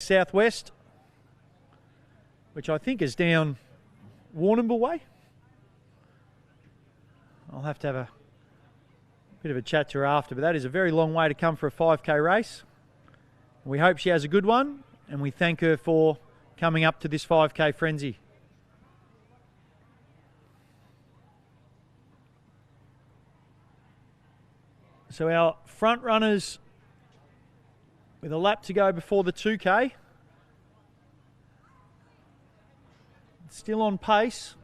Southwest, which I think is down Warrnambool way. I'll have to have a bit of a chat to her after, but that is a very long way to come for a 5K race. We hope she has a good one, and we thank her for coming up to this 5K frenzy. So our front runners with a lap to go before the 2K. Still on pace.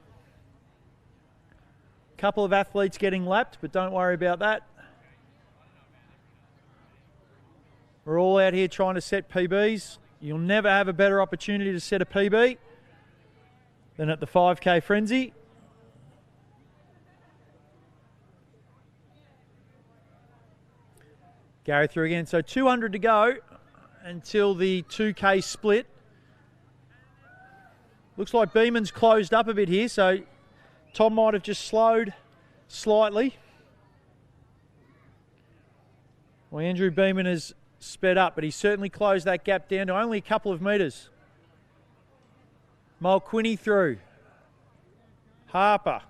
Couple of athletes getting lapped, but don't worry about that. We're all out here trying to set PBs. You'll never have a better opportunity to set a PB than at the 5K frenzy. Gary through again. So 200 to go until the 2K split. Looks like Beeman's closed up a bit here, so Tom might have just slowed slightly. Well, Andrew Beeman has sped up, but he's certainly closed that gap down to only a couple of metres. Mulquinny through. Harper.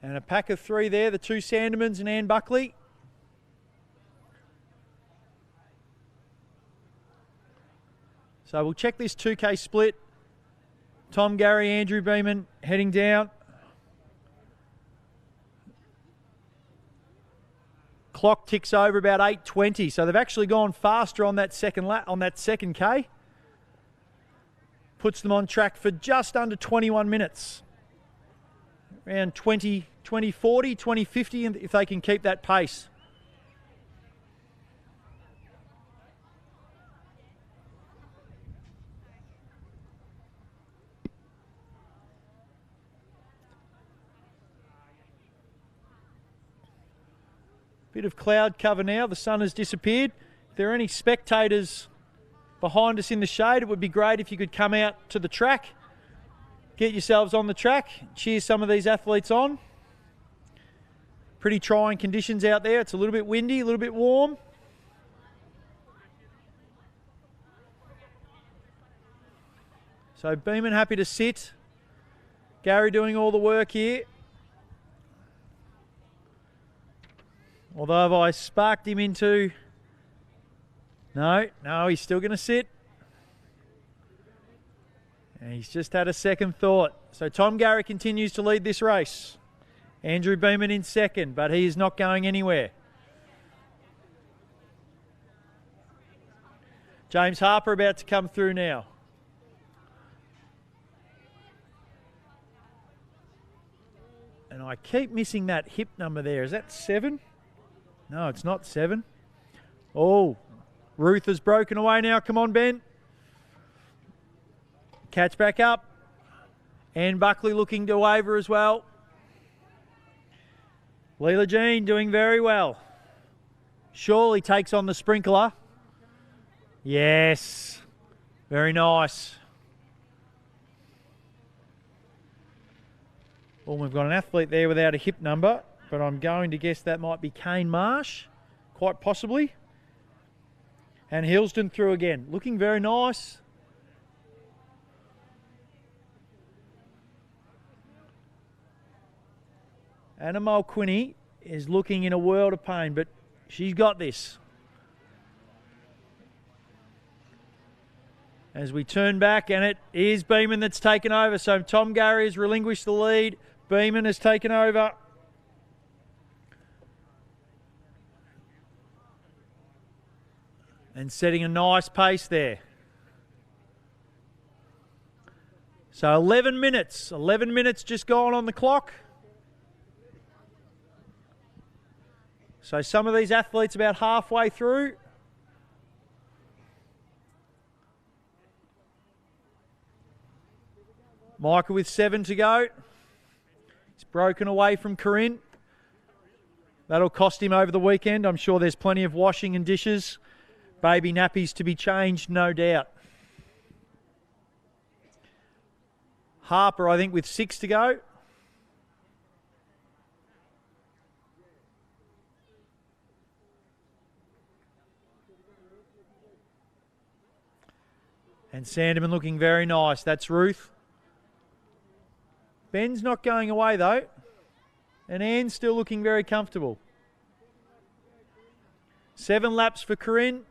And a pack of three there, the two Sandermans and Ann Buckley. So we'll check this 2K split. Tom, Gary, Andrew Beeman heading down. Clock ticks over about 8:20, so they've actually gone faster on that second lap, on that second K. Puts them on track for just under 21 minutes. Around 2040, 2050, if they can keep that pace. Bit of cloud cover now. The sun has disappeared. If there are any spectators behind us in the shade, it would be great if you could come out to the track. Get yourselves on the track. Cheer some of these athletes on. Pretty trying conditions out there. It's a little bit windy, a little bit warm. So Beeman happy to sit. Gary doing all the work here. Although if I sparked him into... No, he's still going to sit. And he's just had a second thought. So Tom Gary continues to lead this race. Andrew Beeman in second, but he is not going anywhere. James Harper about to come through now. And I keep missing that hip number there. Is that 7? No, it's not 7. Oh, Ruth has broken away now. Come on, Ben. Catch back up. Ann Buckley looking to waver as well. Leela Jean doing very well. Surely takes on the sprinkler. Yes. Very nice. Well, we've got an athlete there without a hip number, but I'm going to guess that might be Kane Marsh, quite possibly. And Hillsden through again. Looking very nice. Anna Mulquinny is looking in a world of pain, but she's got this. As we turn back, and it is Beeman that's taken over. So Tom Gary has relinquished the lead. Beeman has taken over. And setting a nice pace there. So 11 minutes. 11 minutes just gone on the clock. So some of these athletes about halfway through. Michael with 7 to go. He's broken away from Corinne. That'll cost him over the weekend. I'm sure there's plenty of washing and dishes. Baby nappies to be changed, no doubt. Harper, I think, with 6 to go. And Sandeman looking very nice. That's Ruth. Ben's not going away though. And Anne's still looking very comfortable. 7 laps for Corinne.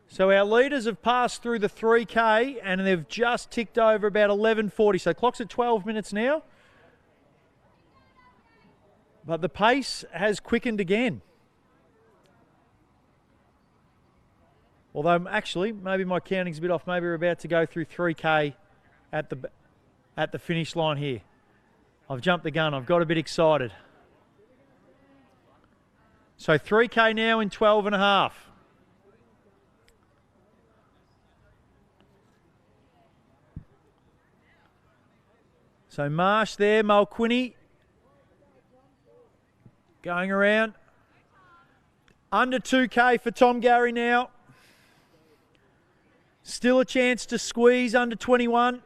So our leaders have passed through the 3K and they've just ticked over about 11:40. So clock's at 12 minutes now. But the pace has quickened again. Although actually, maybe my counting's a bit off. Maybe we're about to go through 3K at the finish line here. I've jumped the gun. I've got a bit excited. So 3K now in 12 and a half. So Marsh there, Mulquinny going around. Under 2K for Tom Gary now. Still a chance to squeeze under 21.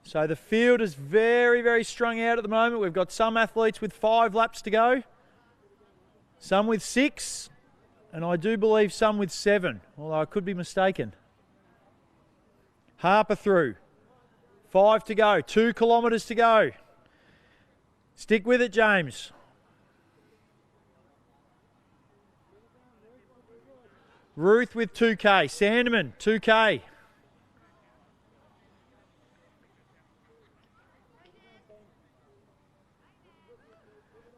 So the field is very, very strung out at the moment. We've got some athletes with 5 laps to go. Some with 6, and I do believe some with 7, although I could be mistaken. Harper through. 5 to go, 2 kilometres to go. Stick with it, James. Ruth with 2K, Sandeman, 2K.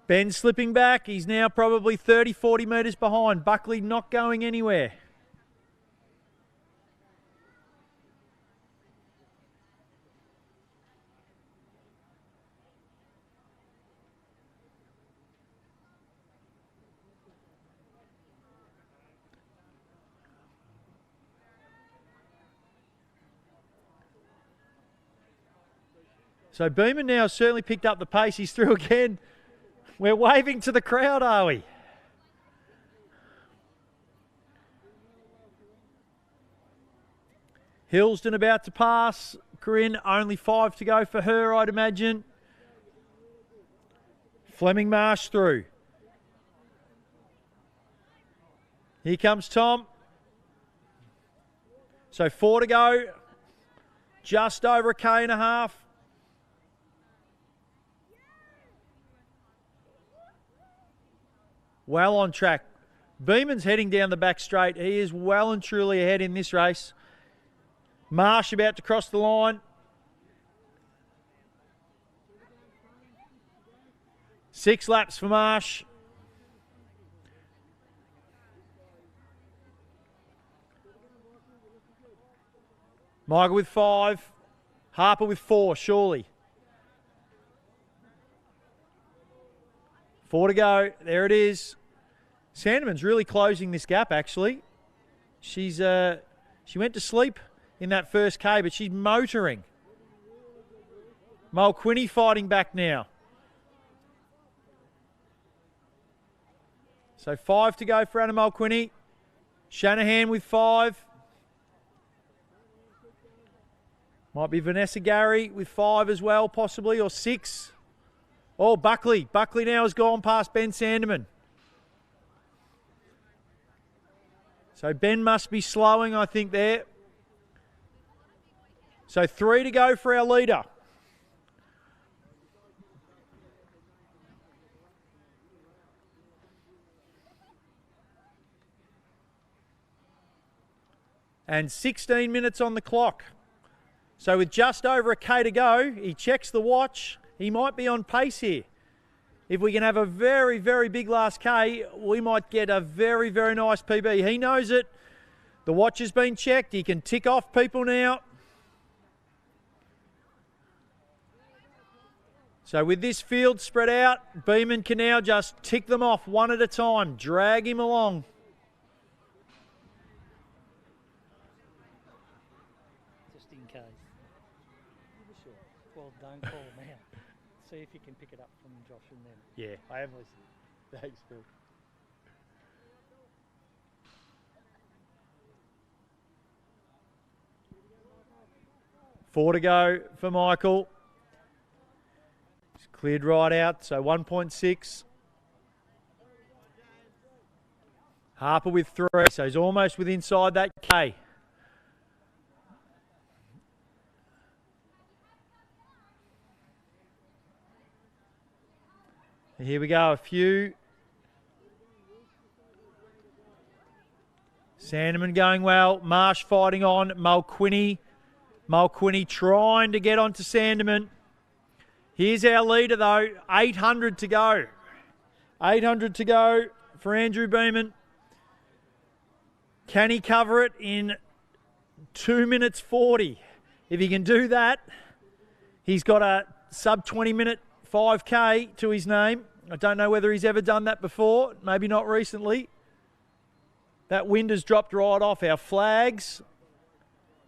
Ben slipping back. He's now probably 30, 40 metres behind. Buckley not going anywhere. So Beeman now has certainly picked up the pace. He's through again. We're waving to the crowd, are we? Hillsden about to pass. Corinne, only 5 to go for her, I'd imagine. Fleming Marsh through. Here comes Tom. So 4 to go. Just over 1.5 K. Well on track. Beeman's heading down the back straight. He is well and truly ahead in this race. Marsh about to cross the line. 6 laps for Marsh. Michael with 5. Harper with 4, surely. 4 to go. There it is. Sandeman's really closing this gap, actually. She went to sleep in that first K, but she's motoring. Mulquinny fighting back now. So 5 to go for Anna Mulquinny. Shanahan with 5. Might be Vanessa Gary with 5 as well, possibly, or 6. Oh, Buckley. Buckley now has gone past Ben Sandeman. So Ben must be slowing, I think, there. So 3 to go for our leader. And 16 minutes on the clock. So with just over 1K to go, he checks the watch. He might be on pace here. If we can have a very, very big last K, we might get a very, very nice PB. He knows it. The watch has been checked. He can tick off people now. So with this field spread out, Beeman can now just tick them off one at a time. Drag him along. Just in case. Well, don't call him out. See if you can pick it up from Josh and them. Yeah, I have listened. Thanks, Phil. 4 to go for Michael. He's cleared right out, so 1.6. Harper with 3, so he's almost with inside that K. And here we go, a few. Sandeman going well. Marsh fighting on. Mulquinny trying to get onto Sandeman. Here's our leader though. 800 to go. 800 to go for Andrew Beeman. Can he cover it in 2 minutes 40? If he can do that, he's got a sub 20 minute 5K to his name. I don't know whether he's ever done that before. Maybe not recently. That wind has dropped right off. Our flags,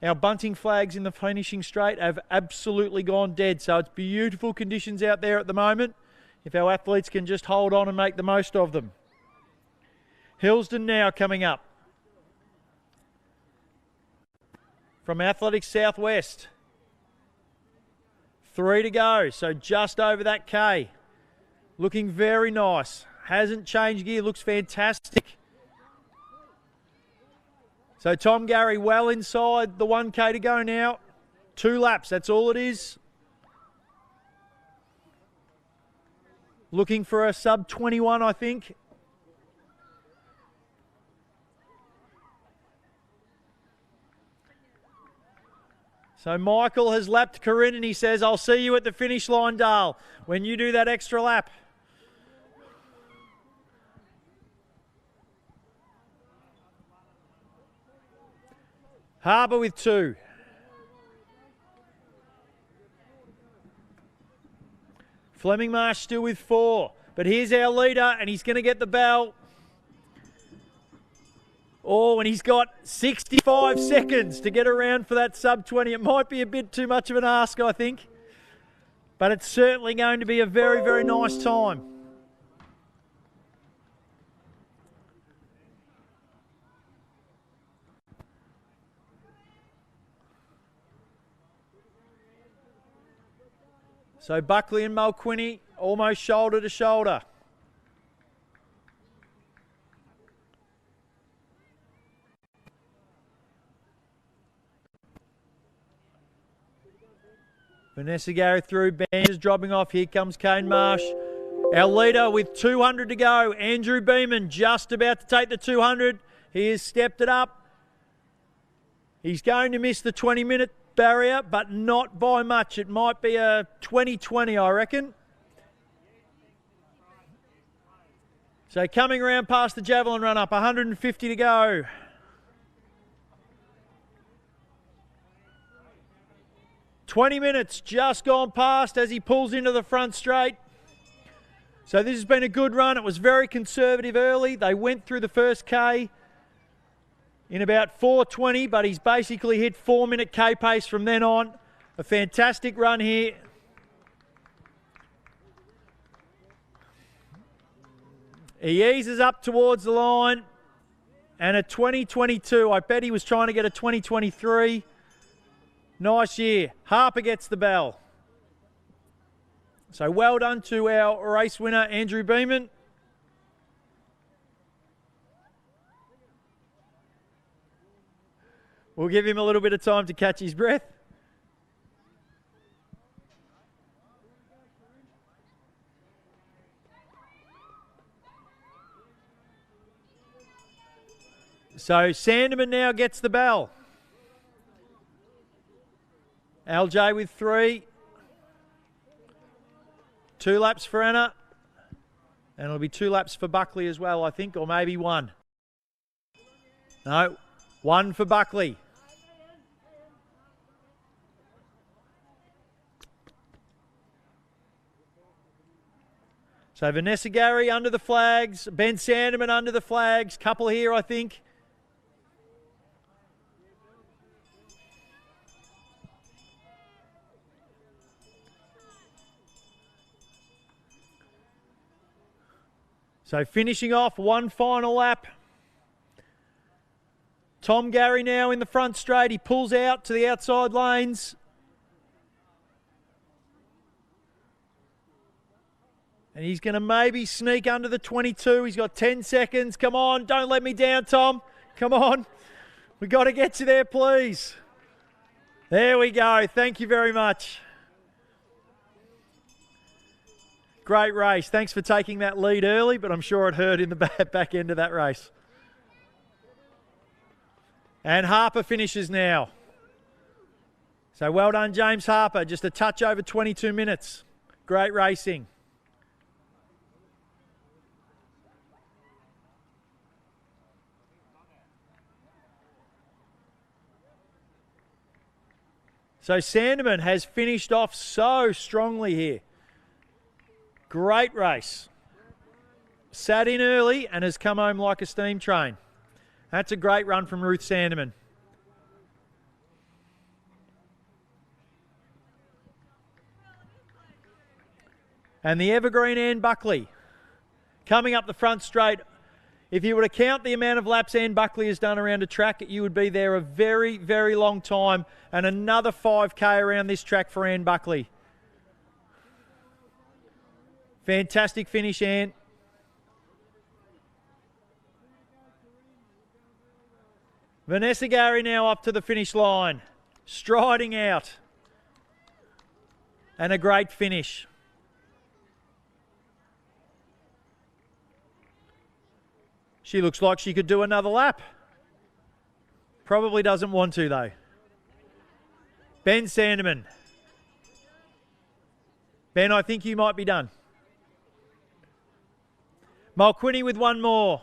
our bunting flags in the finishing straight have absolutely gone dead. So it's beautiful conditions out there at the moment if our athletes can just hold on and make the most of them. Hillsden now coming up from Athletics Southwest. 3 to go, so just over that K. Looking very nice. Hasn't changed gear, looks fantastic. So Tom Gary well inside the 1K to go now. 2 laps, that's all it is. Looking for a sub 21, I think. So Michael has lapped Corinne and he says, I'll see you at the finish line, Dale, when you do that extra lap. Harbour with 2. Fleming Marsh still with 4. But here's our leader and he's going to get the bell. Oh, and he's got 65 seconds to get around for that sub 20. It might be a bit too much of an ask, I think. But it's certainly going to be a very, very nice time. So Buckley and Mulquinny almost shoulder to shoulder. Vanessa Gary through, Band is dropping off. Here comes Kane Marsh. Our leader with 200 to go. Andrew Beeman just about to take the 200. He has stepped it up. He's going to miss the 20-minute barrier, but not by much. It might be a 20-20, I reckon. So coming around past the javelin run up, 150 to go. "20 minutes just gone past as he pulls into the front straight. So this has been a good run. It was very conservative early. They went through the first K in about 4:20, but he's basically hit 4-minute K pace from then on. A fantastic run here. He eases up towards the line and a 20:22. I bet he was trying to get a 20:23. Nice year. Harper gets the bell. So well done to our race winner, Andrew Beeman. We'll give him a little bit of time to catch his breath. So Sandeman now gets the bell. LJ with 3. 2 laps for Anna. And it'll be 2 laps for Buckley as well, I think, or maybe 1. No, 1 for Buckley. So Vanessa Gary under the flags, Ben Sandeman under the flags, couple here, I think. So finishing off, 1 final lap. Tom Gary now in the front straight. He pulls out to the outside lanes. And he's going to maybe sneak under the 22. He's got 10 seconds. Come on, don't let me down, Tom. Come on. We've got to get you there, please. There we go. Thank you very much. Great race. Thanks for taking that lead early, but I'm sure it hurt in the back end of that race. And Harper finishes now. So well done, James Harper. Just a touch over 22 minutes. Great racing. So Sandeman has finished off so strongly here. Great race. Sat in early and has come home like a steam train. That's a great run from Ruth Sandeman. And the evergreen Anne Buckley coming up the front straight. If you were to count the amount of laps Anne Buckley has done around a track, you would be there a very, very long time. And another 5K around this track for Anne Buckley. Fantastic finish, Anne. Vanessa Gary now up to the finish line. Striding out. And a great finish. She looks like she could do another lap. Probably doesn't want to, though. Ben Sandeman. Ben, I think you might be done. Mulquinny with one more.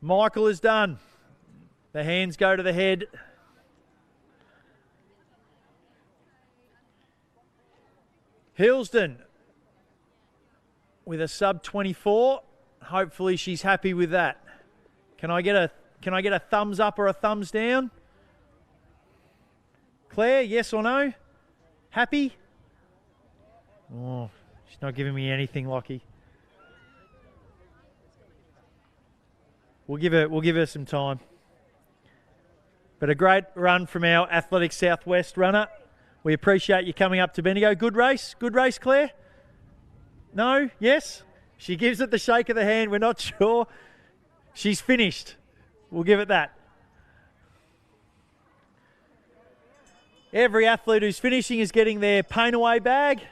Michael is done. The hands go to the head. Hillsden with a sub 24. Hopefully she's happy with that. Can I get a thumbs up or a thumbs down? Claire, yes or no? Happy? Oh, she's not giving me anything, Lockie. We'll give her some time. But a great run from our Athletic Southwest runner. We appreciate you coming up to Bendigo. Good race, Claire? No? Yes? She gives it the shake of the hand. We're not sure. She's finished. We'll give it that. Every athlete who's finishing is getting their pain away bag.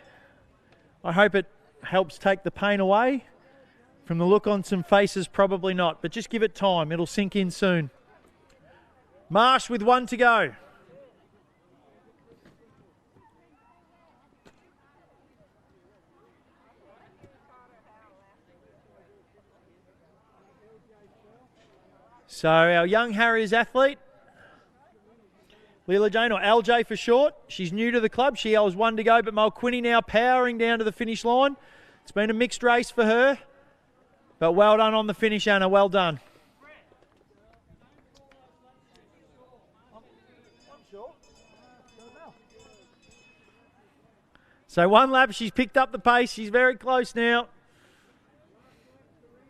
I hope it helps take the pain away. From the look on some faces, probably not. But just give it time. It'll sink in soon. Marsh with one to go. So our young Harriers athlete, Leela Jane, or LJ for short. She's new to the club. She has one to go, but Mulquinny now powering down to the finish line. It's been a mixed race for her, but well done on the finish, Anna. Well done. So one lap, she's picked up the pace. She's very close now.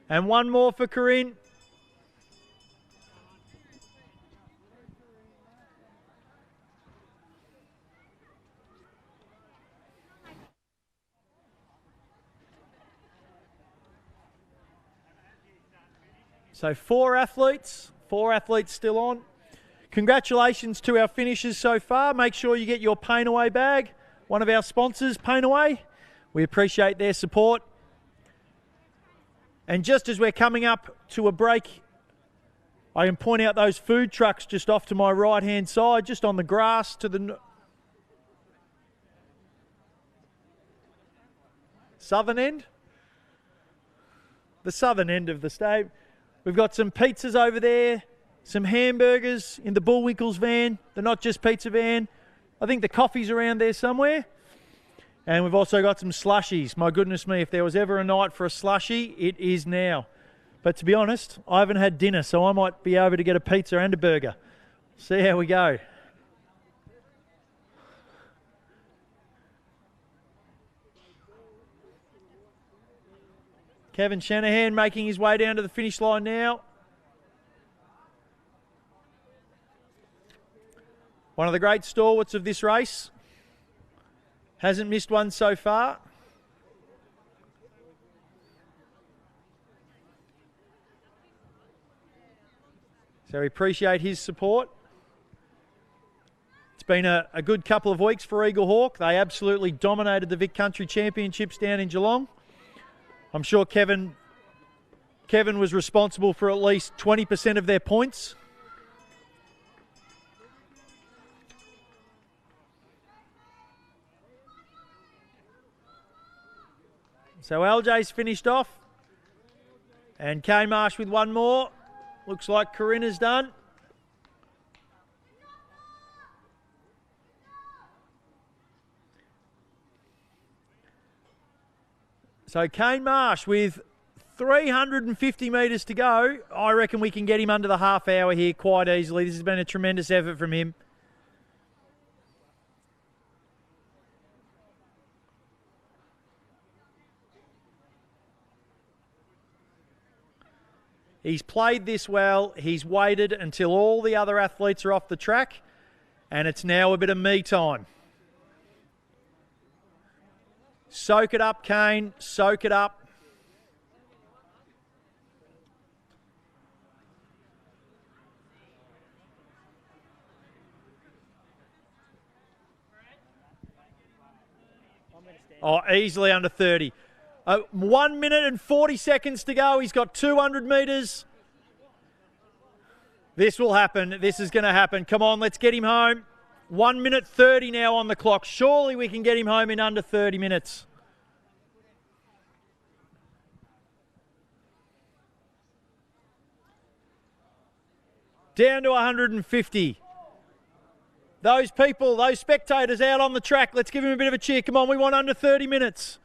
And one more for Corinne. So four athletes still on. Congratulations to our finishers so far. Make sure you get your Pain Away bag. One of our sponsors, Pain Away. We appreciate their support. And just as we're coming up to a break, I can point out those food trucks just off to my right-hand side, just on the grass to the southern end. The southern end of the state. We've got some pizzas over there, some hamburgers in the Bullwinkles van, the Not Just Pizza van. I think the coffee's around there somewhere. And we've also got some slushies. My goodness me, if there was ever a night for a slushie, it is now. But to be honest, I haven't had dinner, so I might be able to get a pizza and a burger. See how we go. Kevin Shanahan making his way down to the finish line now. One of the great stalwarts of this race. Hasn't missed one so far. So we appreciate his support. It's been a good couple of weeks for Eagle Hawk. They absolutely dominated the Vic Country Championships down in Geelong. I'm sure Kevin was responsible for at least 20% of their points. So LJ's finished off. And Kane Marsh with one more. Looks like Corinna's done. So Kane Marsh with 350 metres to go. I reckon we can get him under the half hour here quite easily. This has been a tremendous effort from him. He's played this well. He's waited until all the other athletes are off the track, and it's now a bit of me time. Soak it up, Kane. Soak it up. Oh, easily under 30. 1 minute and 40 seconds to go. He's got 200 metres. This will happen. This is going to happen. Come on, let's get him home. 1 minute 30 now on the clock. Surely we can get him home in under 30 minutes. Down to 150. Those people, those spectators out on the track, let's give him a bit of a cheer. Come on, we want under 30 minutes.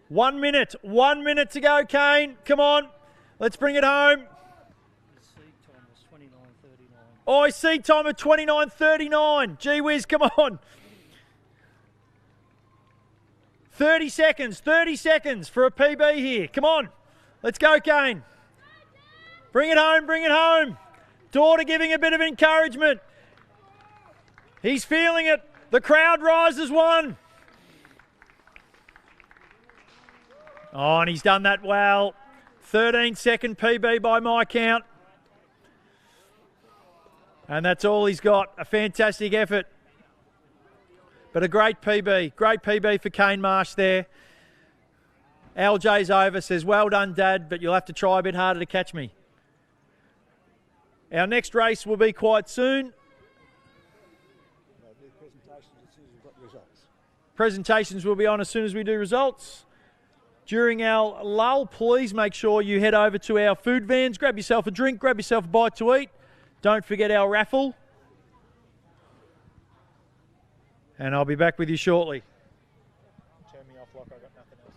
One minute to go, Kane. Come on, let's bring it home. Oh, seed time of 29.39. Gee whiz, come on. 30 seconds for a PB here. Come on, let's go, Kane. Bring it home, bring it home. Daughter giving a bit of encouragement. He's feeling it. The crowd rises one. Oh, and he's done that well. 13-second PB by my count. And that's all he's got. A fantastic effort. But a great PB. Great PB for Kane Marsh there. LJ's over, says, well done, Dad, but you'll have to try a bit harder to catch me. Our next race will be quite soon. Presentations will be on as soon as we do results. During our lull, please make sure you head over to our food vans, grab yourself a drink, grab yourself a bite to eat. Don't forget our raffle. And I'll be back with you shortly. Turn me off like I got nothing else.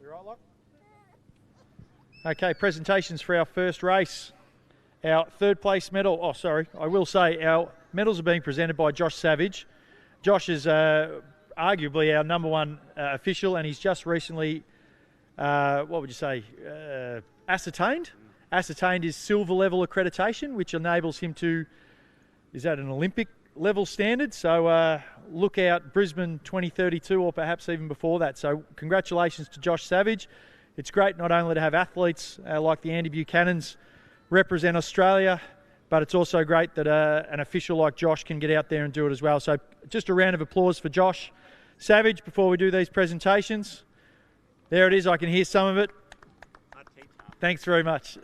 You right, Lock? Okay, presentations for our first race. Our third place medal, I will say our medals are being presented by Josh Savage. Josh is arguably our number one official, and he's just recently, ascertained his silver level accreditation, which enables him to, is that an Olympic level standard? So look out Brisbane 2032 or perhaps even before that. So congratulations to Josh Savage. It's great not only to have athletes like the Andy Buchanans represent Australia, but it's also great that an official like Josh can get out there and do it as well. So just a round of applause for Josh Savage before we do these presentations. There it is, I can hear some of it. Thanks very much.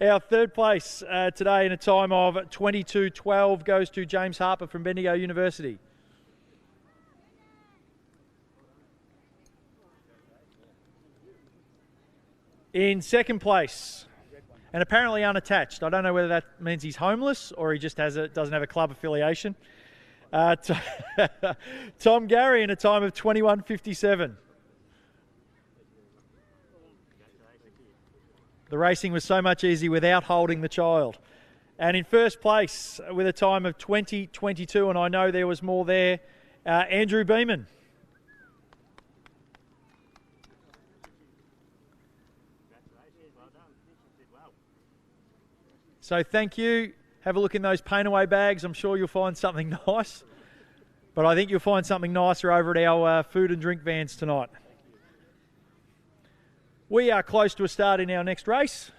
Our third place today in a time of 22:12 goes to James Harper from Bendigo University. In second place, and apparently unattached. I don't know whether that means he's homeless or he just doesn't have a club affiliation. Tom Gary in a time of 21:57. The racing was so much easier without holding the child. And in first place with a time of 20:22, and I know there was more there, Andrew Beeman. So thank you. Have a look in those paint away bags. I'm sure you'll find something nice. But I think you'll find something nicer over at our food and drink vans tonight. We are close to a start in our next race.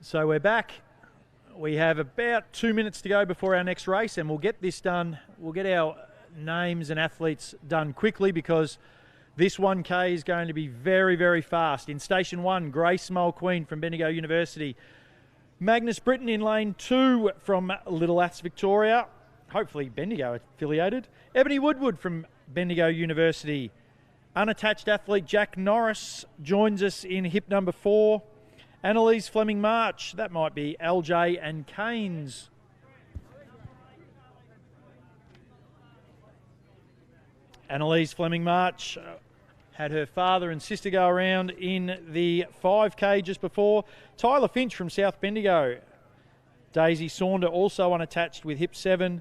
So we're back. We have about 2 minutes to go before our next race, and we'll get this done. We'll get our names and athletes done quickly because this 1K is going to be very, very fast. In Station 1, Grace Mole Queen from Bendigo University. Magnus Britton in Lane 2 from Little Aths Victoria. Hopefully Bendigo affiliated. Ebony Woodward from Bendigo University. Unattached athlete Jack Norris joins us in hip number 4. Annalise Fleming March, that might be LJ and Keynes. Annalise Fleming March had her father and sister go around in the 5K just before. Tyler Finch from South Bendigo. Daisy Saunder also unattached with hip 7.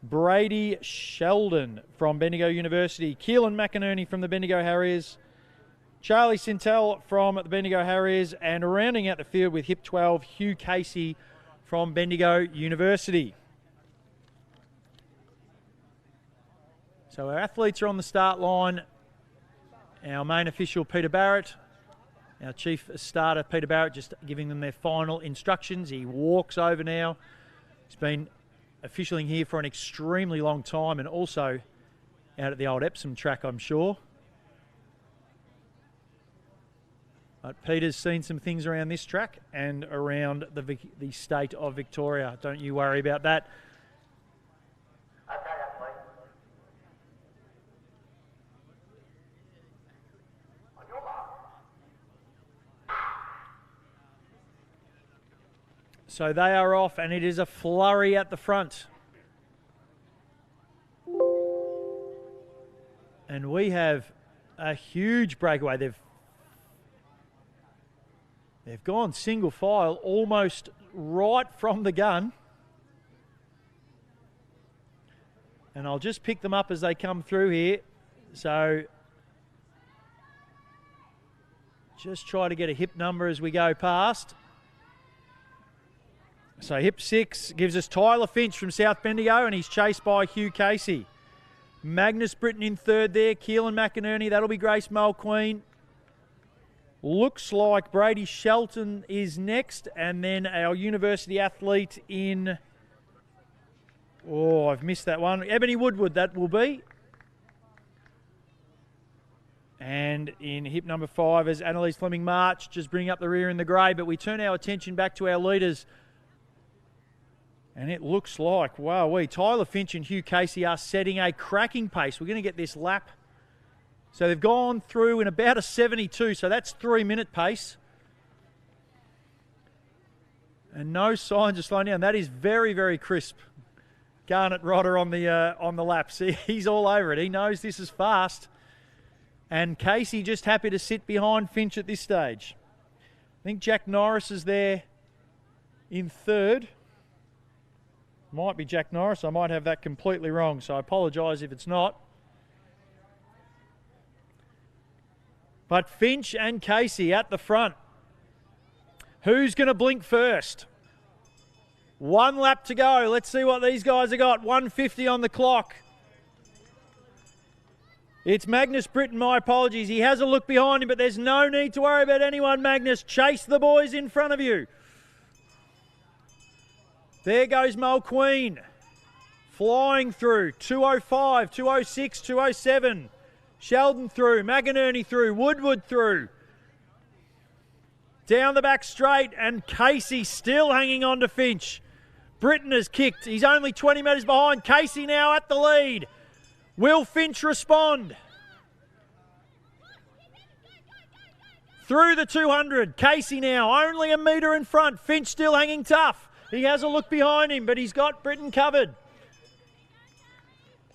Brady Sheldon from Bendigo University. Keelan McInerney from the Bendigo Harriers. Charlie Sintel from the Bendigo Harriers, and rounding out the field with hip 12, Hugh Casey from Bendigo University. So our athletes are on the start line. Our main official, Peter Barrett, our chief starter, Peter Barrett, just giving them their final instructions. He walks over now. He's been officialing here for an extremely long time, and also out at the old Epsom track, I'm sure. But Peter's seen some things around this track and around the state of Victoria. Don't you worry about that. So they are off, and it is a flurry at the front. And we have a huge breakaway. They've gone single file almost right from the gun. And I'll just pick them up as they come through here. So just try to get a hip number as we go past. So hip 6 gives us Tyler Finch from South Bendigo, and he's chased by Hugh Casey. Magnus Britton in 3rd there. Keelan McInerney, that'll be Grace Mole Queen. Looks like Brady Shelton is next, and then our university athlete in... Oh, I've missed that one. Ebony Woodward, that will be. And in hip number 5 is Annalise Fleming March, just bringing up the rear in the grey, but we turn our attention back to our leaders. And it looks like, wow, Tyler Finch and Hugh Casey are setting a cracking pace. We're going to get this lap. So they've gone through in about a 72, so that's 3-minute pace. And no signs of slowing down. That is very, very crisp. Garnet Rodder on the lap. See, he's all over it. He knows this is fast. And Casey just happy to sit behind Finch at this stage. I think Jack Norris is there in 3rd. Might be Jack Norris. I might have that completely wrong, so I apologise if it's not. But Finch and Casey at the front. Who's going to blink first? 1 lap to go. Let's see what these guys have got. 1:50 on the clock. It's Magnus Britton, my apologies. He has a look behind him, but there's no need to worry about anyone, Magnus. Chase the boys in front of you. There goes Mole Queen. Flying through. 2:05, 2:06, 2:07. Sheldon through, McInerney through, Woodward through. Down the back straight, and Casey still hanging on to Finch. Britton has kicked. He's only 20 metres behind. Casey now at the lead. Will Finch respond? Through the 200. Casey now only a metre in front. Finch still hanging tough. He has a look behind him, but he's got Britton covered.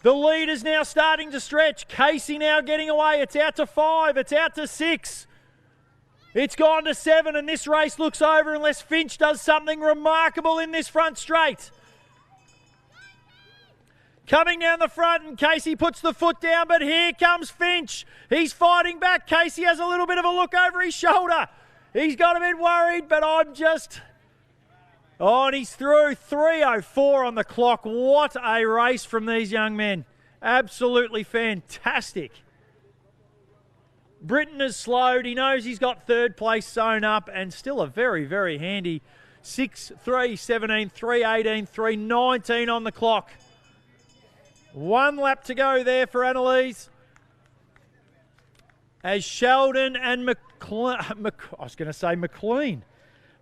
The lead is now starting to stretch. Casey now getting away. It's out to 5. It's out to 6. It's gone to 7, and this race looks over unless Finch does something remarkable in this front straight. Coming down the front, and Casey puts the foot down, but here comes Finch. He's fighting back. Casey has a little bit of a look over his shoulder. He's got a bit worried, but I'm just... Oh, and he's through. 3:04 on the clock. What a race from these young men. Absolutely fantastic. Britton has slowed. He knows he's got third place sewn up and still a very, very handy 6:3:17, 3:18, 3:19 on the clock. 1 lap to go there for Annalise. As Sheldon and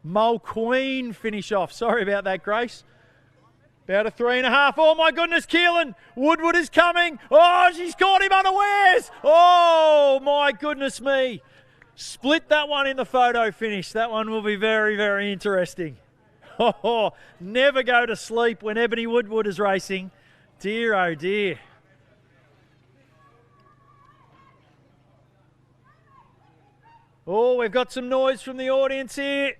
Mulqueen finish off. Sorry about that, Grace. About a 3.5. Oh, my goodness, Keelan. Woodward is coming. Oh, she's caught him unawares. Oh, my goodness me. Split that one in the photo finish. That one will be very, very interesting. Oh, never go to sleep when Ebony Woodward is racing. Dear, oh dear. Oh, we've got some noise from the audience here.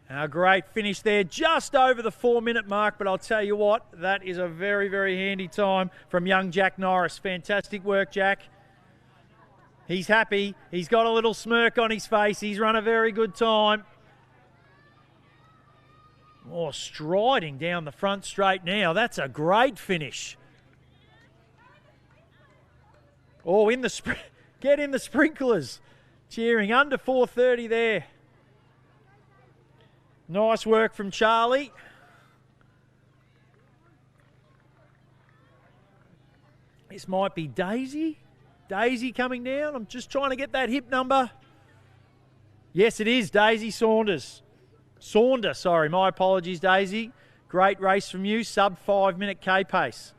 A great finish there, just over the 4-minute mark, but I'll tell you what, that is a very, very handy time from young Jack Norris. Fantastic work, Jack. He's happy. He's got a little smirk on his face. He's run a very good time. Oh, striding down the front straight now. That's a great finish. Oh, get in the sprinklers. Cheering under 4:30 there. Nice work from Charlie. This might be Daisy. Daisy coming down. I'm just trying to get that hip number. Yes, it is Daisy Saunders. Sorry. My apologies, Daisy. Great race from you. Sub 5-minute K pace.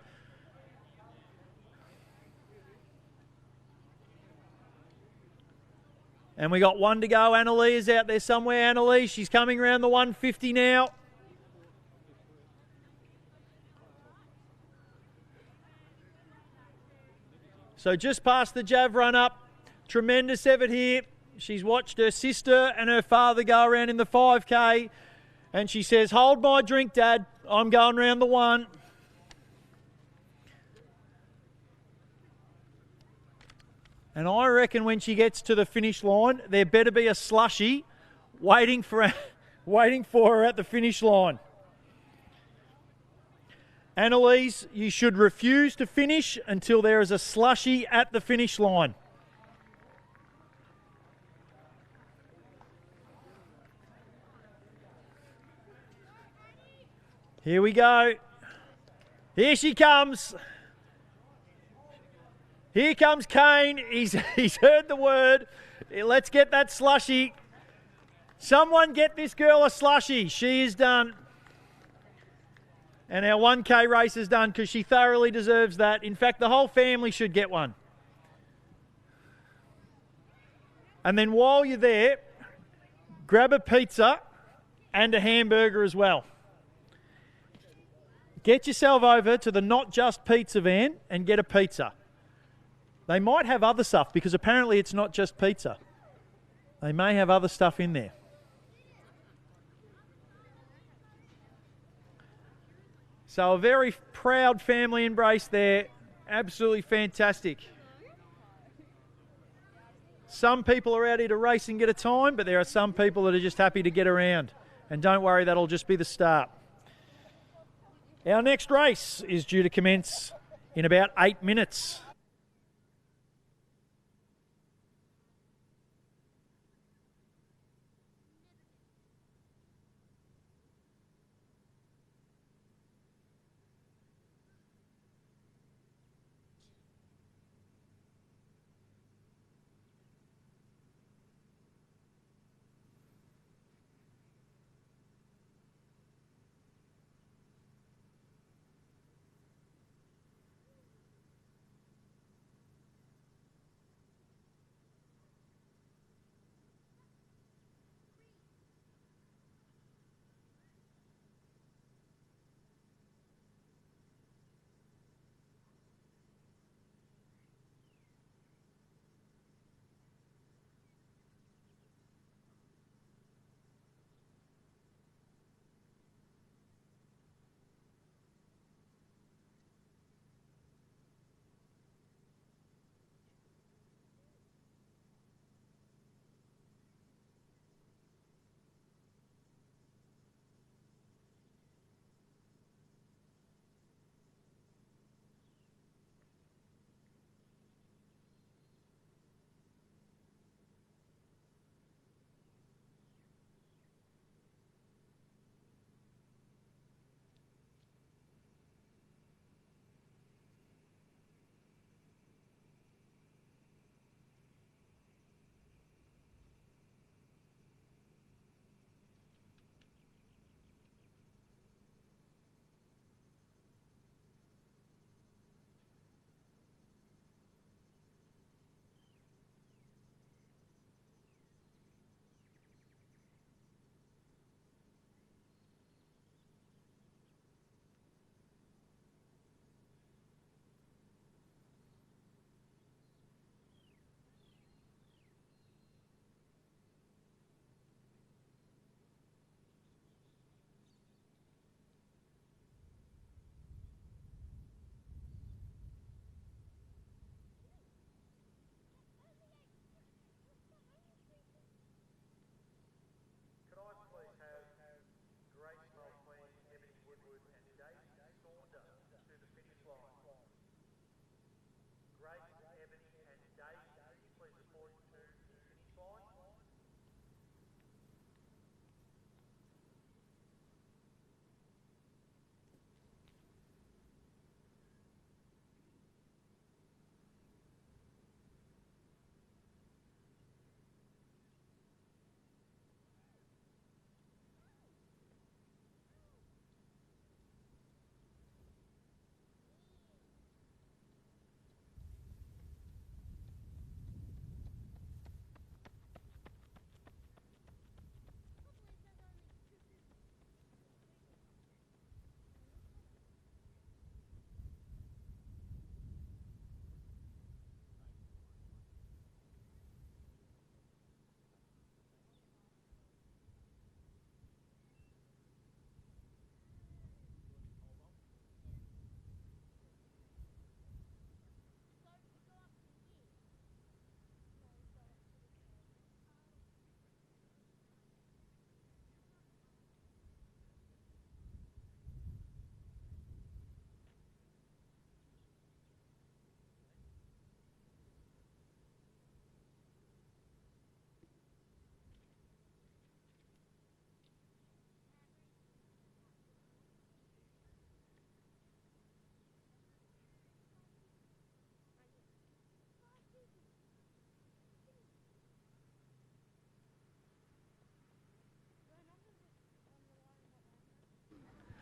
And we got 1 to go. Annalee is out there somewhere. Annalee, she's coming around the 150 now. So just past the Jav run up. Tremendous effort here. She's watched her sister and her father go around in the 5K. And she says, hold my drink, Dad. I'm going round the 1. And I reckon when she gets to the finish line, there better be a slushie waiting for her at the finish line. Annalise, you should refuse to finish until there is a slushie at the finish line. Here we go. Here she comes. Here comes Kane. He's heard the word. Let's get that slushie. Someone get this girl a slushie. She is done. And our 1K race is done because she thoroughly deserves that. In fact, the whole family should get one. And then while you're there, grab a pizza and a hamburger as well. Get yourself over to the Not Just Pizza van and get a pizza. They might have other stuff because apparently it's not just pizza. They may have other stuff in there. So a very proud family embrace there. Absolutely fantastic. Some people are out here to race and get a time, but there are some people that are just happy to get around. And don't worry, that'll just be the start. Our next race is due to commence in about 8 minutes.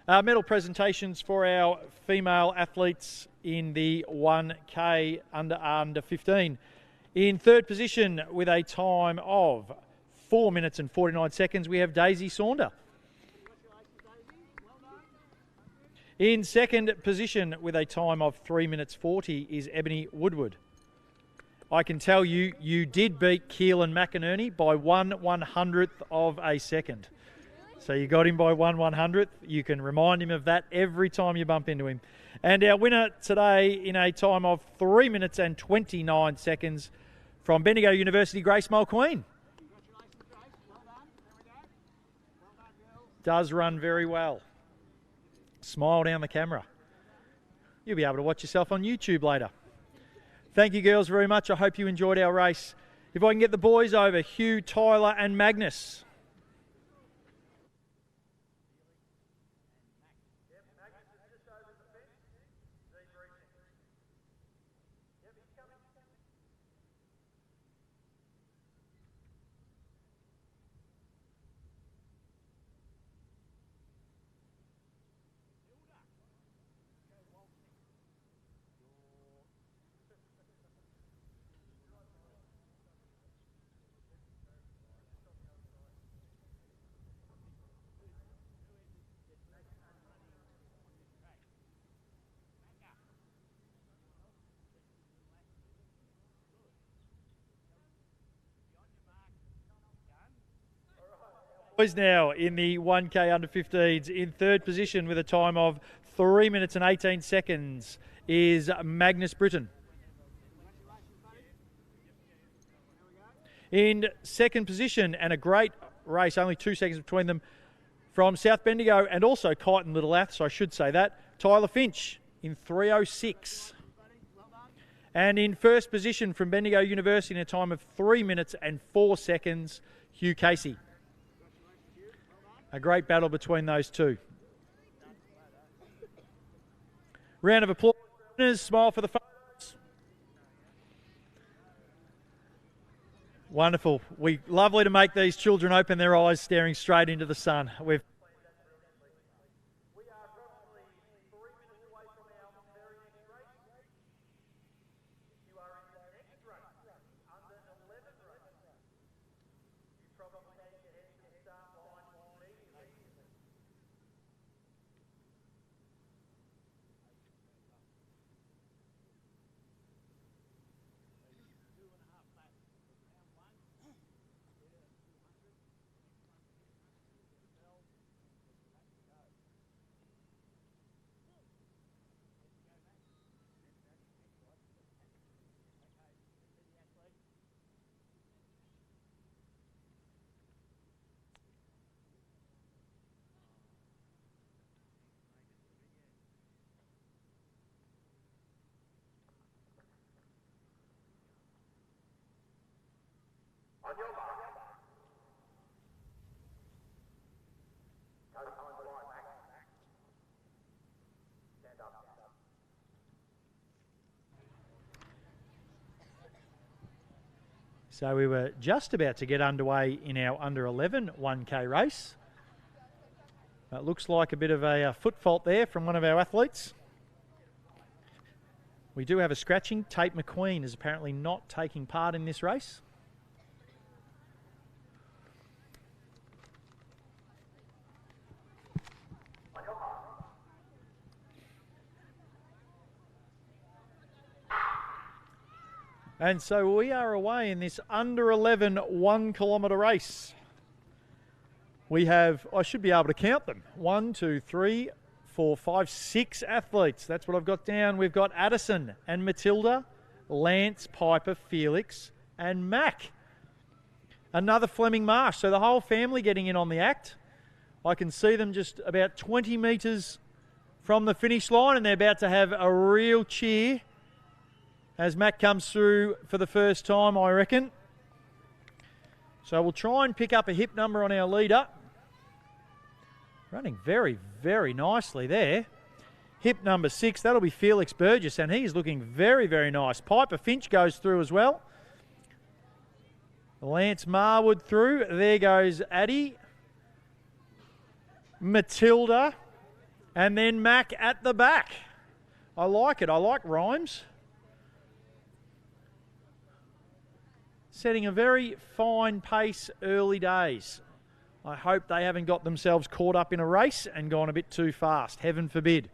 Medal presentations for our female athletes in the 1K under 15. In third position with a time of 4 minutes and 49 seconds, we have Daisy Saunder. In second position with a time of 3 minutes 40 is Ebony Woodward. I can tell you, you did beat Keelan McInerney by 1/100th of a second. So you got him by 1/100th. You can remind him of that every time you bump into him. And our winner today in a time of 3 minutes and 29 seconds from Bendigo University, Grace Mulqueen. Does run very well. Smile down the camera. You'll be able to watch yourself on YouTube later. Thank you, girls, very much. I hope you enjoyed our race. If I can get the boys over, Hugh, Tyler and Magnus. Boys now in the 1K under 15s. In third position with a time of 3 minutes and 18 seconds is Magnus Britton. In second position, and a great race, only 2 seconds between them, from South Bendigo and also Kyneton Little Aths, I should say that, Tyler Finch in 3:06. And in first position from Bendigo University in a time of 3 minutes and 4 seconds, Hugh Casey. A great battle between those two. Round of applause. Smile for the photos. Wonderful. Lovely to make these children open their eyes staring straight into the sun. We've So we were just about to get underway in our under 11 1K race. It looks like a bit of a foot fault there from one of our athletes. We do have a scratching. Tate McQueen is apparently not taking part in this race. And so we are away in this under 11 1 kilometre race. We have, I should be able to count them, 1, 2, 3, 4, 5, 6 athletes. That's what I've got down. We've got Addison and Matilda, Lance, Piper, Felix and Mac. Another Fleming Marsh. So the whole family getting in on the act. I can see them just about 20 metres from the finish line and they're about to have a real cheer as Mac comes through for the first time, I reckon. So we'll try and pick up a hip number on our leader. Running very, very nicely there. Hip number 6, that'll be Felix Burgess, and he's looking very, very nice. Piper Finch goes through as well. Lance Marwood through. There goes Addie. Matilda And then Mac at the back. I like it. I like rhymes. Setting a very fine pace early days. I hope they haven't got themselves caught up in a race and gone a bit too fast. Heaven forbid.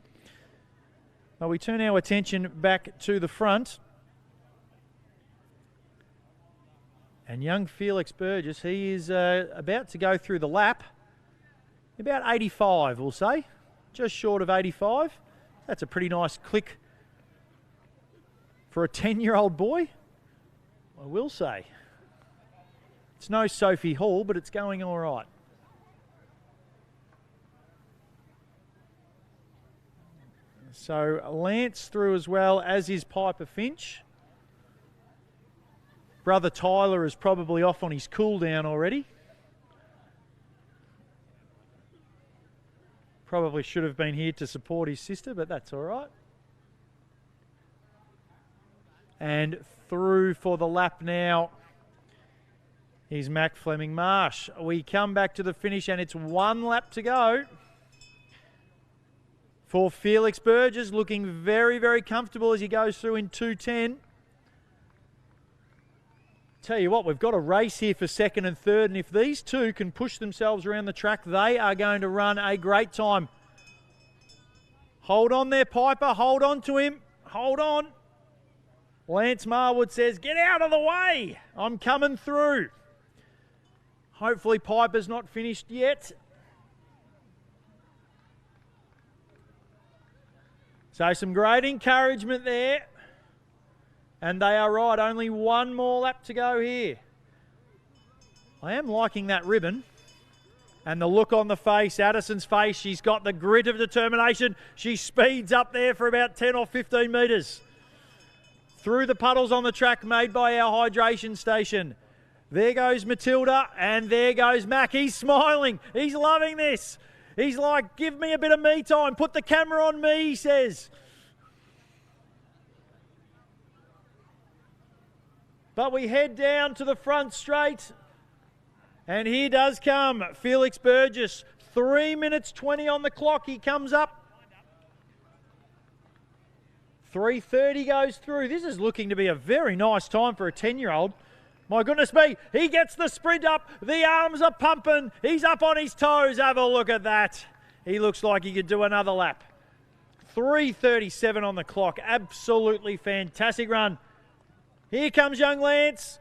Well, we turn our attention back to the front. And young Felix Burgess, he is about to go through the lap. About 85, we'll say. Just short of 85. That's a pretty nice click for a 10-year-old boy, I will say. It's no Sophie Hall, but it's going all right. So Lance through as well, as is Piper Finch. Brother Tyler is probably off on his cool down already. Probably should have been here to support his sister, but that's all right. And through for the lap now is Mac Fleming Marsh. We come back to the finish and it's one lap to go for Felix Burgess, looking very, very comfortable as he goes through in 2:10. Tell you what, we've got a race here for second and third, and if these two can push themselves around the track, they are going to run a great time. Hold on there, Piper. Hold on to him. Hold on. Lance Marwood says, get out of the way. I'm coming through. Hopefully Piper's not finished yet. So some great encouragement there. And they are right, only one more lap to go here. I am liking that ribbon. And the look on the face, Addison's face, she's got the grit of determination. She speeds up there for about 10 or 15 metres. Through the puddles on the track made by our hydration station. There goes Matilda, and there goes Mac. He's smiling. He's loving this. He's like, give me a bit of me time. Put the camera on me, he says. But we head down to the front straight. And here does come Felix Burgess. 3 minutes 20 on the clock. He comes up. 3:30 goes through. This is looking to be a very nice time for a 10-year-old. My goodness me, he gets the sprint up. The arms are pumping. He's up on his toes. Have a look at that. He looks like he could do another lap. 3:37 on the clock. Absolutely fantastic run. Here comes young Lance.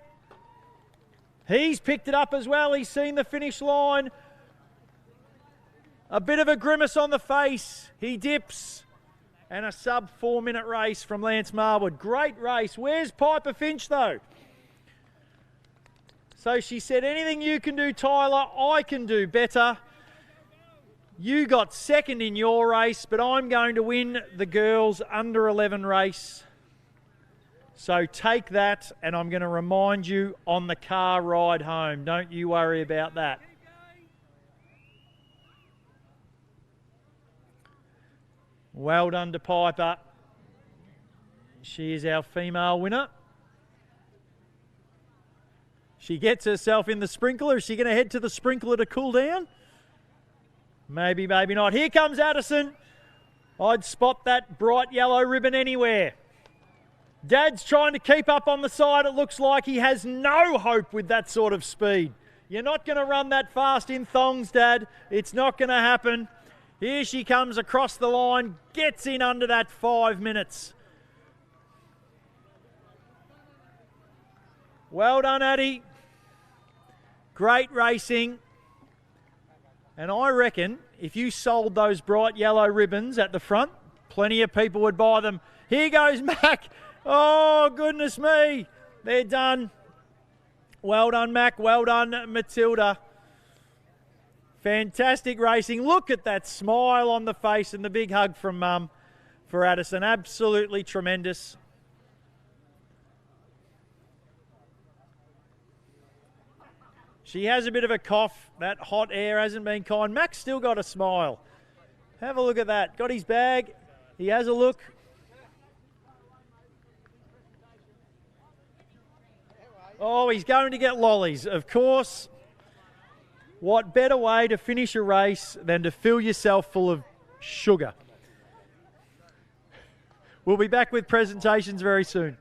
He's picked it up as well. He's seen the finish line. A bit of a grimace on the face. He dips. And a sub 4 minute race from Lance Marwood. Great race. Where's Piper Finch though? So she said, anything you can do, Tyler, I can do better. You got second in your race, but I'm going to win the girls under 11 race. So take that, and I'm going to remind you on the car ride home. Don't you worry about that. Well done to Piper. She is our female winner. She gets herself in the sprinkler. Is she going to head to the sprinkler to cool down? Maybe, maybe not. Here comes Addison. I'd spot that bright yellow ribbon anywhere. Dad's trying to keep up on the side. It looks like he has no hope with that sort of speed. You're not going to run that fast in thongs, Dad. It's not going to happen. Here she comes across the line, gets in under that 5 minutes. Well done, Addie. Great racing. And I reckon if you sold those bright yellow ribbons at the front, plenty of people would buy them. Here goes Mac. Oh, goodness me. They're done. Well done, Mac. Well done, Matilda. Fantastic racing. Look at that smile on the face and the big hug from Mum for Addison. Absolutely tremendous. She has a bit of a cough. That hot air hasn't been kind. Mac's still got a smile. Have a look at that. Got his bag. He has a look. Oh, he's going to get lollies, of course. What better way to finish a race than to fill yourself full of Sugar. We'll be back with presentations very soon.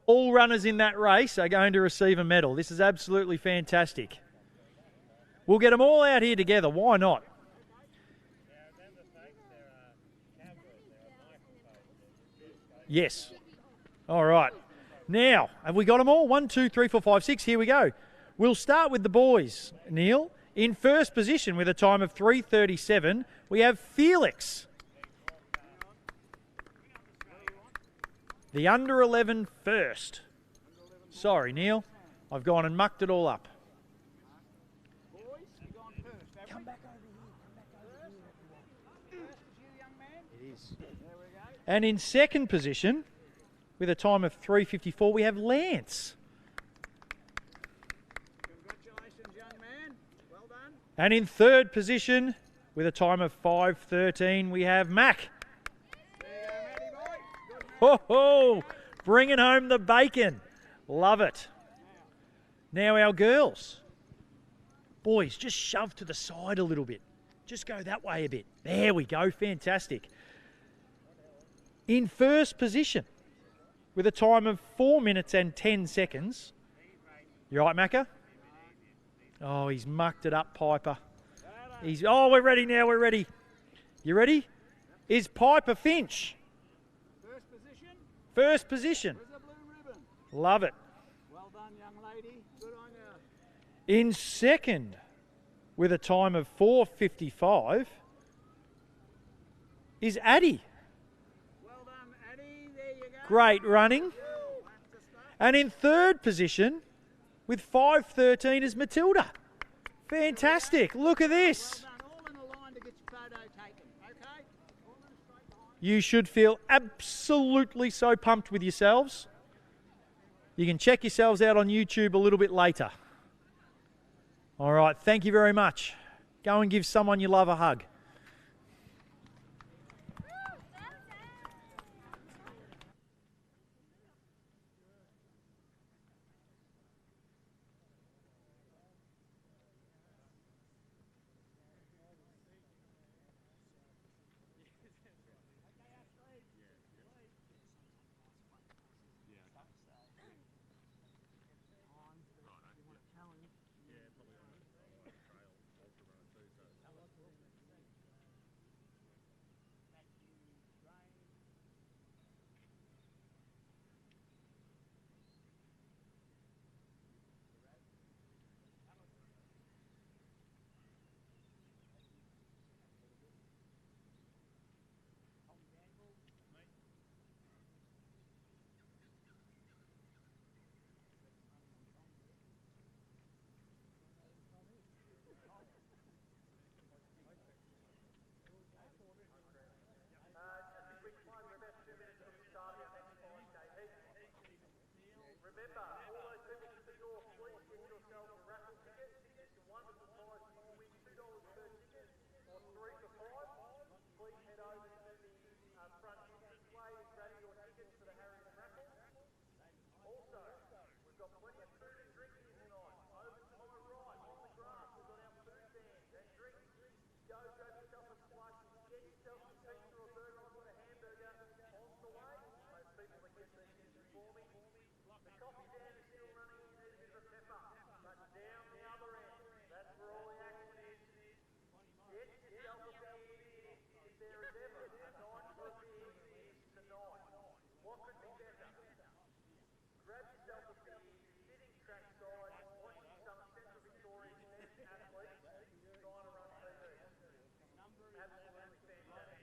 All runners in that race are going to receive a medal. This is absolutely fantastic. We'll get them all out here together. Why not? Yes. All right. Now, have we got them all? 1, 2, 3, 4, 5, 6. Here we go. We'll start with the boys, Neil. In first position with a time of 3:37, we have Felix. The under 11 first. Sorry, Neil. I've gone and mucked it all up. Come back over here. It is. And in second position, with a time of 3:54, we have Lance. Congratulations, young man. Well done. And in third position, with a time of 5:13, we have Mac. Ho ho! Bringing home the bacon. Love it. Now our girls. Boys, just shove to the side a little bit. Just go that way a bit. There we go. Fantastic. In first position with a time of 4 minutes and 10 seconds. You right, Macca? Oh, he's mucked it up, Piper. Oh, we're ready now. We're ready. You ready? Is Piper Finch. First position. First position. There's a blue ribbon. Love it. Well done, young lady. Good on you. In second with a time of 4:55 is Addie. Well done, Addie. There you go. Great running. That's the stuff. And in third position with 5:13 is Matilda. Fantastic. Look at this. Well done. All in a line to get your photo taken. Okay? All in straight behind. You should feel absolutely so pumped with yourselves. You can check yourselves out on YouTube a little bit later. All right, thank you very much. Go and give someone you love a hug. Remember, all those people to the door, please get yourself a raffle ticket. It's a wonderful prize. You can win $2 per ticket or 3 for 5. Please head over to the front entranceway and grab your tickets for the Harriet raffle. Also, we've got plenty of food and drink here tonight. Over to my right, on the grass, we've got our food stands and drinks. Go grab yourself a slush, get yourself a pizza or burger, I've got a hamburger on the way. Those people that get these things before me. The coffee van is still running, you need a bit of a pepper. But down the other end, that's where all the action is. Get yourself a beer. If there is ever a night for a beer, it's tonight. What could be better? Grab yourself a beer, sitting trackside, watching some Central Victorian men athletes trying to run TV. Absolutely fantastic.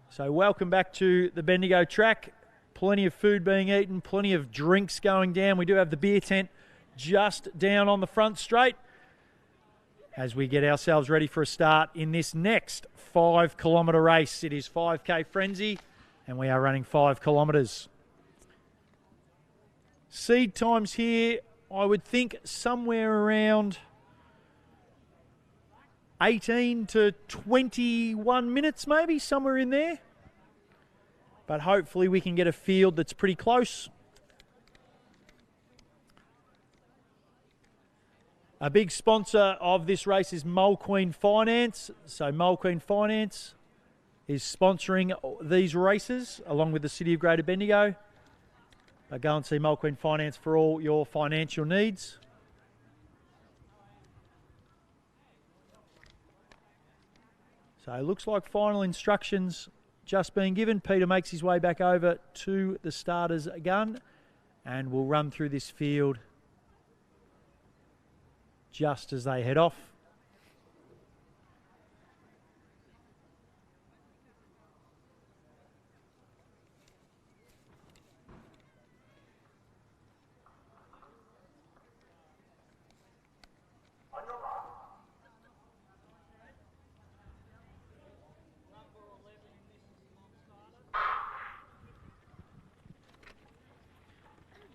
So welcome back to the Bendigo track. Plenty of food being eaten, plenty of drinks going down. We do have the beer tent just down on the front straight as we get ourselves ready for a start in this next 5 kilometre race. It is 5K Frenzy and we are running 5 kilometres. Seed times here, I would think somewhere around 18 to 21 minutes maybe, somewhere in there. But hopefully we can get a field that's pretty close. A big sponsor of this race is Mulqueen Finance. So Mulqueen Finance is sponsoring these races along with the City of Greater Bendigo. Go and see Mulqueen Finance for all your financial needs. So it looks like final instructions just being given. Peter makes his way back over to the starter's gun and we'll run through this field just as they head off.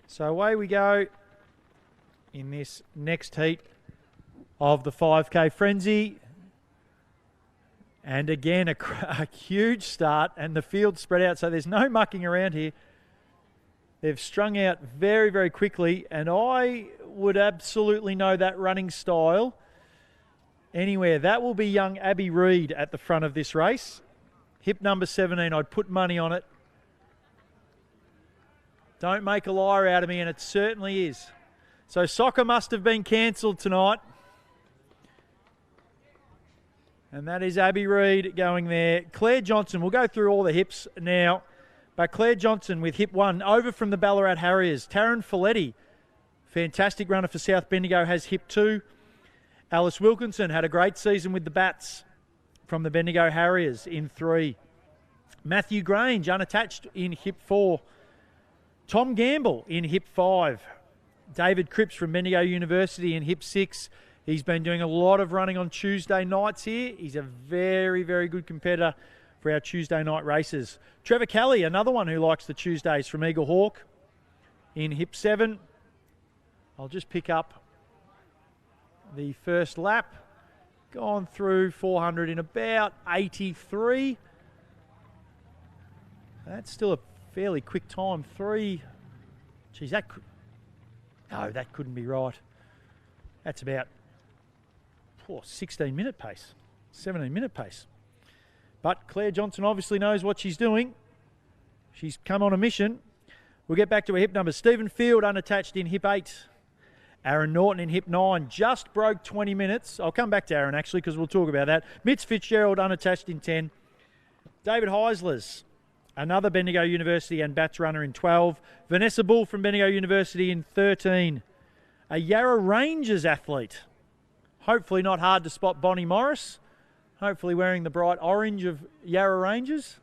So away we go in this next heat of the 5K Frenzy. And again, a huge start, and the field spread out, so there's no mucking around here. They've strung out very, very quickly, and I would absolutely know that running style anywhere. That will be young Abby Reid at the front of this race. Hip number 17, I'd put money on it. Don't make a liar out of me, and it certainly is. So soccer must have been cancelled tonight. And that is Abby Reid going there. Claire Johnson, we'll go through all the hips now. But Claire Johnson with hip 1, over from the Ballarat Harriers. Taryn Folletti, fantastic runner for South Bendigo, has hip 2. Alice Wilkinson had a great season with the Bats from the Bendigo Harriers in 3. Matthew Grange, unattached, in hip 4. Tom Gamble in hip 5. David Cripps from Bendigo University in hip 6. He's been doing a lot of running on Tuesday nights here. He's a very, very good competitor for our Tuesday night races. Trevor Kelly, another one who likes the Tuesdays, from Eagle Hawk in hip 7. I'll just pick up the first lap. Gone through 400 in about 83. That's still a fairly quick time. 3. Geez, no, that couldn't be right. That's about 16-minute pace, 17-minute pace. But Claire Johnson obviously knows what she's doing. She's come on a mission. We'll get back to her hip numbers. Stephen Field unattached in hip 8. Aaron Norton in hip 9. Just broke 20 minutes. I'll come back to Aaron actually because we'll talk about that. Mitch Fitzgerald unattached in 10. David Heislers, another Bendigo University and Bats runner, in 12. Vanessa Bull from Bendigo University in 13. A Yarra Rangers athlete. Hopefully not hard to spot, Bonnie Morris. Hopefully wearing the bright orange of Yarra Rangers.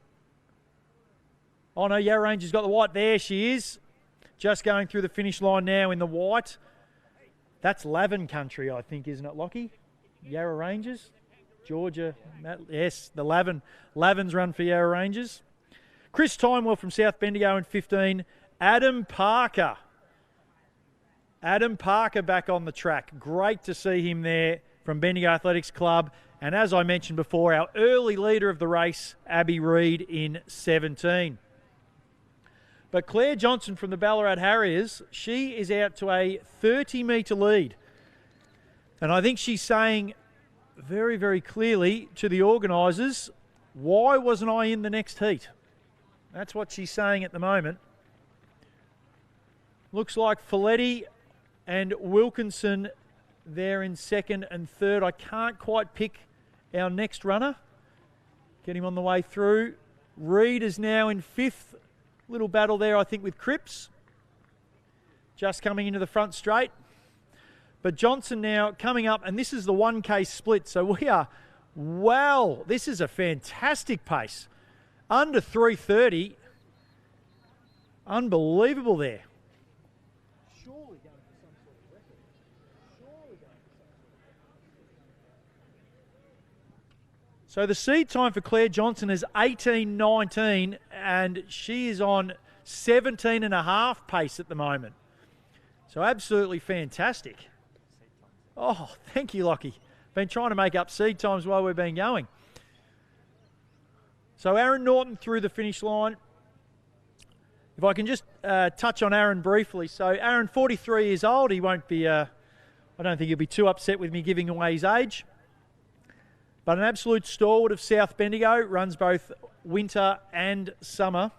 Oh no, Yarra Rangers got the white. There she is. Just going through the finish line now in the white. That's Lavin country, I think, isn't it, Lockie? Yarra Rangers. Georgia. Yes, the Lavin. Lavin's run for Yarra Rangers. Chris Timewell from South Bendigo in 15. Adam Parker. Adam Parker back on the track. Great to see him there from Bendigo Athletics Club. And as I mentioned before, our early leader of the race, Abby Reid, in 17. But Claire Johnson from the Ballarat Harriers, she is out to a 30-metre lead. And I think she's saying very, very clearly to the organisers, why wasn't I in the next heat? That's what she's saying at the moment. Looks like Folletti and Wilkinson there in 2nd and 3rd. I can't quite pick our next runner. Get him on the way through. Reid is now in 5th. Little battle there, I think, with Cripps. Just coming into the front straight. But Johnson now coming up, and this is the 1K split. So we are, wow, this is a fantastic pace. Under 3:30. Unbelievable there. So the seed time for Claire Johnson is 18:19, and she is on 17.5 pace at the moment. So absolutely fantastic. Oh, thank you, Lockie. Been trying to make up seed times while we've been going. So Aaron Norton through the finish line. If I can just touch on Aaron briefly. So Aaron, 43 years old. He won't be, I don't think he'll be too upset with me giving away his age. But an absolute stalwart of South Bendigo, runs both winter and summer.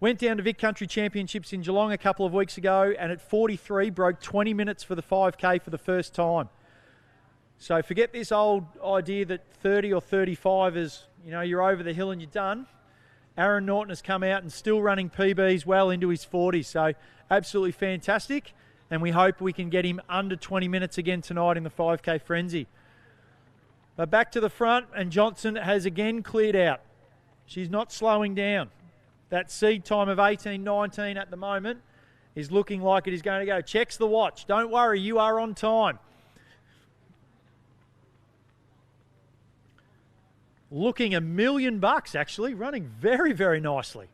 Went down to Vic Country Championships in Geelong a couple of weeks ago, and at 43 broke 20 minutes for the 5K for the first time. So forget this old idea that 30 or 35 is, you know, you're over the hill and you're done. Aaron Norton has come out and still running PBs well into his 40s. So absolutely fantastic. And we hope we can get him under 20 minutes again tonight in the 5K frenzy. But back to the front, and Johnson has again cleared out. She's not slowing down. That seed time of 18:19 at the moment is looking like it is going to go. Checks the watch. Don't worry, you are on time. Looking $1 million, actually. Running very, very nicely.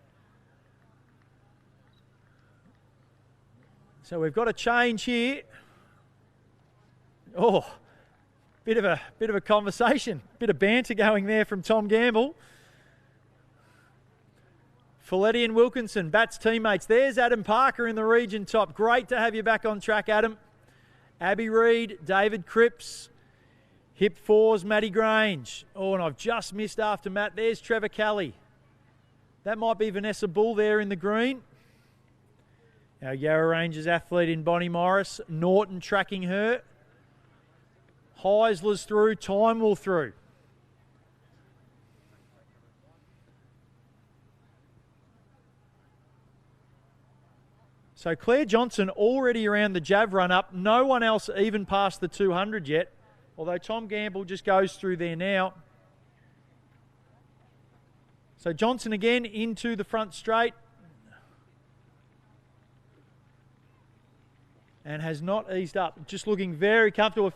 So we've got a change here. Oh, Bit of a conversation, bit of banter going there from Tom Gamble. Folletti and Wilkinson, Bats teammates. There's Adam Parker in the region top. Great to have you back on track, Adam. Abby Reid, David Cripps, Hip Fours, Matty Grange. Oh, and I've just missed after Matt. There's Trevor Kelly. That might be Vanessa Bull there in the green. Our Yarra Rangers athlete in Bonnie Morris. Norton tracking her. Heisler's through, Time will through. So Claire Johnson already around the Jav run up. No one else even past the 200 yet. Although Tom Gamble just goes through there now. So Johnson again into the front straight. And has not eased up. Just looking very comfortable.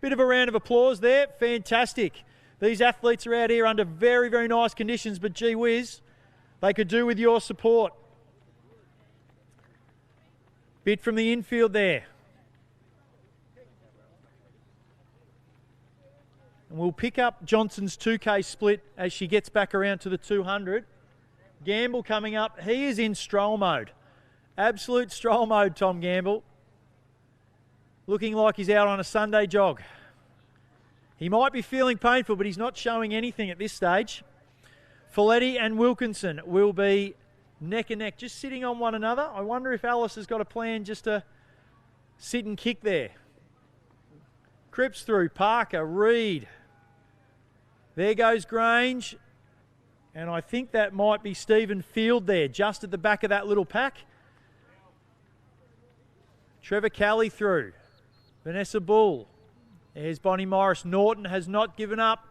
Bit of a round of applause there. Fantastic. These athletes are out here under very, very nice conditions, but gee whiz, they could do with your support. Bit from the infield there. And we'll pick up Johnson's 2K split as she gets back around to the 200. Gamble coming up. He is in stroll mode. Absolute stroll mode, Tom Gamble. Looking like he's out on a Sunday jog. He might be feeling painful, but he's not showing anything at this stage. Folletti and Wilkinson will be neck and neck, just sitting on one another. I wonder if Alice has got a plan just to sit and kick there. Cripps through, Parker, Reid. There goes Grange. And I think that might be Stephen Field there, just at the back of that little pack. Trevor Kelly through. Vanessa Bull. There's Bonnie Morris. Norton has not given up.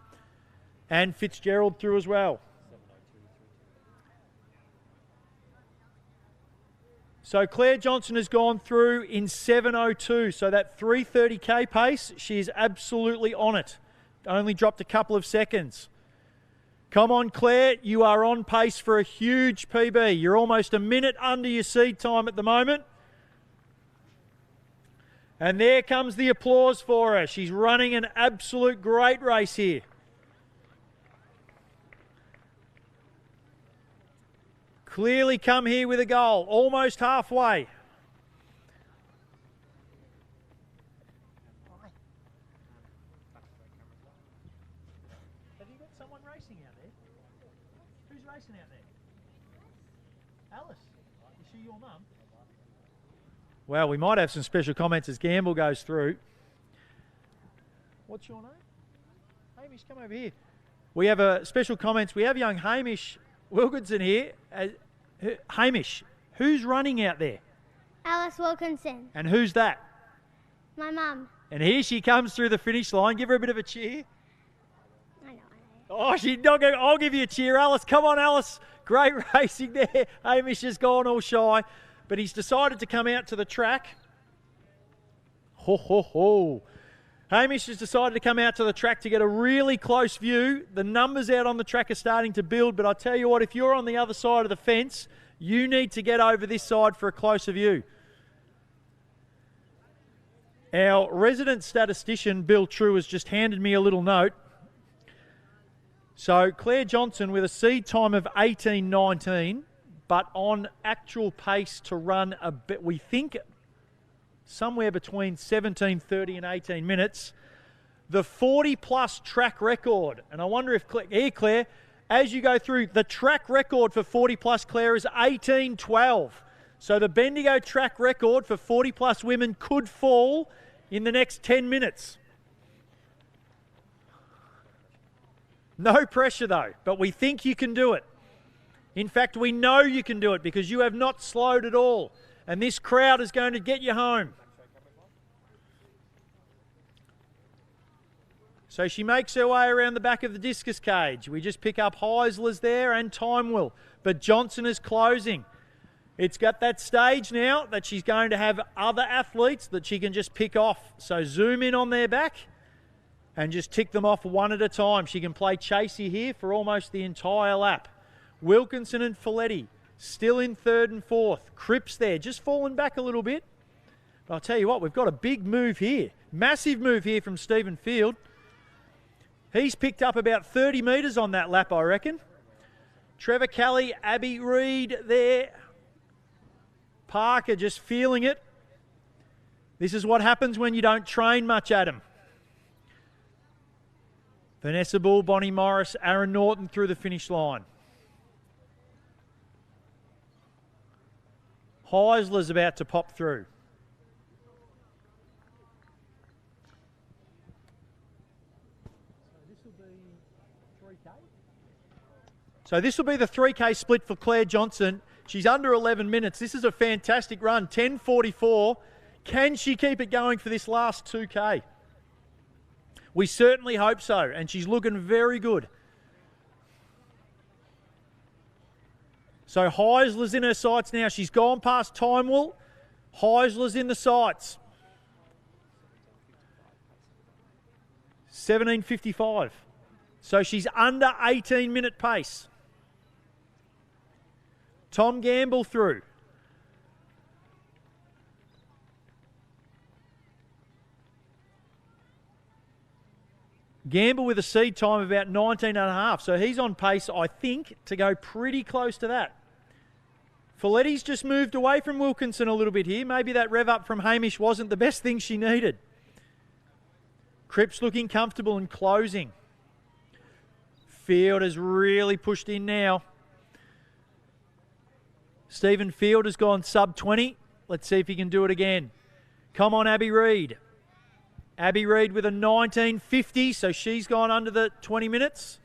And Fitzgerald through as well. So Claire Johnson has gone through in 7:02. So that 3:30k pace, she is absolutely on it. Only dropped a couple of seconds. Come on, Claire. You are on pace for a huge PB. You're almost a minute under your seed time at the moment. And there comes the applause for her. She's running an absolute great race here. Clearly come here with a goal, almost halfway. Have you got someone racing out there? Who's racing out there? Alice, is she your mum? Well, we might have some special comments as Gamble goes through. What's your name? Hamish, come over here. We have a special comments. We have young Hamish Wilkinson here. Hamish, who's running out there? Alice Wilkinson. And who's that? My mum. And here she comes through the finish line. Give her a bit of a cheer. I know. Oh, she's not going. I'll give you a cheer, Alice. Come on, Alice. Great racing there. Hamish has gone all shy. But he's decided to come out to the track. Ho, ho, ho. Hamish has decided to come out to the track to get a really close view. The numbers out on the track are starting to build, but I tell you what, if you're on the other side of the fence, you need to get over this side for a closer view. Our resident statistician, Bill True, has just handed me a little note. So Claire Johnson with a seed time of 18:19, but on actual pace to run a bit, we think somewhere between 17:30 and 18 minutes. The 40-plus track record, and I wonder if, here Claire, as you go through, the track record for 40-plus, Claire, is 18:12. So the Bendigo track record for 40-plus women could fall in the next 10 minutes. No pressure though, but we think you can do it. In fact, we know you can do it because you have not slowed at all. And this crowd is going to get you home. So she makes her way around the back of the discus cage. We just pick up Heisler's there and Time will. But Johnson is closing. It's got that stage now that she's going to have other athletes that she can just pick off. So zoom in on their back and just tick them off one at a time. She can play chasey here for almost the entire lap. Wilkinson and Folletti still in third and fourth. Cripps there, just fallen back a little bit. But I'll tell you what, we've got a big move here. Massive move here from Stephen Field. He's picked up about 30 metres on that lap, I reckon. Trevor Kelly, Abby Reid there. Parker just feeling it. This is what happens when you don't train much, Adam. Vanessa Bull, Bonnie Morris, Aaron Norton through the finish line. Heisler's about to pop through. So this will be the 3K split for Claire Johnson. She's under 11 minutes. This is a fantastic run, 10:44. Can she keep it going for this last 2K? We certainly hope so, and she's looking very good. So Heisler's in her sights now. She's gone past Timewell. Heisler's in the sights. 17:55. So she's under 18-minute pace. Tom Gamble through. Gamble with a seed time of about 19.5. So he's on pace, I think, to go pretty close to that. Folletti's just moved away from Wilkinson a little bit here. Maybe that rev up from Hamish wasn't the best thing she needed. Cripps looking comfortable and closing. Field has really pushed in now. Stephen Field has gone sub 20. Let's see if he can do it again. Come on, Abby Reid. Abby Reid with a 19:50, so she's gone under the 20 minutes.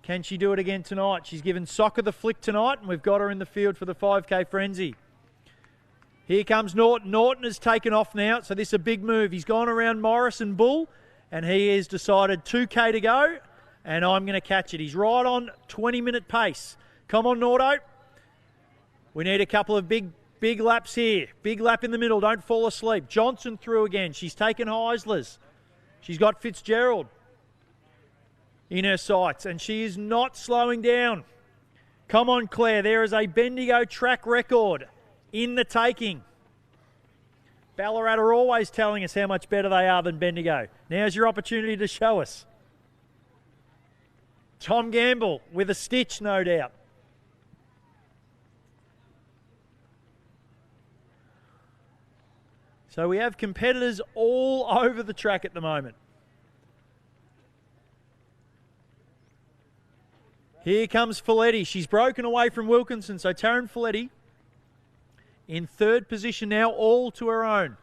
Can she do it again tonight? She's given Soccer the flick tonight, and we've got her in the field for the 5K frenzy. Here comes Norton. Norton has taken off now, so this is a big move. He's gone around Morris and Bull, and he has decided 2K to go, and I'm going to catch it. He's right on 20-minute pace. Come on, Nordo. We need a couple of big laps here. Big lap in the middle. Don't fall asleep. Johnson through again. She's taken Heisler's. She's got Fitzgerald in her sights, and she is not slowing down. Come on, Claire. There is a Bendigo track record in the taking. Ballarat are always telling us how much better they are than Bendigo. Now's your opportunity to show us. Tom Gamble with a stitch, no doubt. So we have competitors all over the track at the moment. Here comes Folletti. She's broken away from Wilkinson. So Taryn Folletti in third position now, all to her own.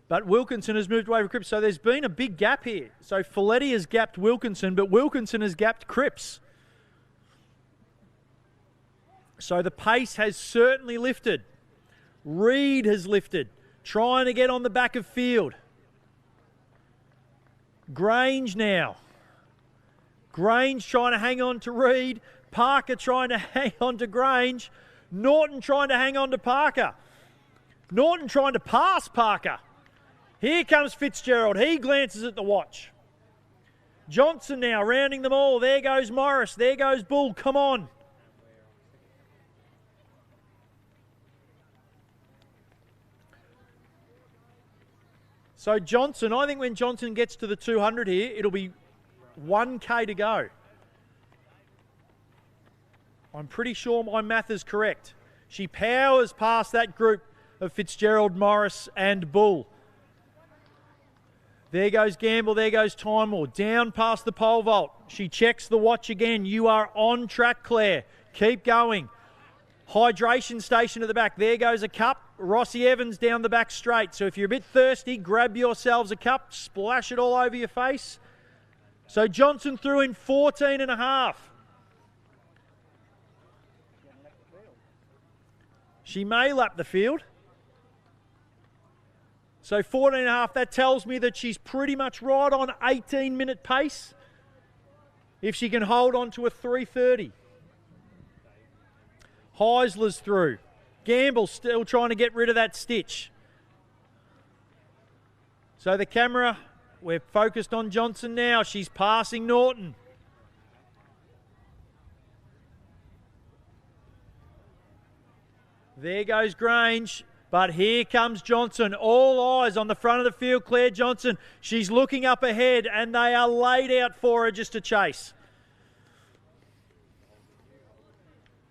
But Wilkinson has moved away from Cripps. So there's been a big gap here. So Folletti has gapped Wilkinson, but Wilkinson has gapped Cripps. So the pace has certainly lifted. Reid has lifted, trying to get on the back of field. Grange now. Grange trying to hang on to Reid. Parker trying to hang on to Grange. Norton trying to hang on to Parker. Norton trying to pass Parker. Here comes Fitzgerald. He glances at the watch. Johnson now rounding them all. There goes Morris. There goes Bull. Come on. So Johnson, I think when Johnson gets to the 200 here, it'll be 1K to go. I'm pretty sure my math is correct. She powers past that group of Fitzgerald, Morris and Bull. There goes Gamble, there goes Timewell. Down past the pole vault. She checks the watch again. You are on track, Claire. Keep going. Hydration station at the back. There goes a cup. Rossi Evans down the back straight. So if you're a bit thirsty, grab yourselves a cup, splash it all over your face. So Johnson threw in 14.5. She may lap the field. So 14.5, that tells me that she's pretty much right on 18-minute pace if she can hold on to a 3:30. Heisler's through. Gamble still trying to get rid of that stitch. So the camera, we're focused on Johnson now. She's passing Norton. There goes Grange. But here comes Johnson. All eyes on the front of the field. Claire Johnson. She's looking up ahead and they are laid out for her just to chase.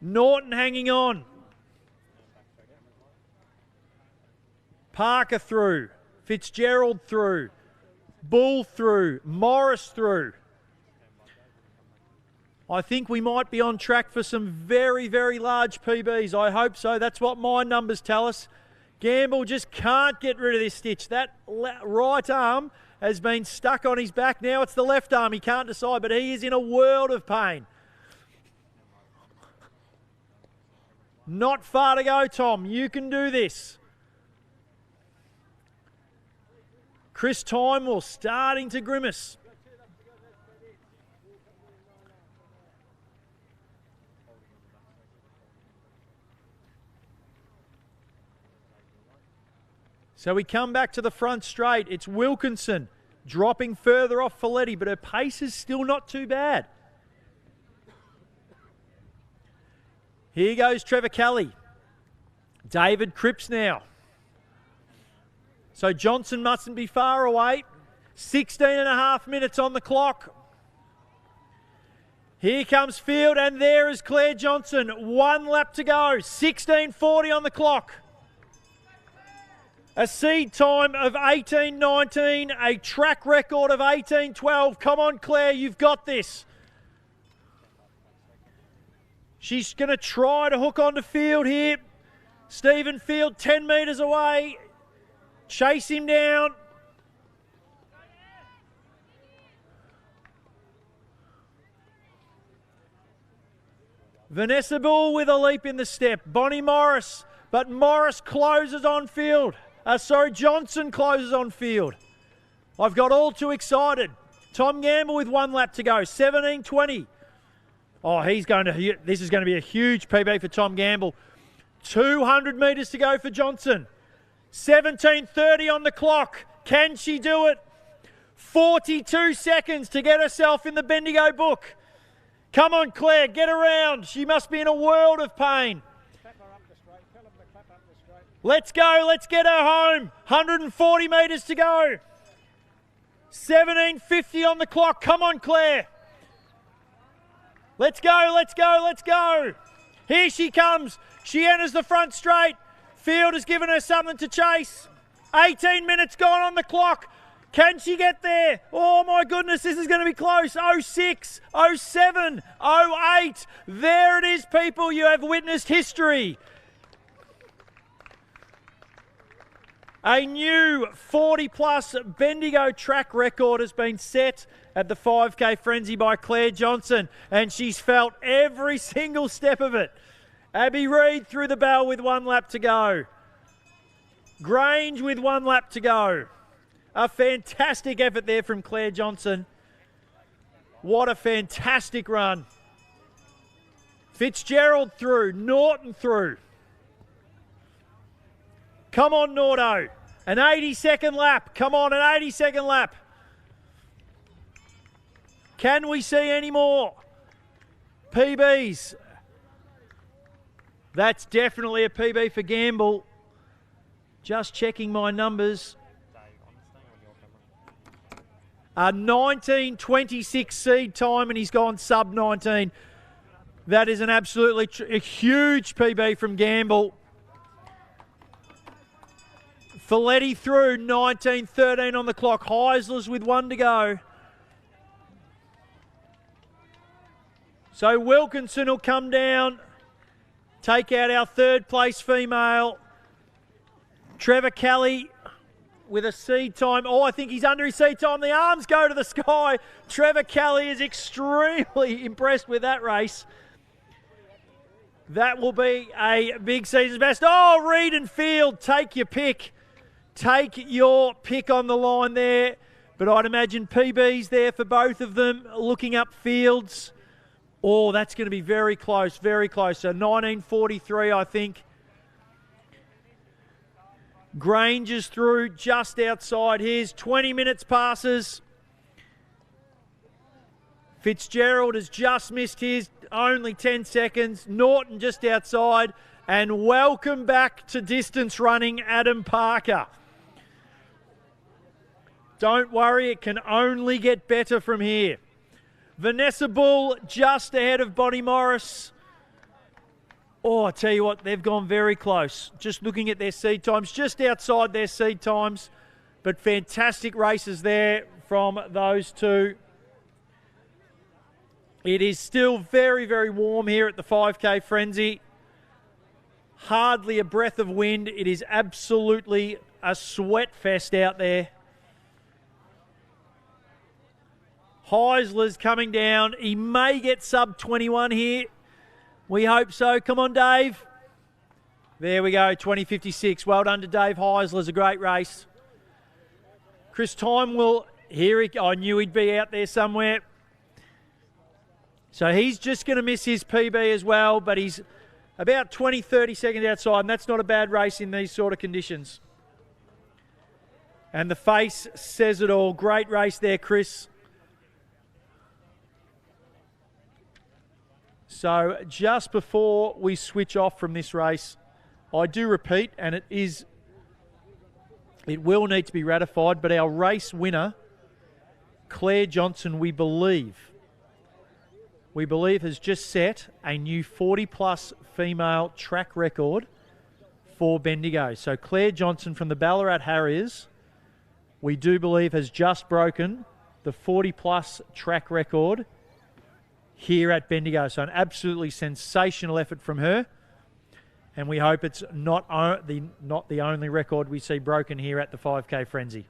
Norton hanging on. Parker through. Fitzgerald through. Bull through. Morris through. I think we might be on track for some very, very large PBs. I hope so. That's what my numbers tell us. Gamble just can't get rid of this stitch. That right arm has been stuck on his back. Now it's the left arm. He can't decide, but he is in a world of pain. Not far to go, Tom. You can do this. Chris Timewell starting to grimace. So we come back to the front straight. It's Wilkinson dropping further off Folletti, but her pace is still not too bad. Here goes Trevor Kelly. David Cripps now. So Johnson mustn't be far away. 16 and a half minutes on the clock. Here comes Field, and there is Claire Johnson. 1 lap to go. 16:40 on the clock. A seed time of 18:19, a track record of 18:12. Come on, Claire, you've got this. She's going to try to hook onto Field here. Stephen Field 10 metres away. Chase him down. Vanessa Bull with a leap in the step. Bonnie Morris, but Morris closes on Field. Johnson closes on Field. I've got all too excited. Tom Gamble with 1 lap to go, 17:20. Oh, this is going to be a huge PB for Tom Gamble. 200 metres to go for Johnson. 17:30 on the clock. Can she do it? 42 seconds to get herself in the Bendigo book. Come on, Claire, get around. She must be in a world of pain. Let's go, let's get her home. 140 metres to go. 17:50 on the clock. Come on, Claire. Let's go, let's go, let's go. Here she comes. She enters the front straight. Field has given her something to chase. 18 minutes gone on the clock. Can she get there? Oh my goodness, this is going to be close. 06, 07, 08. There it is, people. You have witnessed history. A new 40-plus Bendigo track record has been set at the 5K Frenzy by Claire Johnson, and she's felt every single step of it. Abby Reid through the bell with 1 lap to go. Grange with 1 lap to go. A fantastic effort there from Claire Johnson. What a fantastic run. Fitzgerald through, Norton through. Come on, Nordo. An 80-second lap. Come on, an 80-second lap. Can we see any more PBs? That's definitely a PB for Gamble. Just checking my numbers. A 19:26 seed time, and he's gone sub 19. That is an absolutely a huge PB from Gamble. Folletti through, 19:13 on the clock. Heisler's with 1 to go. So Wilkinson will come down, take out our 3rd place female. Trevor Kelly with a seed time. Oh, I think he's under his seed time. The arms go to the sky. Trevor Kelly is extremely impressed with that race. That will be a big season's best. Oh, Reid and Field, take your pick. Take your pick on the line there. But I'd imagine PB's there for both of them. Looking up Fields. Oh, that's going to be very close, very close. So 19:43, I think. Grange is through just outside his. 20 minutes passes. Fitzgerald has just missed his. Only 10 seconds. Norton just outside. And welcome back to distance running, Adam Parker. Don't worry, it can only get better from here. Vanessa Bull just ahead of Bonnie Morris. Oh, I tell you what, they've gone very close. Just looking at their seed times, just outside their seed times. But fantastic races there from those two. It is still very, very warm here at the 5K Frenzy. Hardly a breath of wind. It is absolutely a sweat fest out there. Heisler's coming down. He may get sub 21 here. We hope so. Come on, Dave. There we go, 20:56. Well done to Dave Heisler's a great race. Chris Time will, I knew he'd be out there somewhere. So he's just going to miss his PB as well, but he's about 20, 30 seconds outside, and that's not a bad race in these sort of conditions. And the face says it all. Great race there, Chris. So just before we switch off from this race, I do repeat, and it will need to be ratified, but our race winner, Claire Johnson, we believe has just set a new 40-plus female track record for Bendigo. So Claire Johnson from the Ballarat Harriers, we do believe has just broken the 40-plus track record here at Bendigo. So an absolutely sensational effort from her. And we hope it's not the only record we see broken here at the 5K Frenzy.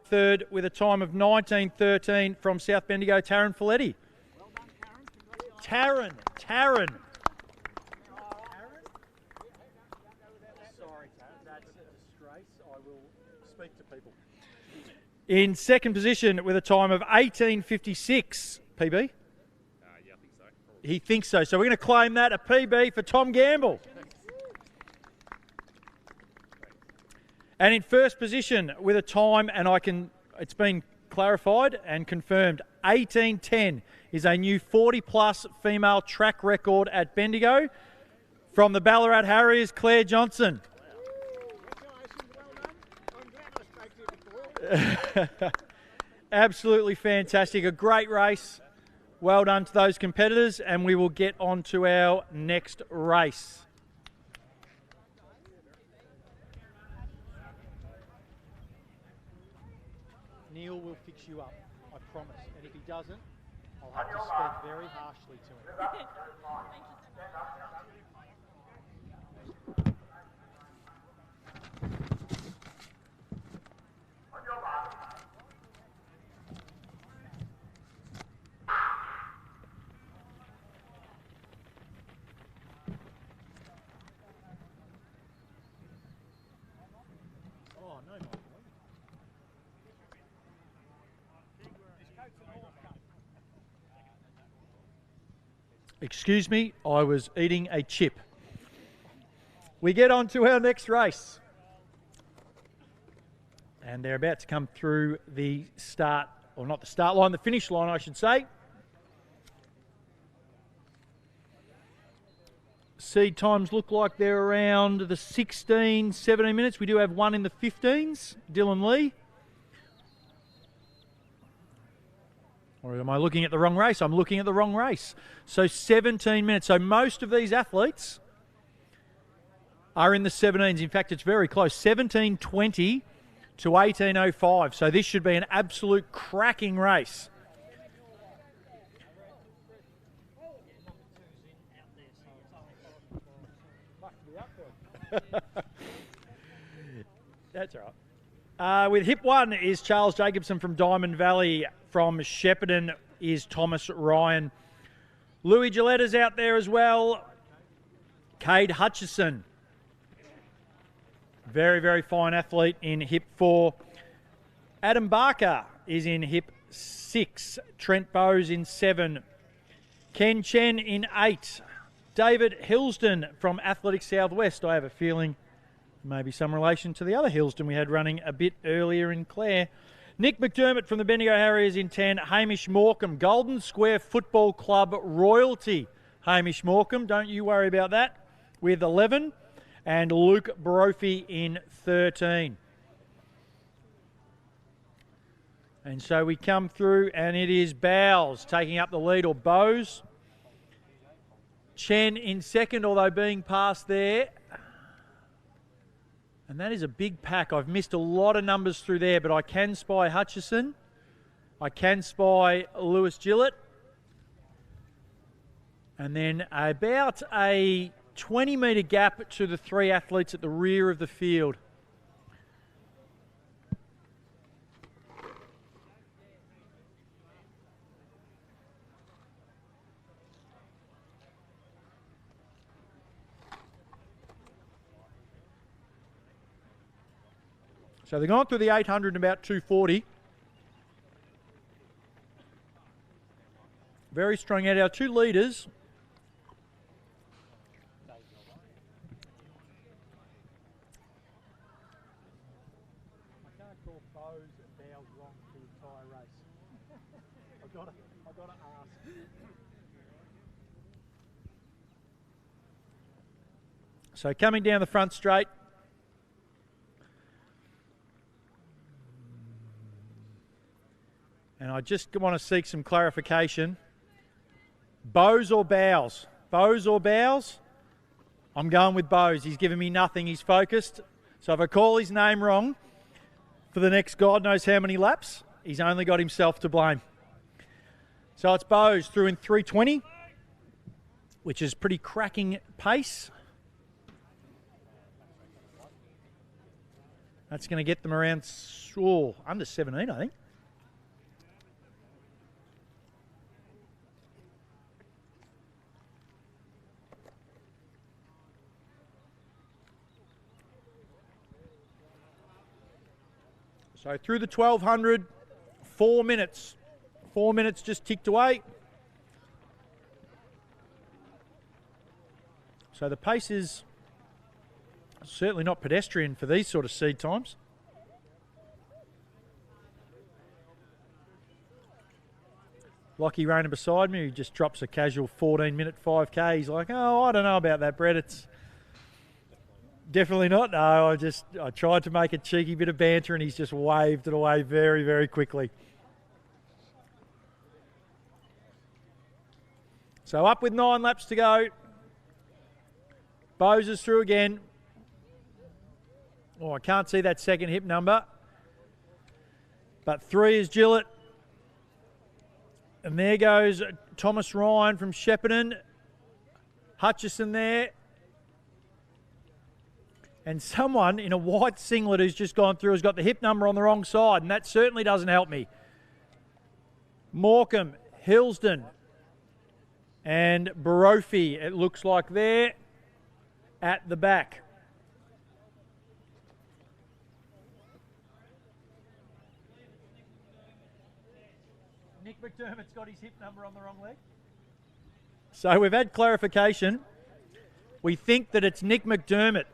Third with a time of 19:13 from South Bendigo, Taryn Folletti. Taryn. Sorry, that's a disgrace. I will speak to people. In second position with a time of 18:56, PB? Yeah, I think so. He thinks so. So we're going to claim that a PB for Tom Gamble. And in first position with a time, and it's been clarified and confirmed, 18:10 is a new 40-plus female track record at Bendigo. From the Ballarat Harriers, Claire Johnson. Absolutely fantastic. A great race. Well done to those competitors, and we will get on to our next race. Neil will fix you up, I promise. And if he doesn't, I'll have to speak very harshly to him. Oh, no, Michael. Excuse me, I was eating a chip. We get on to our next race. And they're about to come through the start, or not the start line, the finish line, I should say. Seed times look like they're around the 16, 17 minutes. We do have one in the 15s, Dylan Lee. Or am I looking at the wrong race? I'm looking at the wrong race. So 17 minutes. So most of these athletes are in the 17s. In fact, it's very close. 17:20 to 18:05. So this should be an absolute cracking race. That's all right. With hip one is Charles Jacobson from Diamond Valley. From Shepparton is Thomas Ryan. Louis Gilletta's out there as well. Cade Hutchison. Very, very fine athlete in hip 4. Adam Barker is in hip 6. Trent Bowes in 7. Ken Chen in 8. David Hillsden from Athletic Southwest. I have a feeling maybe some relation to the other Hillsden we had running a bit earlier in Clare. Nick McDermott from the Bendigo Harriers in 10. Hamish Morecambe, Golden Square Football Club royalty. Hamish Morecambe, don't you worry about that, with 11. And Luke Brophy in 13. And so we come through, and it is Bowes taking up the lead, or Bowes. Chen in second, although being passed there. And that is a big pack. I've missed a lot of numbers through there, but I can spy Hutchison. I can spy Lewis Gillett. And then about a 20-metre gap to the 3 athletes at the rear of the field. So they're going through the 800 in about 240. Very strong out. Our 2 leaders. I can't call Bowes and Bowes wrong for the entire race. I've got to ask. So coming down the front straight. And I just want to seek some clarification. Bowes or Bowes? Bowes or Bowes? I'm going with Bowes. He's given me nothing. He's focused. So if I call his name wrong for the next God knows how many laps, he's only got himself to blame. So it's Bowes through in 3:20. which is pretty cracking pace. That's going to get them around under 17, I think. So through the 1200, 4 minutes. 4 minutes just ticked away. So the pace is certainly not pedestrian for these sort of seed times. Lachlan Rayner beside me, who just drops a casual 14-minute 5K. He's like, oh, I don't know about that, Brett. It's definitely not. No, I tried to make a cheeky bit of banter and he's just waved it away very, very quickly. So up with 9 laps to go. Bose is through again. Oh, I can't see that second hip number. But 3 is Gillett. And there goes Thomas Ryan from Shepparton. Hutchison there. And someone in a white singlet who's just gone through has got the hip number on the wrong side, and that certainly doesn't help me. Morecambe, Hillsden, and Brophy, it looks like there at the back. Nick McDermott's got his hip number on the wrong leg. So we've had clarification. We think that it's Nick McDermott,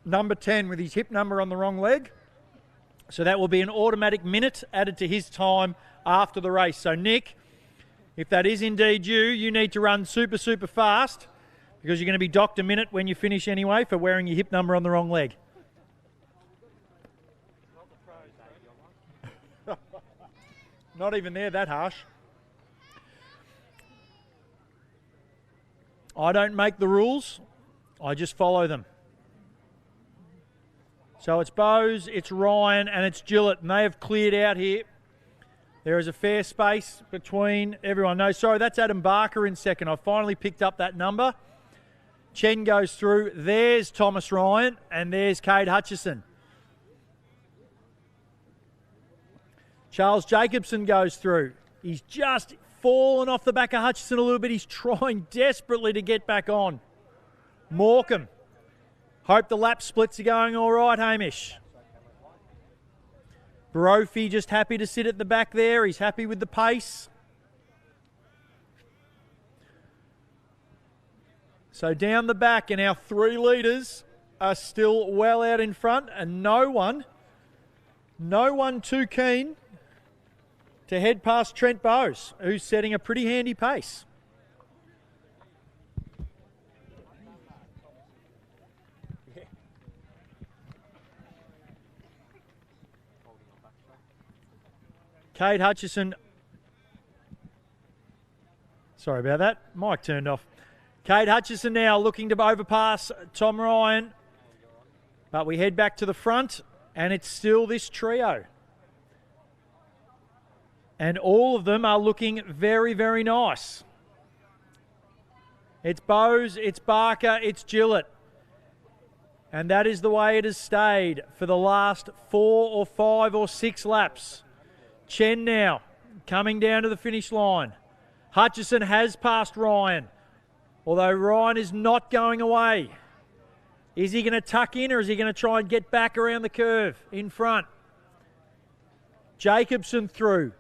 number 10, with his hip number on the wrong leg. So that will be an automatic minute added to his time after the race. So Nick, if that is indeed you, you need to run super, super fast because you're going to be docked a minute when you finish anyway for wearing your hip number on the wrong leg. Not even there, that harsh. I don't make the rules, I just follow them. So it's Bose, it's Ryan, and it's Gillett, and they have cleared out here. There is a fair space between everyone. No, sorry, that's Adam Barker in second. I finally picked up that number. Chen goes through. There's Thomas Ryan, and there's Cade Hutchison. Charles Jacobson goes through. He's just fallen off the back of Hutchison a little bit. He's trying desperately to get back on. Morecambe. Hope the lap splits are going all right, Hamish. Brophy just happy to sit at the back there. He's happy with the pace. So down the back, and our 3 leaders are still well out in front, and no one too keen to head past Trent Bose, who's setting a pretty handy pace. Cade Hutchison. Sorry about that. Mic turned off. Cade Hutchison now looking to overpass Tom Ryan. But we head back to the front, and it's still this trio. And all of them are looking very, very nice. It's Bose, it's Barker, it's Gillett. And that is the way it has stayed for the last 4 or 5 or 6 laps. Chen now coming down to the finish line. Hutchison has passed Ryan, although Ryan is not going away. Is he going to tuck in, or is he going to try and get back around the curve in front? Jacobson through,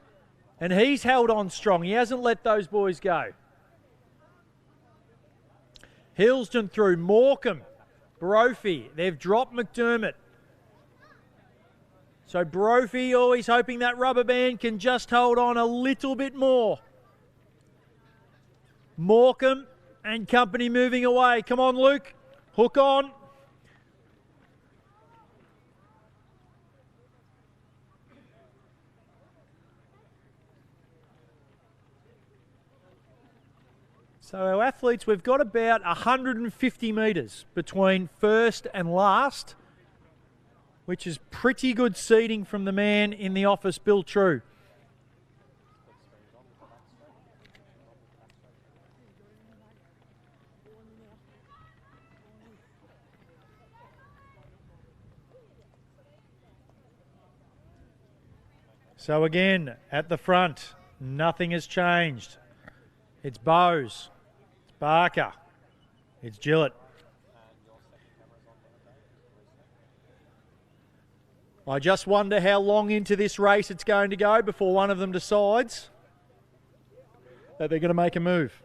and he's held on strong. He hasn't let those boys go. Hillsden through, Morecambe, Brophy. They've dropped McDermott. So Brophy always hoping that rubber band can just hold on a little bit more. Morecambe and company moving away. Come on, Luke. Hook on. So our athletes, we've got about 150 metres between first and last, which is pretty good seating from the man in the office, Bill True. So again, at the front, nothing has changed. It's Bose, it's Barker, it's Gillett. I just wonder how long into this race it's going to go before one of them decides that they're going to make a move.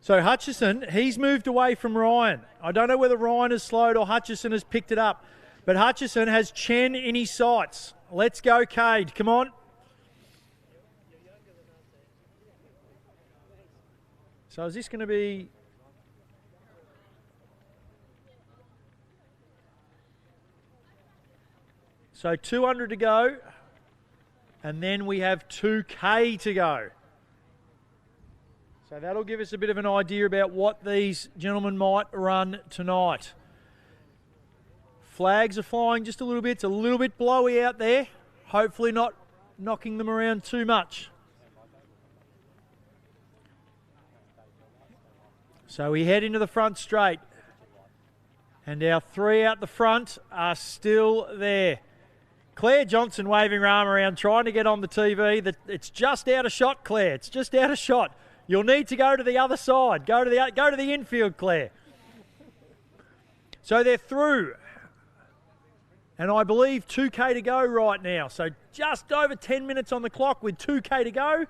So Hutchison, he's moved away from Ryan. I don't know whether Ryan has slowed or Hutchison has picked it up, but Hutchison has Chen in his sights. Let's go, Cade. Come on. So is this going to be... So 200 to go, and then we have 2K to go. So that'll give us a bit of an idea about what these gentlemen might run tonight. Flags are flying just a little bit. It's a little bit blowy out there. Hopefully not knocking them around too much. So we head into the front straight. And our three out the front are still there. Claire Johnson waving her arm around, trying to get on the TV. It's just out of shot, Claire. It's just out of shot. You'll need to go to the other side. Go to the infield, Claire. So they're through. And I believe 2K to go right now. So just over 10 minutes on the clock with 2K to go.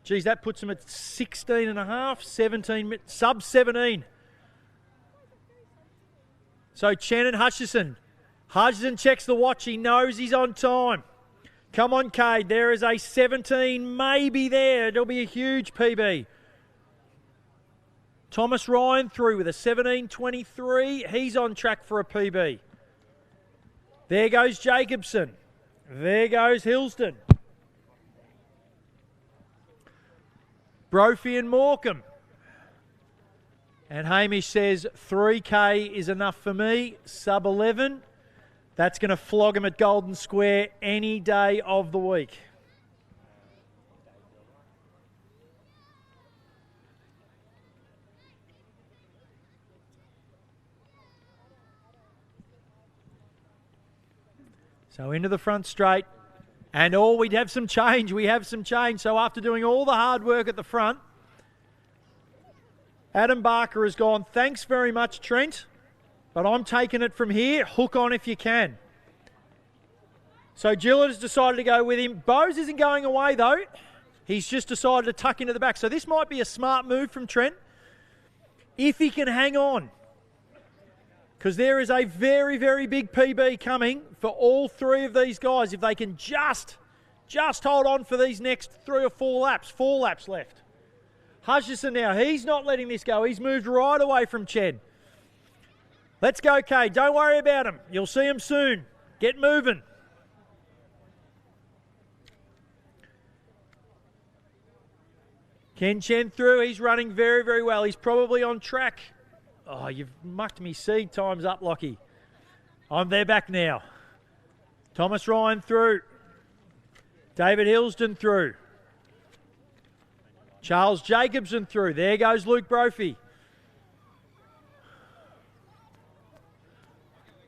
Geez, that puts them at 16 and a half, 17, sub 17. So Chen and Hutchison. Hutchison checks the watch. He knows he's on time. Come on, Cade. There is a 17 maybe there. It'll be a huge PB. Thomas Ryan through with a 17.23. He's on track for a PB. There goes Jacobson. There goes Hillston. Brophy and Morecambe. And Hamish says 3K is enough for me. Sub 11. That's going to flog him at Golden Square any day of the week. So into the front straight. And we'd have some change. We have some change. So after doing all the hard work at the front, Adam Barker has gone, thanks very much, Trent. But I'm taking it from here. Hook on if you can. So Gillett has decided to go with him. Bose isn't going away, though. He's just decided to tuck into the back. So this might be a smart move from Trent, if he can hang on. Because there is a very, very big PB coming for all three of these guys. If they can just hold on for these next 3 or 4 laps. 4 laps left. Hutchison now. He's not letting this go. He's moved right away from Chen. Let's go, Kay. Don't worry about him. You'll see him soon. Get moving. Ken Chen through. He's running very, very well. He's probably on track. Oh, you've mucked me seed. Time's up, Lockie. I'm there back now. Thomas Ryan through. David Hillston through. Charles Jacobson through. There goes Luke Brophy.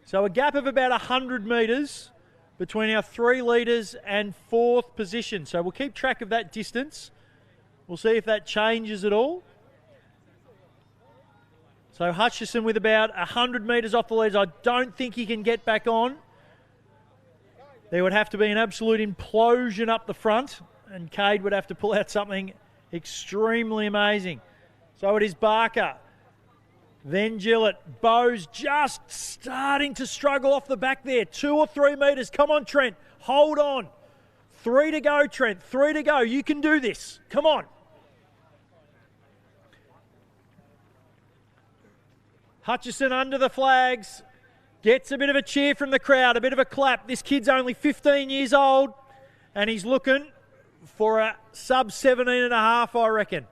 So a gap of about 100 metres between our 3 leaders and 4th position. So we'll keep track of that distance. We'll see if that changes at all. So Hutchison with about 100 metres off the leaders. I don't think he can get back on. There would have to be an absolute implosion up the front, and Cade would have to pull out something extremely amazing. So it is Barker. Then Gillett. Bose just starting to struggle off the back there. 2 or 3 metres. Come on, Trent. Hold on. 3 to go, Trent. 3 to go. You can do this. Come on. Hutchison under the flags. Gets a bit of a cheer from the crowd. A bit of a clap. This kid's only 15 years old. And he's looking for a sub 17 and a half, I reckon.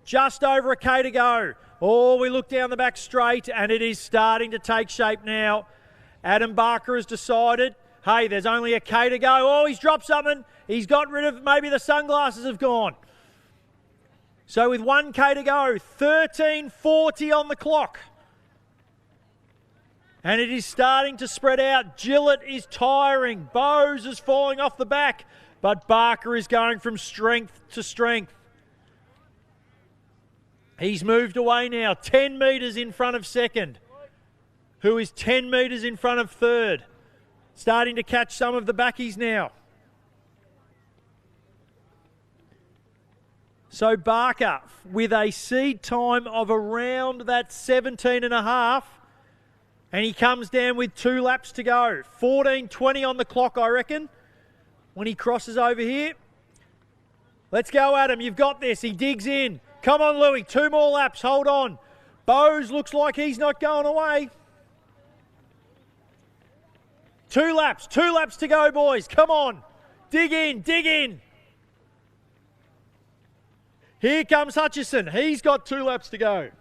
Just over a K to go. Oh, we look down the back straight, and it is starting to take shape now. Adam Barker has decided, hey, there's only a K to go. Oh, he's dropped something. He's got rid of, maybe the sunglasses have gone. So with 1K to go, 13:40 on the clock. And it is starting to spread out. Gillett is tiring. Bose is falling off the back. But Barker is going from strength to strength. He's moved away now. 10 metres in front of second. Who is 10 metres in front of third. Starting to catch some of the backies now. So Barker with a seed time of around that 17 and a half. And he comes down with 2 laps to go. 14:20 on the clock, I reckon, when he crosses over here. Let's go, Adam. You've got this. He digs in. Come on, Louis. 2 more laps. Hold on. Bose looks like he's not going away. 2 laps. 2 laps to go, boys. Come on. Dig in. Dig in. Here comes Hutchison. He's got 2 laps to go.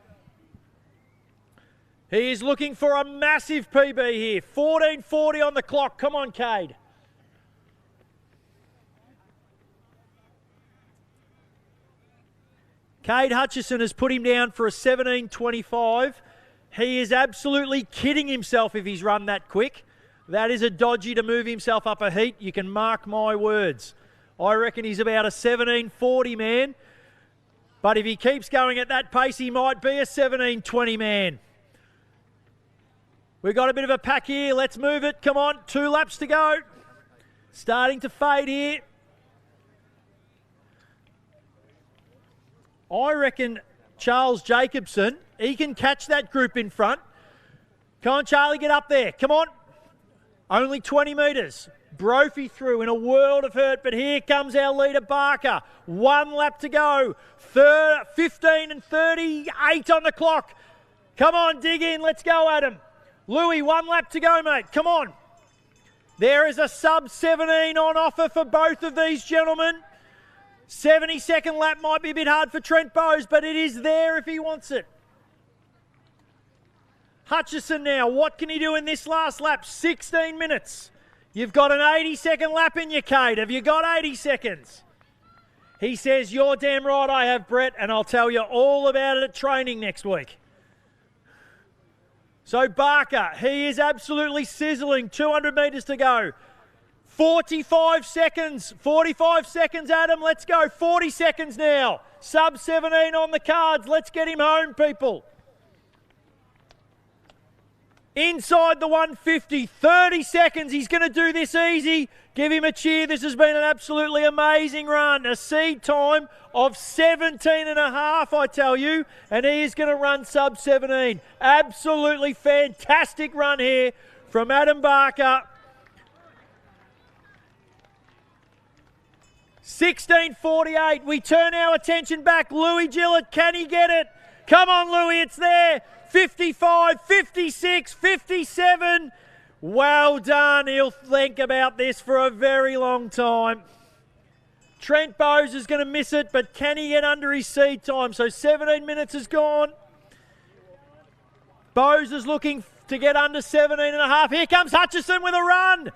He is looking for a massive PB here. 14:40 on the clock. Come on, Cade. Cade Hutchison has put him down for a 17:25. He is absolutely kidding himself if he's run that quick. That is a dodgy to move himself up a heat. You can mark my words. I reckon he's about a 17:40 man. But if he keeps going at that pace, he might be a 17:20 man. We've got a bit of a pack here. Let's move it. Come on. 2 laps to go. Starting to fade here. I reckon Charles Jacobson, he can catch that group in front. Come on, Charlie, get up there. Come on. Only 20 metres. Brophy through in a world of hurt, but here comes our leader, Barker. 1 lap to go. 15 and 38 on the clock. Come on, dig in. Let's go, Adam. Louis, 1 lap to go, mate. Come on. There is a sub-17 on offer for both of these gentlemen. 72nd lap might be a bit hard for Trent Bose, but it is there if he wants it. Hutchison now, what can he do in this last lap? 16 minutes. You've got an 82nd lap in your, Cade. Have you got 80 seconds? He says, you're damn right I have, Brett, and I'll tell you all about it at training next week. So Barker, he is absolutely sizzling. 200 metres to go. 45 seconds. 45 seconds, Adam. Let's go. 40 seconds now. Sub-17 on the cards. Let's get him home, people. Inside the 150. 30 seconds. He's going to do this easy. Give him a cheer. This has been an absolutely amazing run. A seed time of 17 and a half, I tell you. And he is going to run sub-17. Absolutely fantastic run here from Adam Barker. 16:48. We turn our attention back. Louis Gillett, can he get it? Come on, Louis, it's there. 55, 56, 57. Well done. He'll think about this for a very long time. Trent Bose is going to miss it, but can he get under his seed time? So 17 minutes is gone. Bose is looking to get under 17 and a half. Here comes Hutchison with a run.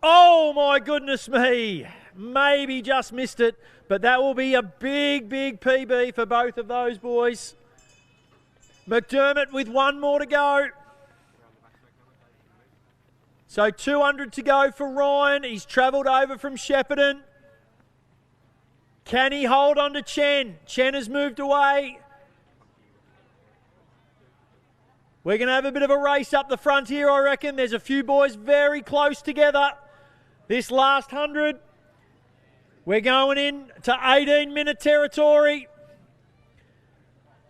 Oh, my goodness me. Maybe just missed it, but that will be a big, big PB for both of those boys. McDermott with 1 more to go. So 200 to go for Ryan. He's travelled over from Shepparton. Can he hold on to Chen? Chen has moved away. We're going to have a bit of a race up the front here, I reckon. There's a few boys very close together. This last 100. We're going in to 18-minute territory.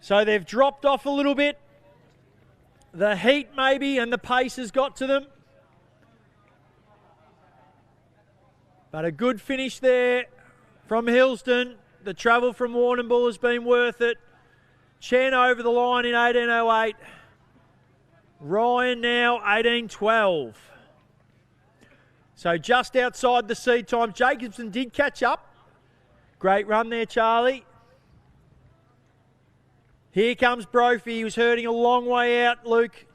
So they've dropped off a little bit. The heat maybe and the pace has got to them. But a good finish there from Hillston. The travel from Warrnambool has been worth it. Chen over the line in 18:08. Ryan now 18:12. So just outside the seed time. Jacobson did catch up. Great run there, Charlie. Here comes Brophy. He was hurting a long way out, Luke.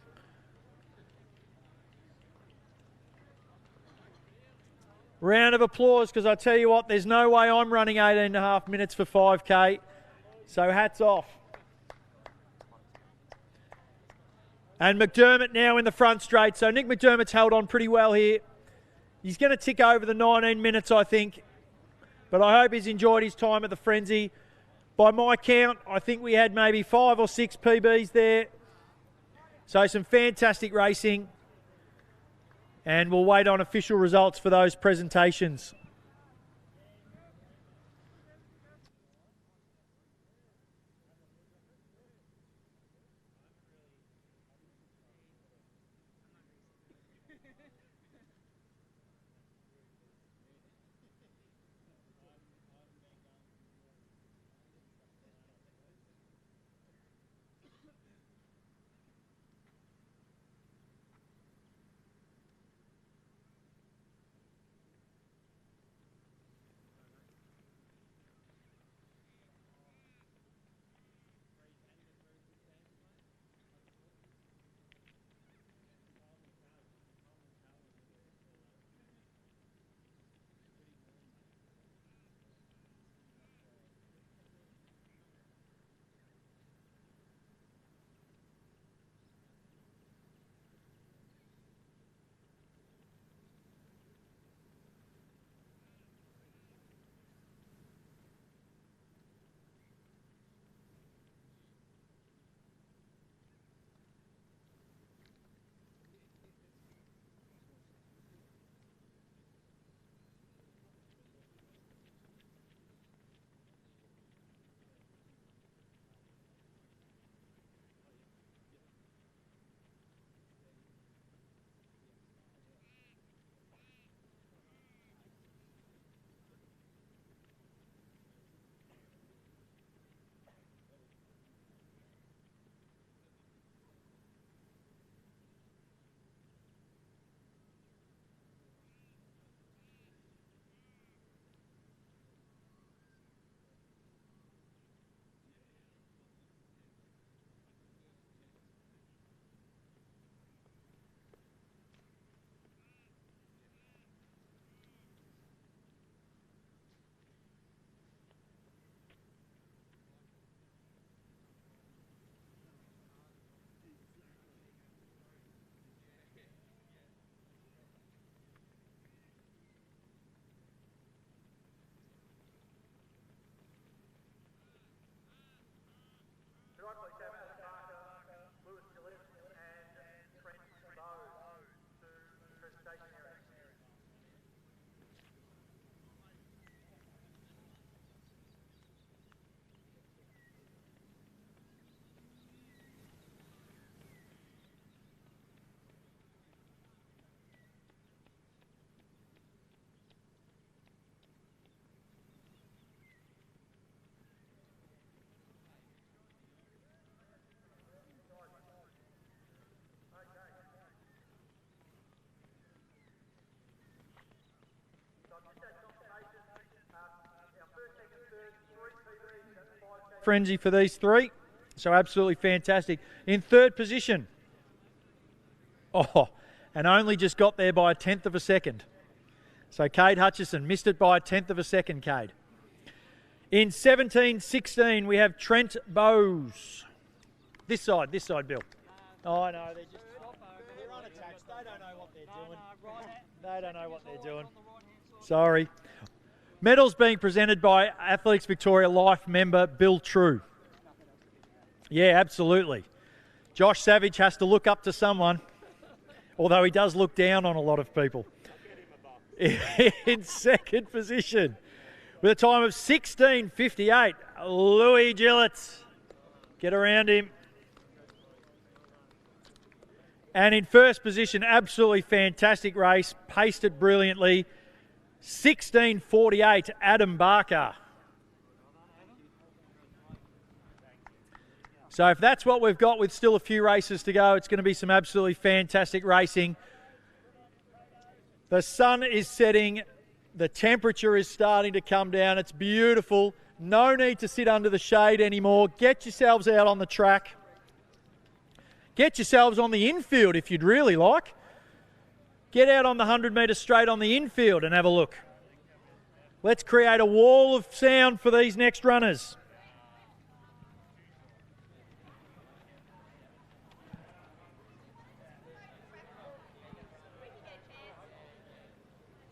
Round of applause, because I tell you what, there's no way I'm running 18.5 minutes for 5K. So hats off. And McDermott now in the front straight. So Nick McDermott's held on pretty well here. He's going to tick over the 19 minutes, I think. But I hope he's enjoyed his time at the Frenzy. By my count, I think we had maybe 5 or 6 PBs there. So some fantastic racing. And we'll wait on official results for those presentations. Frenzy for these three. So absolutely fantastic. In third position. Oh, and only just got there by a 1/10 of a second. So Cade Hutchison missed it by a 1/10 of a second, Cade. In 17-16, we have Trent Bowes. This side, Bill. Oh, no, they're just they're unattached. They don't know what they're doing. They don't know what they're doing. Sorry. Medals being presented by Athletics Victoria Life member Bill True. Yeah, absolutely. Josh Savage has to look up to someone, although he does look down on a lot of people. In second position, with a time of 16:58, Louis Gillett. Get around him. And in first position, absolutely fantastic race, paced it brilliantly. 16:48, Adam Barker. So if that's what we've got with still a few races to go, it's going to be some absolutely fantastic racing. The sun is setting. The temperature is starting to come down. It's beautiful. No need to sit under the shade anymore. Get yourselves out on the track. Get yourselves on the infield if you'd really like. Get out on the 100 metre straight on the infield and have a look. Let's create a wall of sound for these next runners.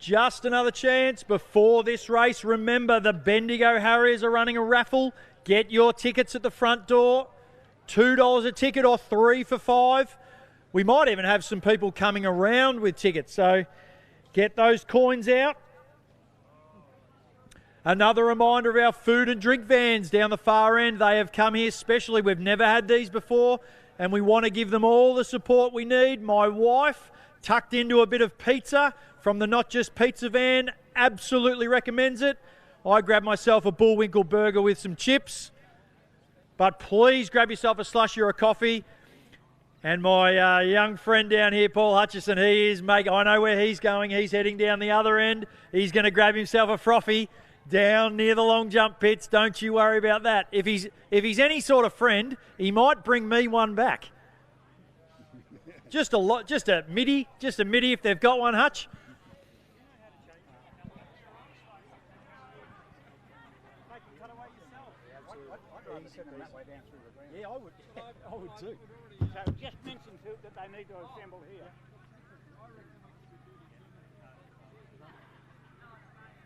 Just another chance before this race. Remember, the Bendigo Harriers are running a raffle. Get your tickets at the front door. $2 a ticket or 3 for $5. We might even have some people coming around with tickets, so get those coins out. Another reminder of our food and drink vans down the far end. They have come here specially. We've never had these before, and we want to give them all the support we need. My wife tucked into a bit of pizza from the Not Just Pizza van. Absolutely recommends it. I grabbed myself a Bullwinkle burger with some chips. But please grab yourself a slushie or a coffee. And my young friend down here, Paul Hutchison, I know where he's going. He's heading down the other end. He's going to grab himself a frothy down near the long jump pits. Don't you worry about that. If he's any sort of friend, he might bring me one back. Just a midi if they've got one, Hutch. Yeah, I would. I would too. So just mention to it that they need to assemble here.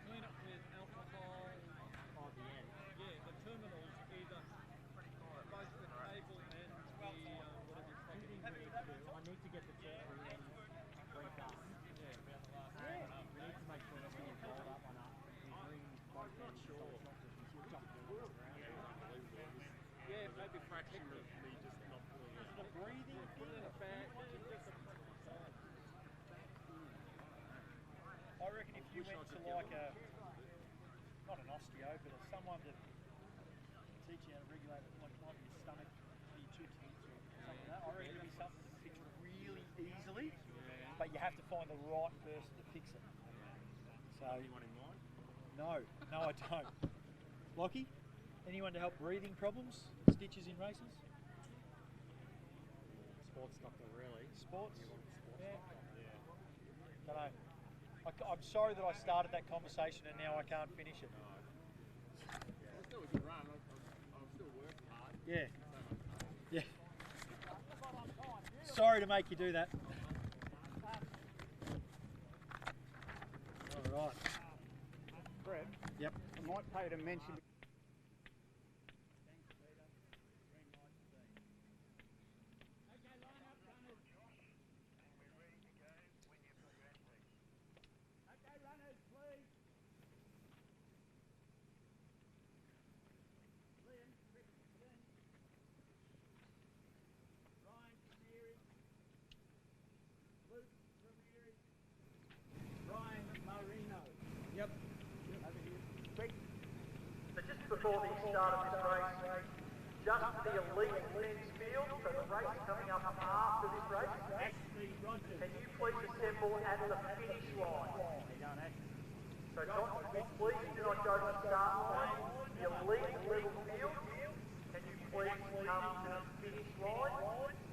Clean up with alcohol. Oh, the end. Yeah, the terminals either both the table and the whatever I need to get the terminal in break up. Yeah, about the last We need to make sure that when you roll up on up, we bring both ends so it's not just you jump the wheels around. yeah, maybe fraction of me just not doing it. The breathing thing, the back. I reckon if you went to like not an osteo, but someone that teach you how to regulate it, like might be your stomach, or your two teeth or something like that, I reckon it'd be something to fix really easily, but you have to find the right person to fix it. So, Anyone in mind? no, I don't. Lockie, anyone to help breathing problems, stitches in races? Sports doctor, really. Sports? Yeah. Don't know. I'm sorry that I started that conversation and now I can't finish it. It's still a good run. I'm still working hard. Yeah. Yeah. Sorry to make you do that. All right. Brett, Yep. I might pay to mention. Yep. So just before the start of this race, just the elite men's field, so the race coming up after this race, can you please assemble at the finish line? So please do not go to the start line. The elite level field, can you please come to the finish line?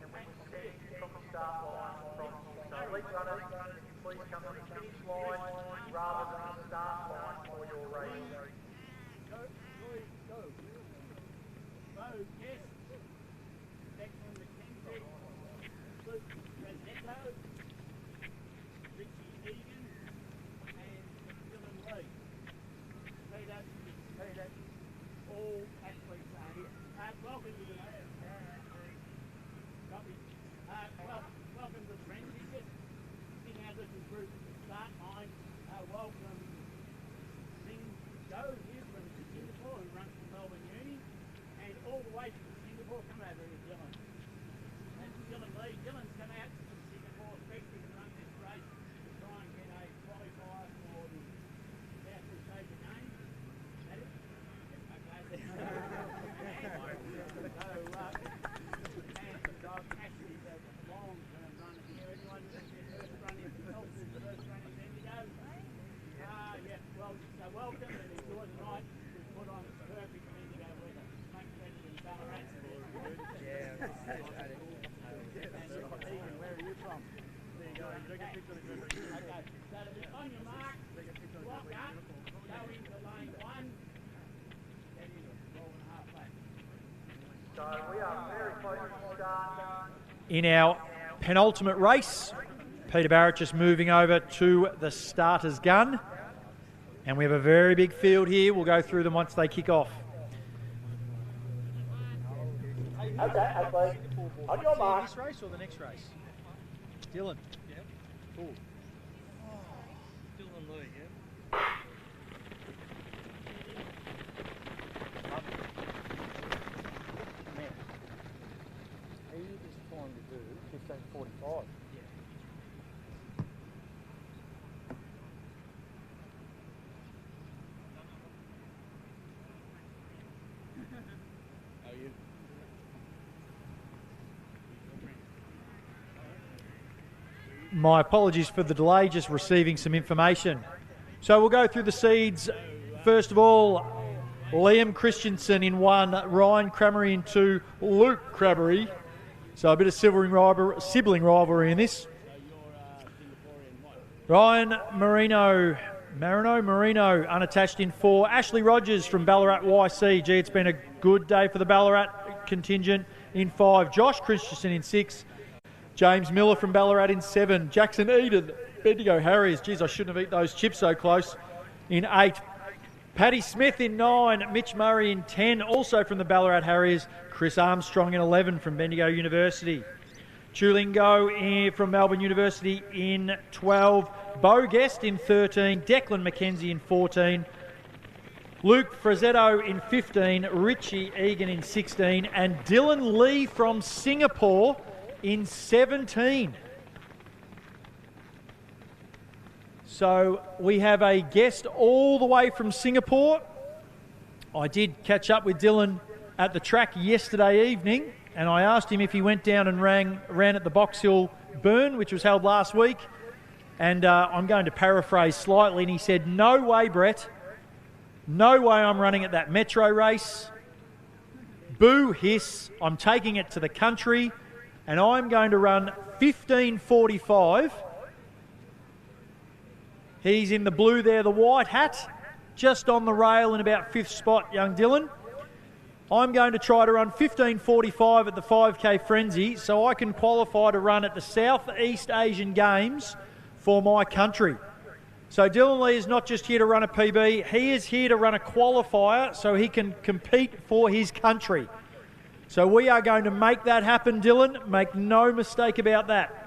And we will see you from the start line. So elite runners, can you please come to the finish line rather than the start line for your race? Welcome to Friendship. Seeing how this is group start line. Welcome Sing Joe here from Singapore and runs from Melbourne Uni. And all the way from Singapore, come over here, Dylan. And Dylan Lee. Dylan's come out from Singapore, especially to run this race to try and get a qualifier for the Southeast Asia Games. Is that it? Actually, the long-term runner here. Anyone who's the first runner himself, who's the first runner in Bendigo? Yeah, well, so welcome and enjoy the night. We've put on perfect Bendigo weather. Thanks for in Ballarat. Yeah, and where are you from? There you go. You don't get picked on a group. Okay, so to be on your mark, walk up, go into lane 1, get in 12.5 laps. So we are very close to start. In our penultimate race, Peter Barrett just moving over to the starter's gun. And we have a very big field here. We'll go through them once they kick off. Okay, athlete. On your mark. This race or the next race? Dylan. Yeah. Cool. Dylan Lee, yeah. He is trying to do 15:45. Oh, you? My apologies for the delay, just receiving some information. So we'll go through the seeds. First of all, Liam Christensen in 1, Ryan Cramery in 2, Luke Cramery. So a bit of sibling rivalry in this. Ryan Marino unattached in 4. Ashley Rogers from Ballarat YC. Gee, it's been a good day for the Ballarat contingent in 5. Josh Christensen in 6. James Miller from Ballarat in 7. Jackson Eden, Bendigo Harriers. Geez, I shouldn't have eaten those chips so close. In 8. Paddy Smith in 9. Mitch Murray in 10, also from the Ballarat Harriers. Chris Armstrong in 11 from Bendigo University. Chulingo from Melbourne University in 12. Bo Guest in 13. Declan McKenzie in 14. Luke Frazzetto in 15. Richie Egan in 16. And Dylan Lee from Singapore in 17. So we have a guest all the way from Singapore. I did catch up with Dylan at the track yesterday evening, and I asked him if he went down and ran at the Box Hill Burn, which was held last week. And I'm going to paraphrase slightly, and he said, "No way, Brett. No way I'm running at that metro race. Boo hiss. I'm taking it to the country, and I'm going to run 15:45. He's in the blue there, the white hat, just on the rail in about 5th spot, young Dylan. I'm going to try to run 15:45 at the 5K Frenzy so I can qualify to run at the Southeast Asian Games for my country." So Dylan Lee is not just here to run a PB, he is here to run a qualifier so he can compete for his country. So we are going to make that happen, Dylan. Make no mistake about that.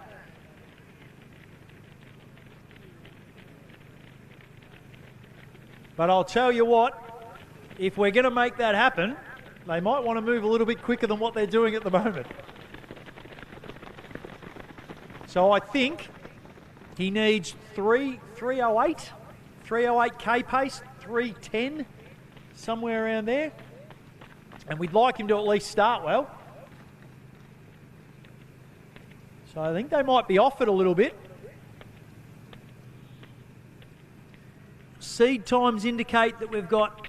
But I'll tell you what, if we're going to make that happen, they might want to move a little bit quicker than what they're doing at the moment. So I think he needs 3:08 K pace, 3:10, somewhere around there. And we'd like him to at least start well. So I think they might be off it a little bit. Seed times indicate that we've got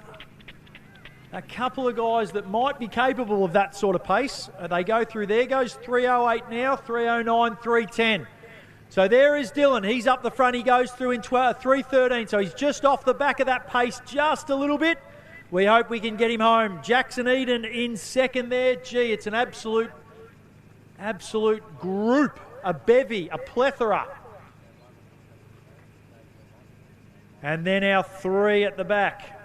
a couple of guys that might be capable of that sort of pace. They go through. There goes 3:08 now, 3:09, 3:10. So there is Dylan. He's up the front. He goes through in 3:13. So he's just off the back of that pace just a little bit. We hope we can get him home. Jackson Eden in second there. Gee, it's an absolute group, a bevy, a plethora. And then our 3 at the back.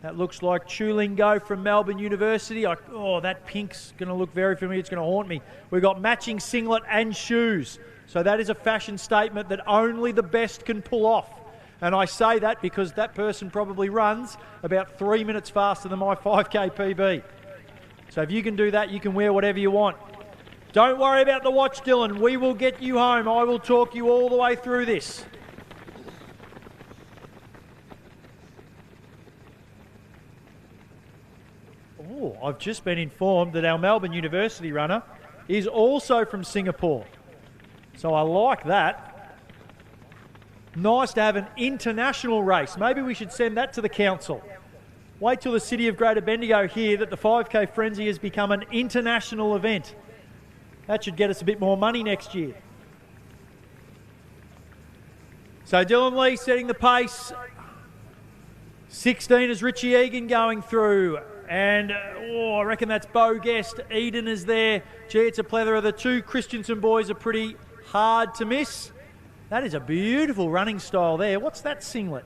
That looks like Chulingo from Melbourne University. That pink's going to look very familiar. It's going to haunt me. We've got matching singlet and shoes. So that is a fashion statement that only the best can pull off. And I say that because that person probably runs about 3 minutes faster than my 5K PB. So if you can do that, you can wear whatever you want. Don't worry about the watch, Dylan. We will get you home. I will talk you all the way through this. Oh, I've just been informed that our Melbourne University runner is also from Singapore. So I like that. Nice to have an international race. Maybe we should send that to the council. Wait till the city of Greater Bendigo hear that the 5K Frenzy has become an international event. That should get us a bit more money next year. So Dylan Lee setting the pace. 16 is Richie Egan going through. And I reckon that's Bo Guest. Eden is there. Gee, it's a plethora. The 2 Christensen boys are pretty hard to miss. That is a beautiful running style there. What's that singlet?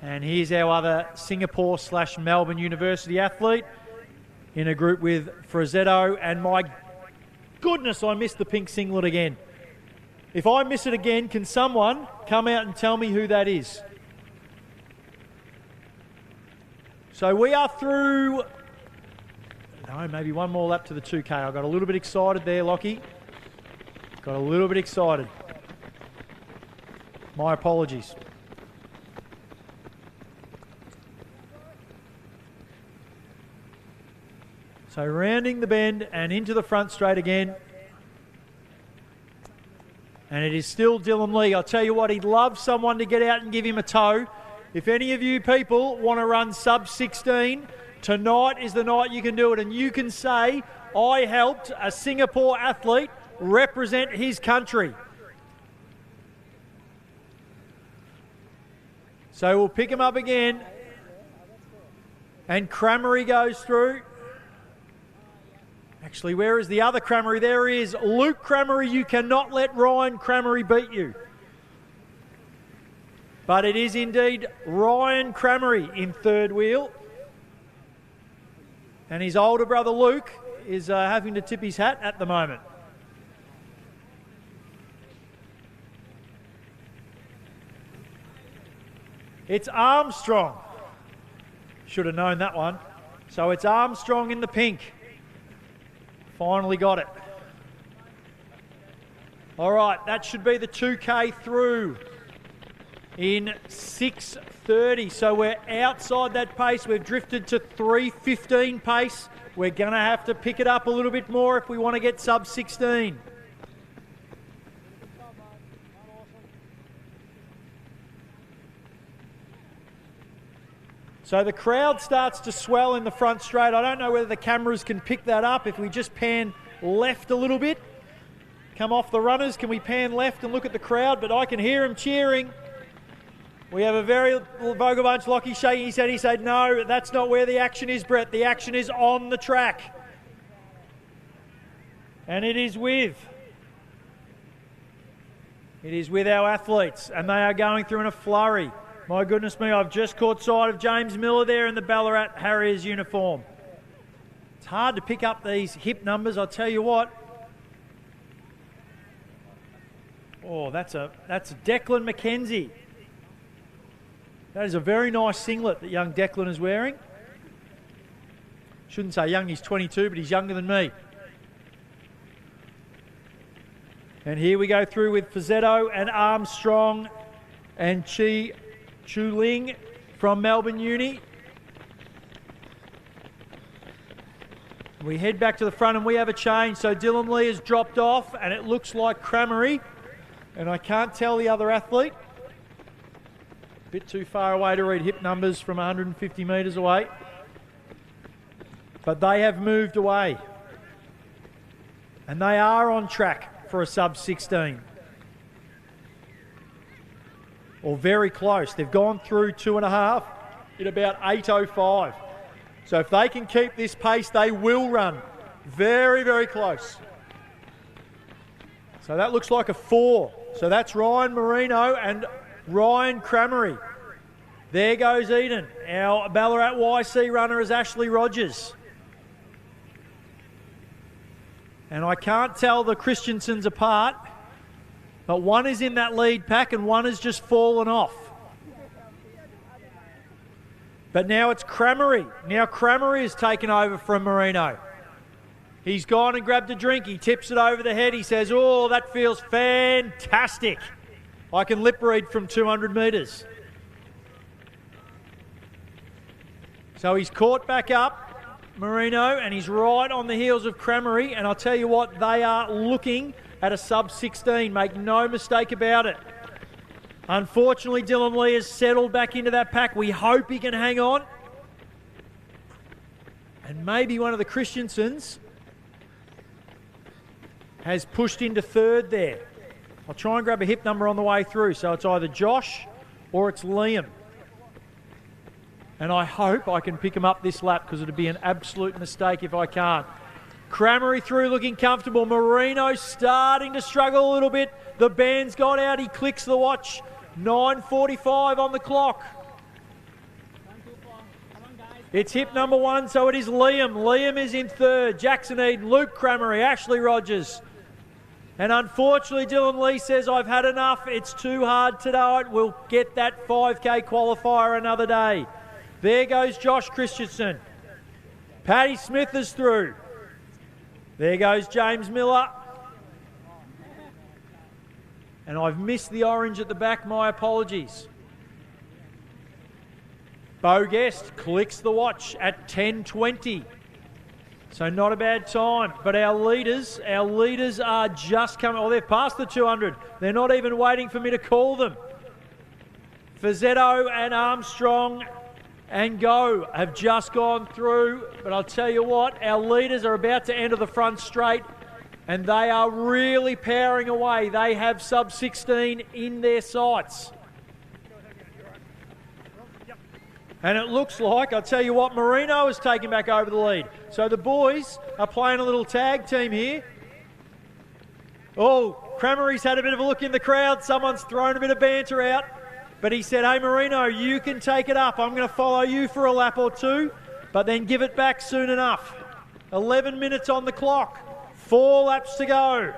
And here's our other Singapore/Melbourne University athlete in a group with Frazzetto. And my goodness, I missed the pink singlet again. If I miss it again, can someone come out and tell me who that is? So we are through, no, maybe one more lap to the 2K. I got a little bit excited there, Lockie. Got a little bit excited. My apologies. So rounding the bend and into the front straight again. And it is still Dylan Lee. I'll tell you what, he'd love someone to get out and give him a tow. If any of you people want to run sub 16, tonight is the night you can do it. And you can say, I helped a Singapore athlete represent his country. So we'll pick him up again. And Cramery goes through. Actually, where is the other Cramery? There he is. Luke Cramery. You cannot let Ryan Cramery beat you. But it is indeed Ryan Cramery in third wheel. And his older brother Luke is having to tip his hat at the moment. It's Armstrong. Should have known that one. So it's Armstrong in the pink. Finally got it. All right, that should be the 2K through in 6:30. So we're outside that pace. We've drifted to 3:15 pace. We're going to have to pick it up a little bit more if we want to get sub 16. So the crowd starts to swell in the front straight. I don't know whether the cameras can pick that up. If we just pan left a little bit, come off the runners, can we pan left and look at the crowd? But I can hear them cheering. We have a very vocal bunch. Lockie shaking his head. He said, no, that's not where the action is, Brett. The action is on the track. And it is with our athletes. And they are going through in a flurry. My goodness me, I've just caught sight of James Miller there in the Ballarat Harriers uniform. It's hard to pick up these hip numbers, I'll tell you what. Oh, that's Declan McKenzie. That is a very nice singlet that young Declan is wearing. Shouldn't say young, he's 22, but he's younger than me. And here we go through with Fazzetto and Armstrong and Chu Ling from Melbourne Uni. We head back to the front and we have a change. So Dylan Lee has dropped off and it looks like Cramery. And I can't tell the other athlete. A bit too far away to read hip numbers from 150 metres away. But they have moved away. And they are on track for a sub 16. Or very close. They've gone through 2.5 in about 8:05. So if they can keep this pace, they will run very, very close. So that looks like a 4. So that's Ryan Marino and Ryan Cramery. There goes Eden. Our Ballarat YC runner is Ashley Rogers. And I can't tell the Christensens apart, but one is in that lead pack and one has just fallen off. But now it's Cramery. Now Cramery has taken over from Marino. He's gone and grabbed a drink. He tips it over the head. He says, oh, that feels fantastic. I can lip read from 200 metres. So he's caught back up, Marino, and he's right on the heels of Cramery. And I'll tell you what, they are looking at a sub 16. Make no mistake about it. Unfortunately, Dylan Lee has settled back into that pack. We hope he can hang on. And maybe one of the Christensens has pushed into third there. I'll try and grab a hip number on the way through. So it's either Josh or it's Liam. And I hope I can pick him up this lap because it would be an absolute mistake if I can't. Cramery through looking comfortable. Marino starting to struggle a little bit. The band's got out. He clicks the watch. 9:45 on the clock. It's hip number 1, so it is Liam. Liam is in third. Jackson Eden, Luke Cramery, Ashley Rogers. And unfortunately, Dylan Lee says, I've had enough. It's too hard to do it. We'll get that 5K qualifier another day. There goes Josh Christensen. Paddy Smith is through. There goes James Miller. And I've missed the orange at the back. My apologies. Bo Guest clicks the watch at 10:20. So not a bad time. But our leaders are just coming. Oh, they've passed the 200. They're not even waiting for me to call them. Fazzetto and Armstrong and Go have just gone through. But I'll tell you what, our leaders are about to enter the front straight. And they are really powering away. They have sub 16 in their sights. And it looks like, I'll tell you what, Marino is taking back over the lead. So the boys are playing a little tag team here. Oh, Cramery's had a bit of a look in the crowd. Someone's thrown a bit of banter out. But he said, hey, Marino, you can take it up. I'm going to follow you for a lap or two, but then give it back soon enough. 11 minutes on the clock. 4 laps to go.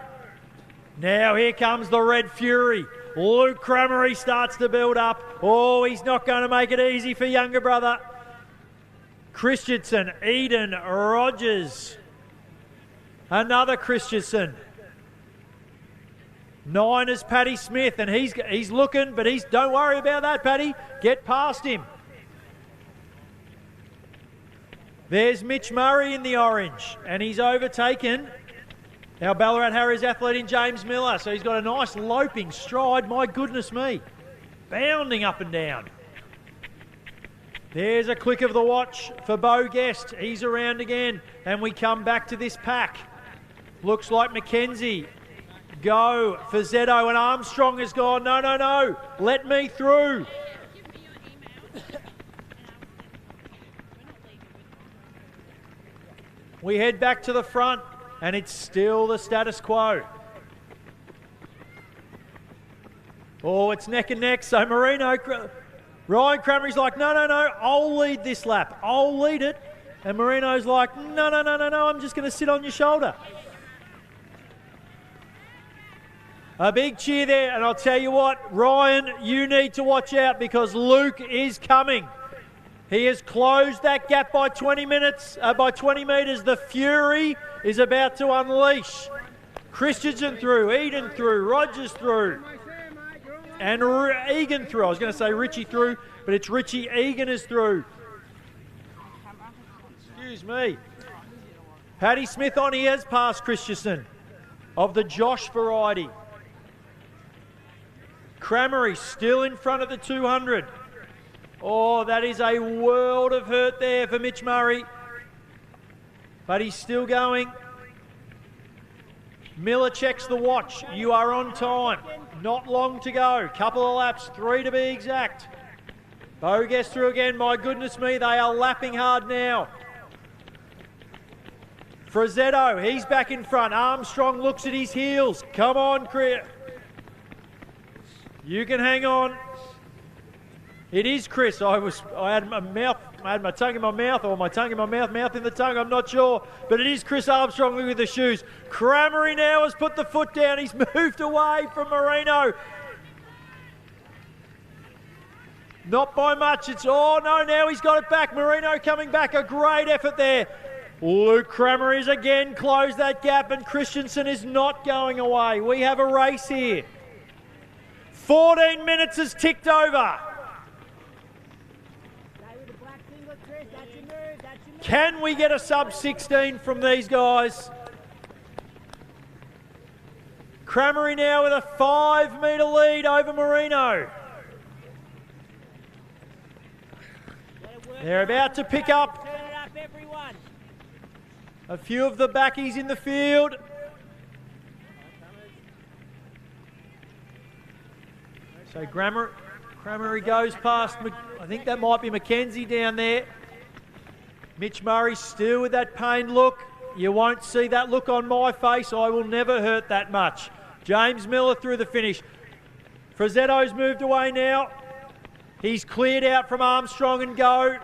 Now here comes the Red Fury. Luke Cramery starts to build up. Oh, he's not going to make it easy for younger brother. Christensen, Eden, Rogers. Another Christensen. 9 is Paddy Smith, and he's looking, but don't worry about that, Paddy. Get past him. There's Mitch Murray in the orange, and he's overtaken our Ballarat Harriers athlete in James Miller. So he's got a nice loping stride. My goodness me. Bounding up and down. There's a click of the watch for Bo Guest. He's around again. And we come back to this pack. Looks like Mackenzie. Go. Fazzetto and Armstrong has gone. No, no, no. Let me through. We head back to the front. And it's still the status quo. Oh, it's neck and neck. So Marino, Ryan Cramery's like, no, no, no, I'll lead this lap. I'll lead it. And Marino's like, no, no, no, no, no, I'm just going to sit on your shoulder. A big cheer there. And I'll tell you what, Ryan, you need to watch out because Luke is coming. He has closed that gap by 20 metres. The Fury is about to unleash. Christensen through, Eden through, Rogers through, and Egan through. I was going to say Richie through, but it's Richie. Egan is through. Excuse me. Paddy Smith on, he has passed Christensen of the Josh variety. Cramery still in front of the 200. Oh, that is a world of hurt there for Mitch Murray. But he's still going. Miller checks the watch. You are on time. Not long to go. Couple of laps, 3 to be exact. Bo gets through again. My goodness me, they are lapping hard now. Frazzetto, he's back in front. Armstrong looks at his heels. Come on, Chris. You can hang on. It is Chris. I had my tongue in my mouth, or my tongue in my mouth, mouth in the tongue, I'm not sure. But it is Chris Armstrong with the shoes. Cramery now has put the foot down. He's moved away from Marino. Not by much. Oh no, now he's got it back. Marino coming back. A great effort there. Luke Cramery has again closed that gap, and Christensen is not going away. We have a race here. 14 minutes has ticked over. Can we get a sub 16 from these guys? Cramery now with a 5 metre lead over Marino. They're about to pick up a few of the backies in the field. So Cramery goes past, I think that might be Mackenzie down there. Mitch Murray still with that pained look. You won't see that look on my face. I will never hurt that much. James Miller through the finish. Frazzetto's moved away now. He's cleared out from Armstrong and Go.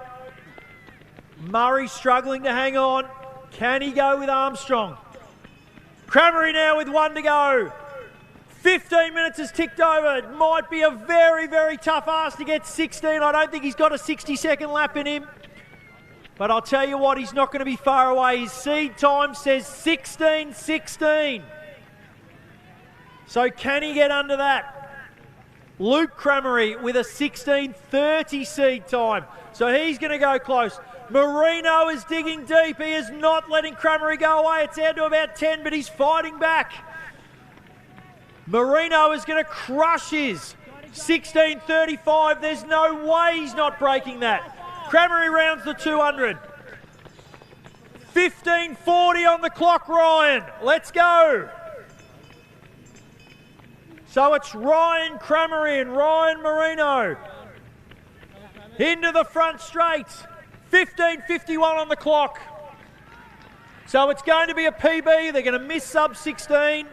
Murray struggling to hang on. Can he go with Armstrong? Cramery now with 1 to go. 15 minutes has ticked over. It might be a very, very tough ask to get 16. I don't think he's got a 60-second lap in him. But I'll tell you what, he's not going to be far away. His seed time says 16:16. So can he get under that? Luke Cramery with a 16:30 seed time. So he's going to go close. Marino is digging deep. He is not letting Cramery go away. It's down to about 10, but he's fighting back. Marino is going to crush his 16:35. There's no way he's not breaking that. Cramery rounds the 200. 15:40 on the clock, Ryan. Let's go. So it's Ryan Cramery and Ryan Marino. Into the front straight. 15:51 on the clock. So it's going to be a PB. They're going to miss sub 16.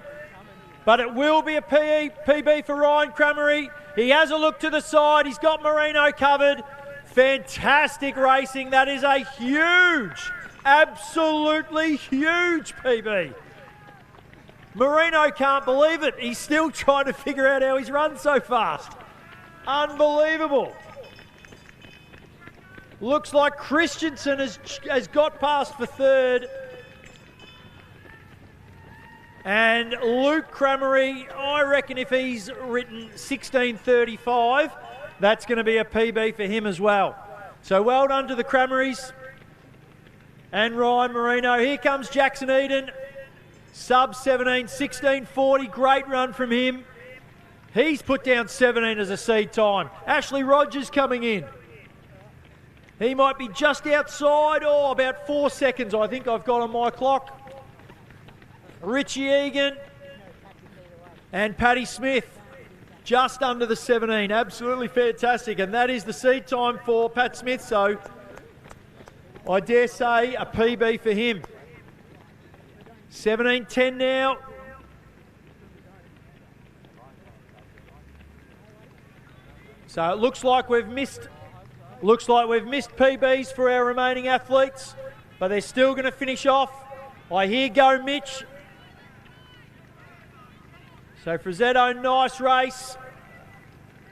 But it will be a PB for Ryan Cramery. He has a look to the side. He's got Marino covered. Fantastic racing. That is a huge, absolutely huge PB. Marino can't believe it. He's still trying to figure out how he's run so fast. Unbelievable. Looks like Christensen has got past for third. And Luke Cramery, I reckon if he's written 16:35, that's going to be a PB for him as well. So well done to the Cramerys and Ryan Marino. Here comes Jackson Eden. Sub 17, 16:40, great run from him. He's put down 17 as a seed time. Ashley Rogers coming in. He might be just outside, about 4 seconds I think I've got on my clock. Richie Egan and Paddy Smith just under the 17. Absolutely fantastic. And that is the seed time for Pat Smith. So I dare say a PB for him. 17:10 now. So it looks like we've missed PBs for our remaining athletes, but they're still going to finish off. I hear go Mitch. So Frazzetto, nice race.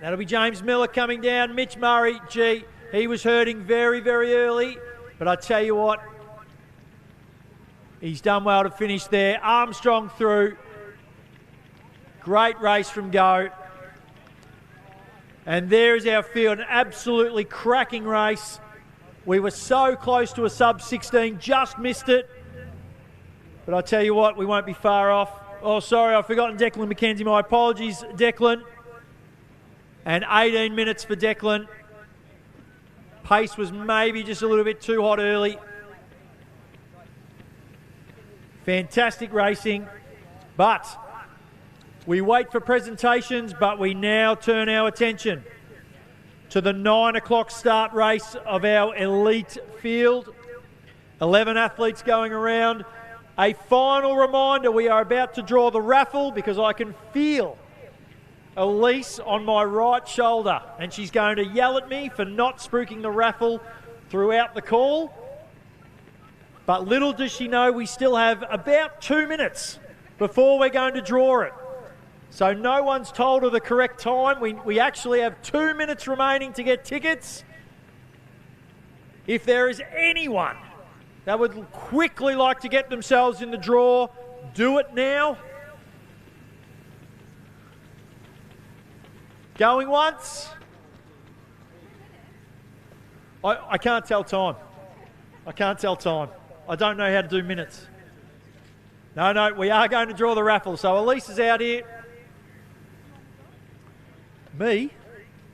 That'll be James Miller coming down. Mitch Murray, gee, he was hurting very, very early, but I tell you what, he's done well to finish there. Armstrong through. Great race from Go. And there is our field, an absolutely cracking race. We were so close to a sub 16, just missed it. But I tell you what, we won't be far off. Oh, sorry, I've forgotten Declan McKenzie. My apologies, Declan. And 18 minutes for Declan. Pace was maybe just a little bit too hot early. Fantastic racing. But we wait for presentations, but we now turn our attention to the 9 o'clock start race of our elite field. 11 athletes going around. A final reminder, we are about to draw the raffle because I can feel Elise on my right shoulder and she's going to yell at me for not spruiking the raffle throughout the call. But little does she know we still have about 2 minutes before we're going to draw it. So no one's told her the correct time. We actually have 2 minutes remaining to get tickets. If there is anyone that would quickly like to get themselves in the draw, do it now. Going once. I can't tell time. I can't tell time. I don't know how to do minutes. No, we are going to draw the raffle. So Elise is out here. Me?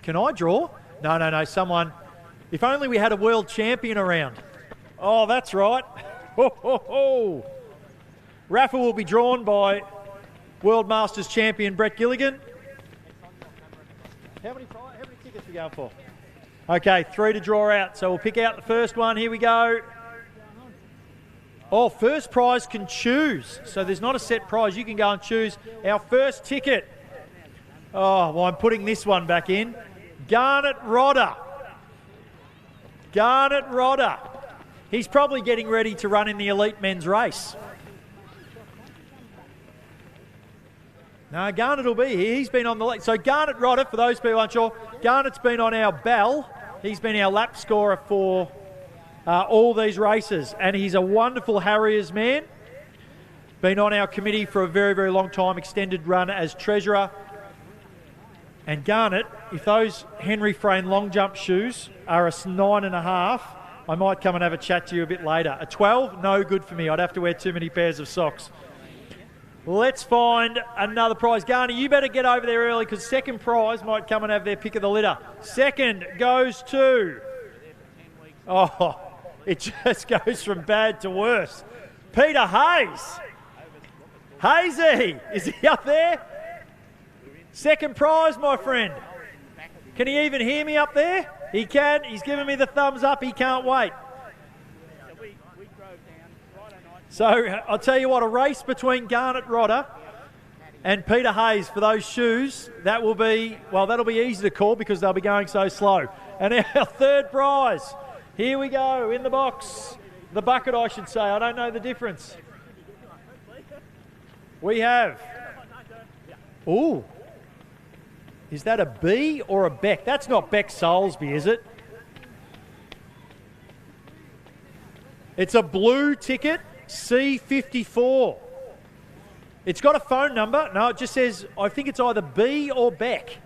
Can I draw? No, someone. If only we had a world champion around. Oh, that's right. Raffle will be drawn by World Masters champion Brett Gilligan. How many tickets are we going for? Okay, 3 to draw out. So we'll pick out the first one. Here we go. Oh, first prize can choose. So there's not a set prize. You can go and choose our first ticket. Oh, well, I'm putting this one back in. Garnet Rodder. Garnet Rodder. He's probably getting ready to run in the elite men's race. No, Garnet will be here. He's been on the lead. So Garnet Rodder, for those people aren't sure, Garnet's been on our bell. He's been our lap scorer for all these races, and he's a wonderful Harriers man. Been on our committee for a very, very long time, extended run as treasurer. And Garnet, if those Henry Frayne long jump shoes are a 9.5, I might come and have a chat to you a bit later. A 12, no good for me. I'd have to wear too many pairs of socks. Let's find another prize. Garner, you better get over there early because second prize might come and have their pick of the litter. Second goes to... Oh, it just goes from bad to worse. Peter Hayes. Hazy, is he up there? Second prize, my friend. Can he even hear me up there? He can. He's giving me the thumbs up. He can't wait. So I'll tell you what, a race between Garnet Rodder and Peter Hayes for those shoes, that will be, well, that'll be easy to call because they'll be going so slow. And our third prize, here we go, in the box. The bucket, I should say. I don't know the difference. We have, ooh, is that a B or a Beck? That's not Beck Soulsby, is it? It's a blue ticket. C54. It's got a phone number. No, it just says, I think it's either B or Beck.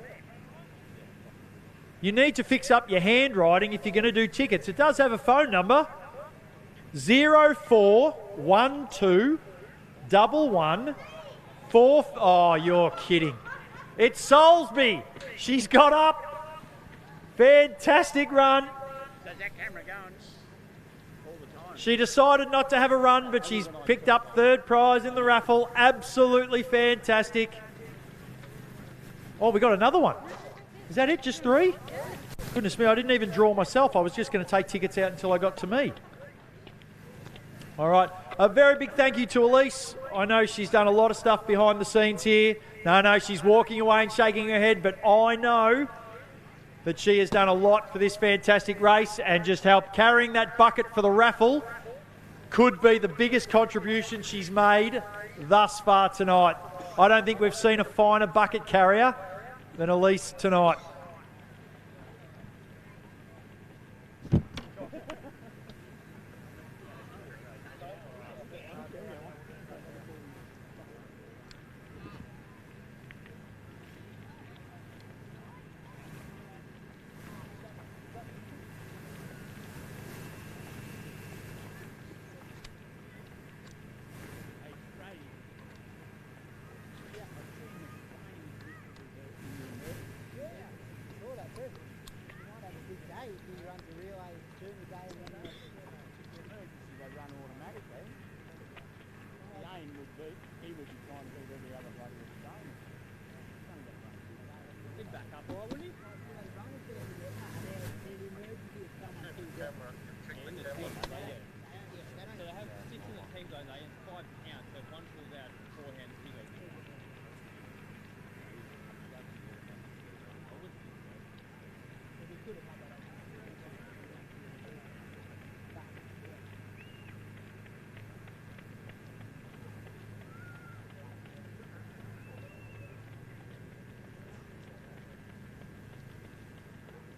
You need to fix up your handwriting if you're going to do tickets. It does have a phone number. 0412 11 4. Oh, you're kidding. It's Soulsby. She's got up. Fantastic run. Does that camera going? She decided not to have a run, but she's picked up third prize in the raffle. Absolutely fantastic. Oh, we got another one. Is that it? Just 3? Goodness me, I didn't even draw myself. I was just going to take tickets out until I got to me. All right. A very big thank you to Elise. I know she's done a lot of stuff behind the scenes here. No, she's walking away and shaking her head, but I know that she has done a lot for this fantastic race and just helped carrying that bucket for the raffle could be the biggest contribution she's made thus far tonight. I don't think we've seen a finer bucket carrier than Elise tonight.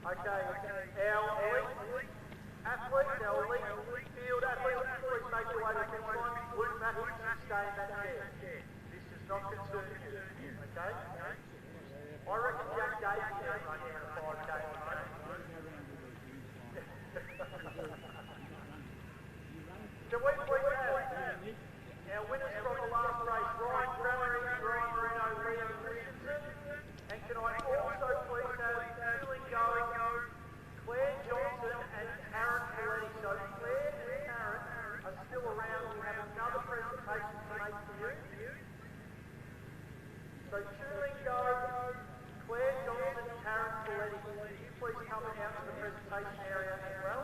Okay, our elite athletes, our elite field athletes, please make your way to the finish line. Luke Matthews, stay in that chair. This does not concern you, okay? I reckon Jack Davies is running out of 5K at the moment. Can we please have our winners from the last race, Ryan Crannery, Ryan Marino, Liam Christensen, and can I also please have Julie Go, Claire Johnson and Karen Coletti. So Claire and Karen are still around. We have another presentation to make for you. So Julie Go, Claire Johnson and Karen Coletti, can you please come out to the presentation area as well?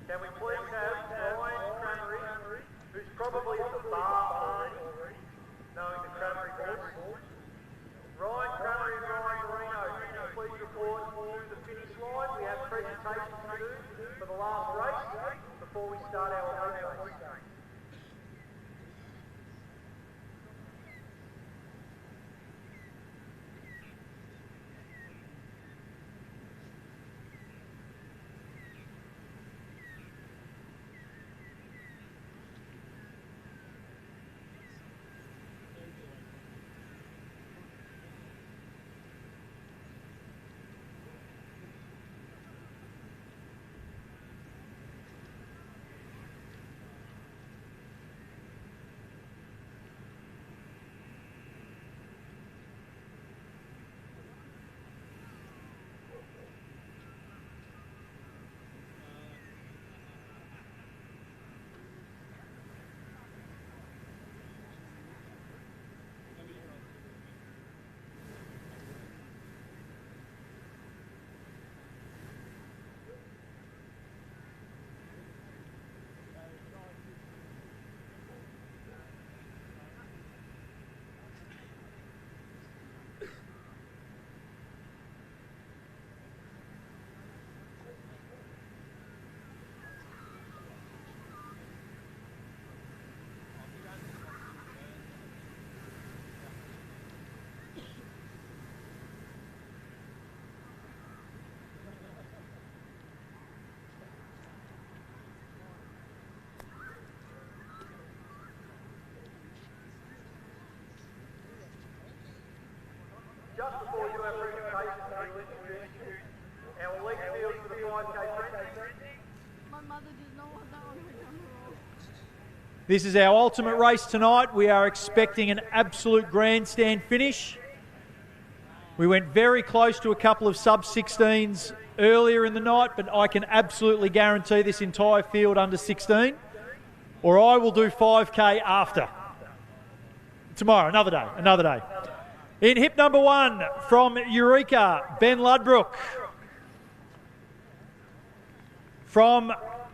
Can we please have Ryan Cranberry, who's probably at the bar already, knowing the Cranberry boys. Ryan Cranberry and Ryan Reno, can you please report to the finish line? We have presentations to do for the last race before we start our race. Just before you have presentations, we will introduce our elite field for the 5K frenzy. My mother does not want that on her camera. This is our ultimate race tonight. We are expecting an absolute grandstand finish. We went very close to a couple of sub-16s earlier in the night, but I can absolutely guarantee this entire field under 16, or I will do 5K after. Tomorrow, another day. In hip number 1 from Eureka, Ben Ludbrook. From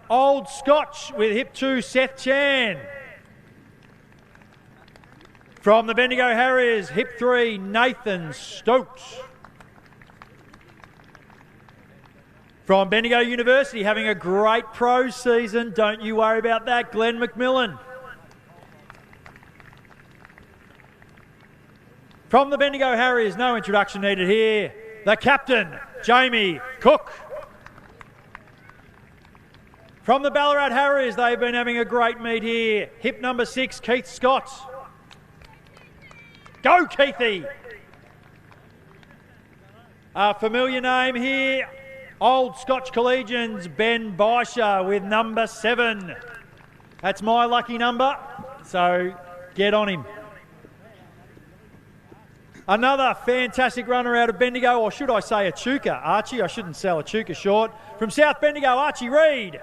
Old Scotch with hip 2, Seth Chan. From the Bendigo Harriers, hip 3, Nathan Stokes. From Bendigo University, having a great pro season, don't you worry about that, Glenn McMillan. From the Bendigo Harriers, no introduction needed here, the captain, Jamie Cook. From the Ballarat Harriers, they've been having a great meet here. Hip number 6, Keith Scott. Go, Keithy! A familiar name here, Old Scotch Collegians, Ben Baisha with number 7. That's my lucky number, so get on him. Another fantastic runner out of Bendigo, or should I say Echuca, Archie. I shouldn't sell Echuca short. From South Bendigo, Archie Reid.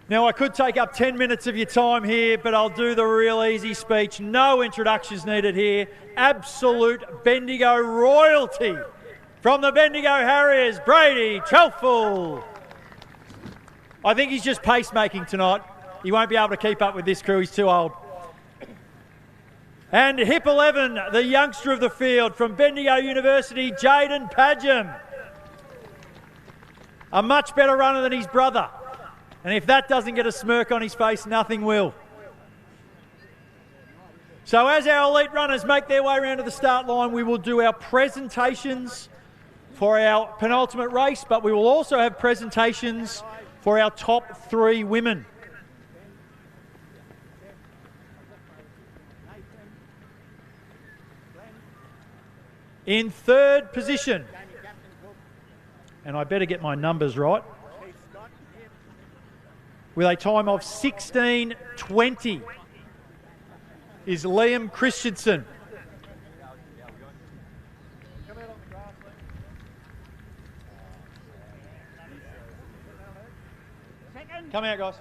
Now, I could take up 10 minutes of your time here, but I'll do the real easy speech. No introductions needed here. Absolute Bendigo royalty. From the Bendigo Harriers, Brady Chalful. I think he's just pacemaking tonight. He won't be able to keep up with this crew. He's too old. And hip 11, the youngster of the field from Bendigo University, Jaden Padgham. A much better runner than his brother. And if that doesn't get a smirk on his face, nothing will. So as our elite runners make their way around to the start line, we will do our presentations for our penultimate race, but we will also have presentations for our top 3 women. In third position, and I better get my numbers right, with a time of 16:20 is Liam Christensen. Come out, guys.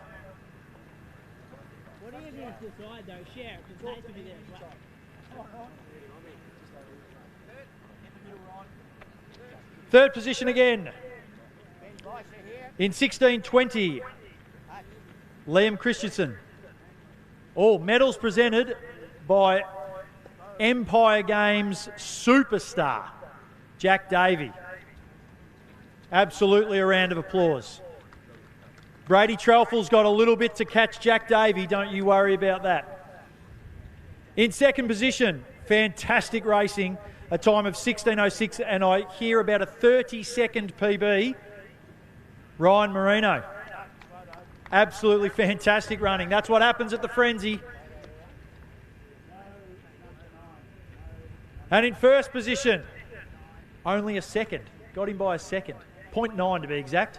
What do you do to the side though? Share it, because Nathan will be there as well. Third position again, In 1620, Liam Christensen. All medals presented by Empire Games superstar, Jack Davey. Absolutely a round of applause. Brady Trelfall's got a little bit to catch Jack Davey, don't you worry about that. In second position, fantastic racing, a time of 16:06, and I hear about a 30-second PB, Ryan Marino. Absolutely fantastic running. That's what happens at the Frenzy. And in first position, only a second. Got him by a second. 0.9 to be exact.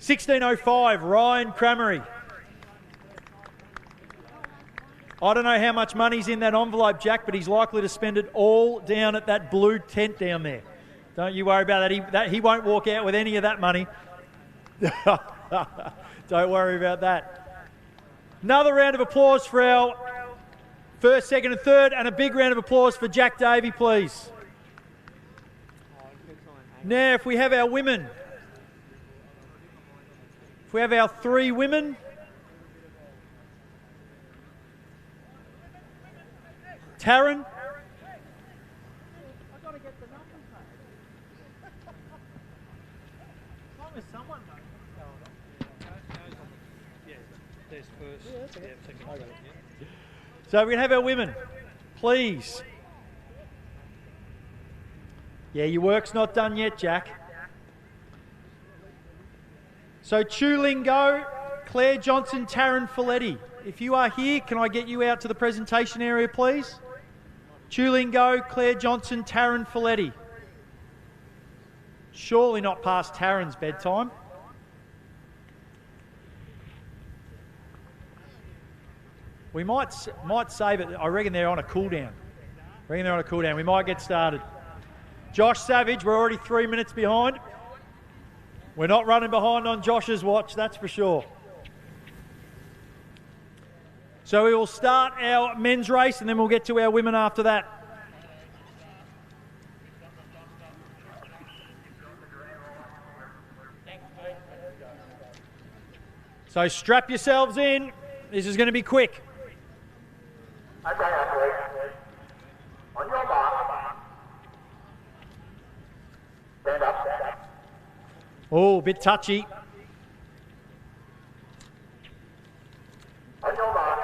16:05, Ryan Cramery. I don't know how much money's in that envelope, Jack, but he's likely to spend it all down at that blue tent down there. Don't you worry about that. He won't walk out with any of that money. Don't worry about that. Another round of applause for our first, second and third, and a big round of applause for Jack Davey, please. Now, if we have our women, if we have our three women, Taryn. I've got to get the numbers, mate. As long as someone knows what's going on. Yeah, there's first. So we're going to have our women, please. Yeah, your work's not done yet, Jack. So Chulingo, Claire Johnson, Taryn Folletti. If you are here, can I get you out to the presentation area, please? Chulingo, Claire Johnson, Taryn Folletti. Surely not past Taryn's bedtime. We might save it. I reckon they're on a cool down. We might get started. Josh Savage, we're already 3 minutes behind. We're not running behind on Josh's watch, that's for sure. So we will start our men's race and then we'll get to our women after that. So strap yourselves in. This is going to be quick. Okay, athletes. On your mark. Stand up. Oh, a bit touchy. On your mark.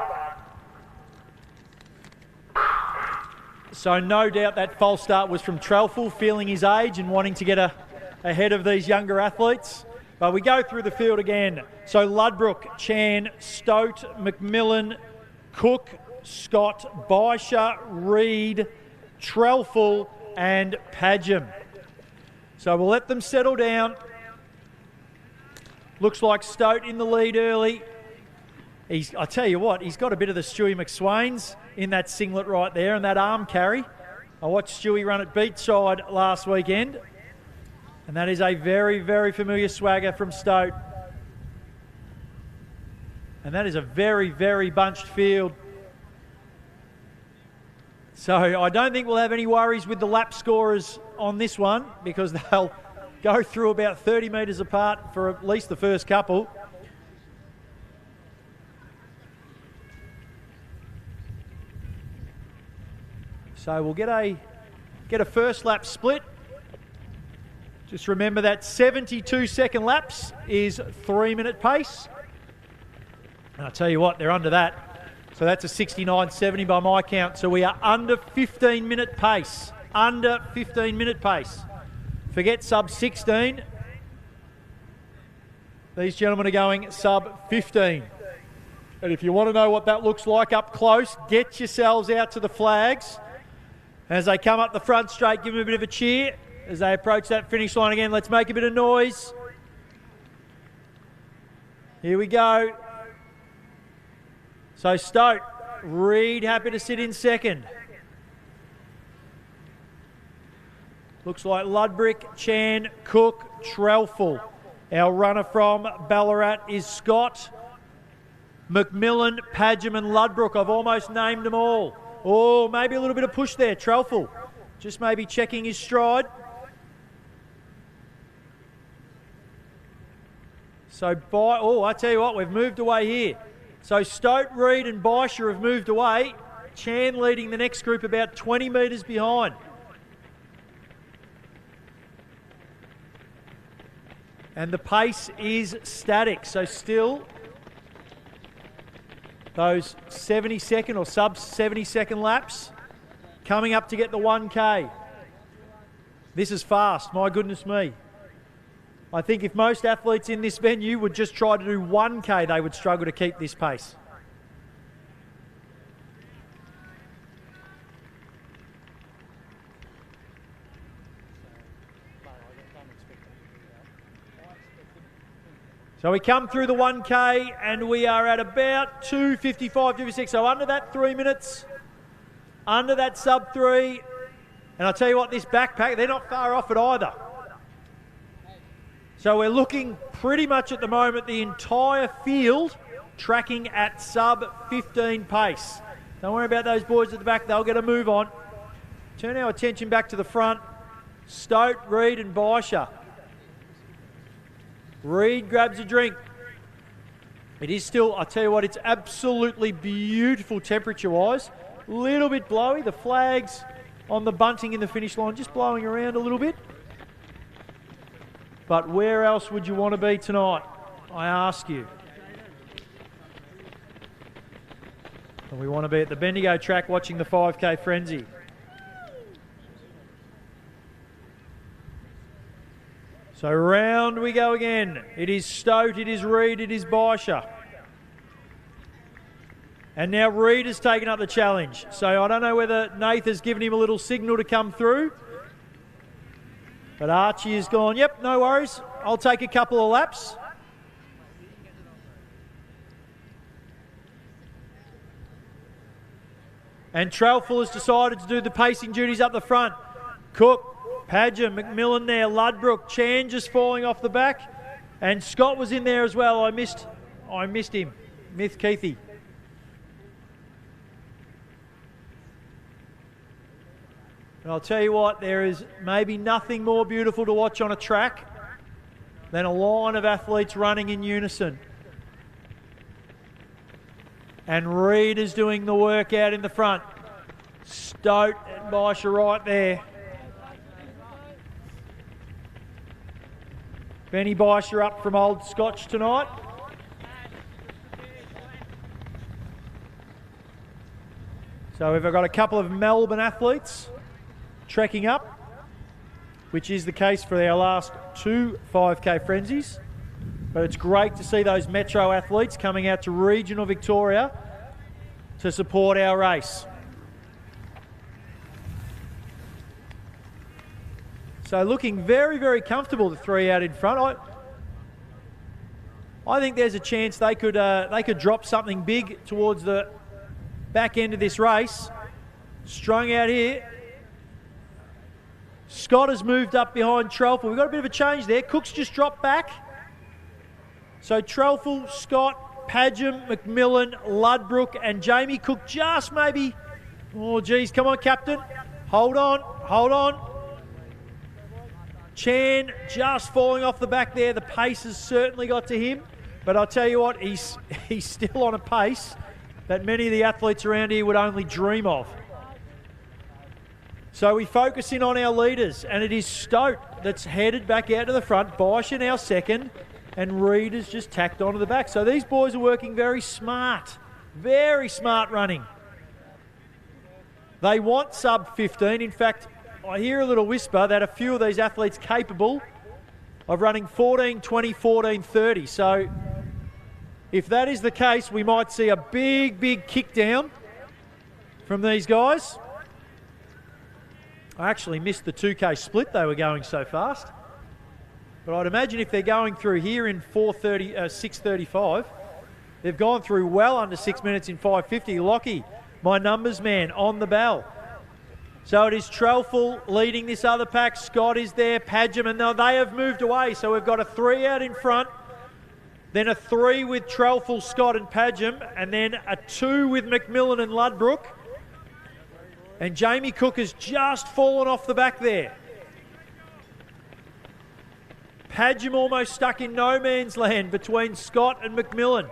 So no doubt that false start was from Trelfall, feeling his age and wanting to get ahead of these younger athletes. But we go through the field again. So Ludbrook, Chan, Stote, McMillan, Cook, Scott, Baisha, Reed, Trelfall and Padgham. So we'll let them settle down. Looks like Stote in the lead early. I tell you what, he's got a bit of the Stewie McSwain's in that singlet right there and that arm carry. I watched Stewie run at Beachside last weekend. And that is a very, very familiar swagger from Stote. And that is a very, very bunched field. So I don't think we'll have any worries with the lap scorers on this one because they'll go through about 30 metres apart for at least the first couple. So we'll get a first lap split. Just remember that 72-second laps is 3-minute pace. And I'll tell you what, they're under that. So that's a 69.70 by my count. So we are under 15-minute pace. Under 15-minute pace. Forget sub 16. These gentlemen are going sub 15. And if you want to know what that looks like up close, get yourselves out to the flags. As they come up the front straight, give them a bit of a cheer. As they approach that finish line again, let's make a bit of noise. Here we go. So Stote, Reed happy to sit in second. Looks like Ludbrook, Chan, Cook, Trelfall. Our runner from Ballarat is Scott, McMillan, Padgham and Ludbrook. I've almost named them all. Oh, maybe a little bit of push there, Trelfall. Just maybe checking his stride. So, I tell you what, we've moved away here. So Stoat, Reed and Baisha have moved away. Chan leading the next group about 20 metres behind. And the pace is static, so still those 70-second or sub-70-second laps coming up to get the 1K. This is fast, my goodness me. I think if most athletes in this venue would just try to do 1K, they would struggle to keep this pace. So we come through the 1K and we are at about 2:55, 2:56. So under that 3 minutes, under that sub 3. And I'll tell you what, this backpack, they're not far off it either. So we're looking pretty much at the moment the entire field tracking at sub 15 pace. Don't worry about those boys at the back, they'll get a move on. Turn our attention back to the front. Stoat, Reed and Baisha. Reed grabs a drink. It is still, I tell you what, it's absolutely beautiful temperature-wise. A little bit blowy. The flags on the bunting in the finish line just blowing around a little bit. But where else would you want to be tonight? I ask you. And we want to be at the Bendigo track watching the 5K frenzy. So round we go again. It is Stoat, it is Reed, it is Baisha. And now Reed has taken up the challenge. So I don't know whether Nath has given him a little signal to come through. But Archie has gone, yep, no worries. I'll take a couple of laps. And Trailful has decided to do the pacing duties up the front. Cook, Padger, McMillan there, Ludbrook, Chan just falling off the back. And Scott was in there as well. I missed him. Myth Keithy. And I'll tell you what, there is maybe nothing more beautiful to watch on a track than a line of athletes running in unison. And Reed is doing the work out in the front. Stoat and Baisha right there. Benny Baisha up from Old Scotch tonight. So we've got a couple of Melbourne athletes trekking up, which is the case for our last two 5K frenzies. But it's great to see those Metro athletes coming out to regional Victoria to support our race. So looking very, very comfortable, the three out in front. I think there's a chance they could drop something big towards the back end of this race. Strung out here. Scott has moved up behind Trelful. We've got a bit of a change there. Cook's just dropped back. So Trelful, Scott, Padgham, McMillan, Ludbrook and Jamie Cook just maybe... Oh, geez. Come on, Captain. Hold on. Hold on. Chan just falling off the back there. The pace has certainly got to him. But I'll tell you what, he's still on a pace that many of the athletes around here would only dream of. So we focus in on our leaders, and it is Stoat that's headed back out to the front. Baisha now second, and Reed has just tacked onto the back. So these boys are working very smart running. They want sub 15. In fact, I hear a little whisper that a few of these athletes capable of running 14:20, 14:30. So if that is the case, we might see a big kick down from these guys. I actually missed the 2K split. They were going so fast. But I'd imagine if they're going through here in 6:35, they've gone through well under 6 minutes in 5:50. Lockie, my numbers man, on the bell. So it is Trelful leading this other pack. Scott is there, Padgham, and now they have moved away. So we've got a 3 out in front, then a 3 with Trelful, Scott and Padgham, and then a 2 with McMillan and Ludbrook. And Jamie Cook has just fallen off the back there. Padgham almost stuck in no man's land between Scott and McMillan.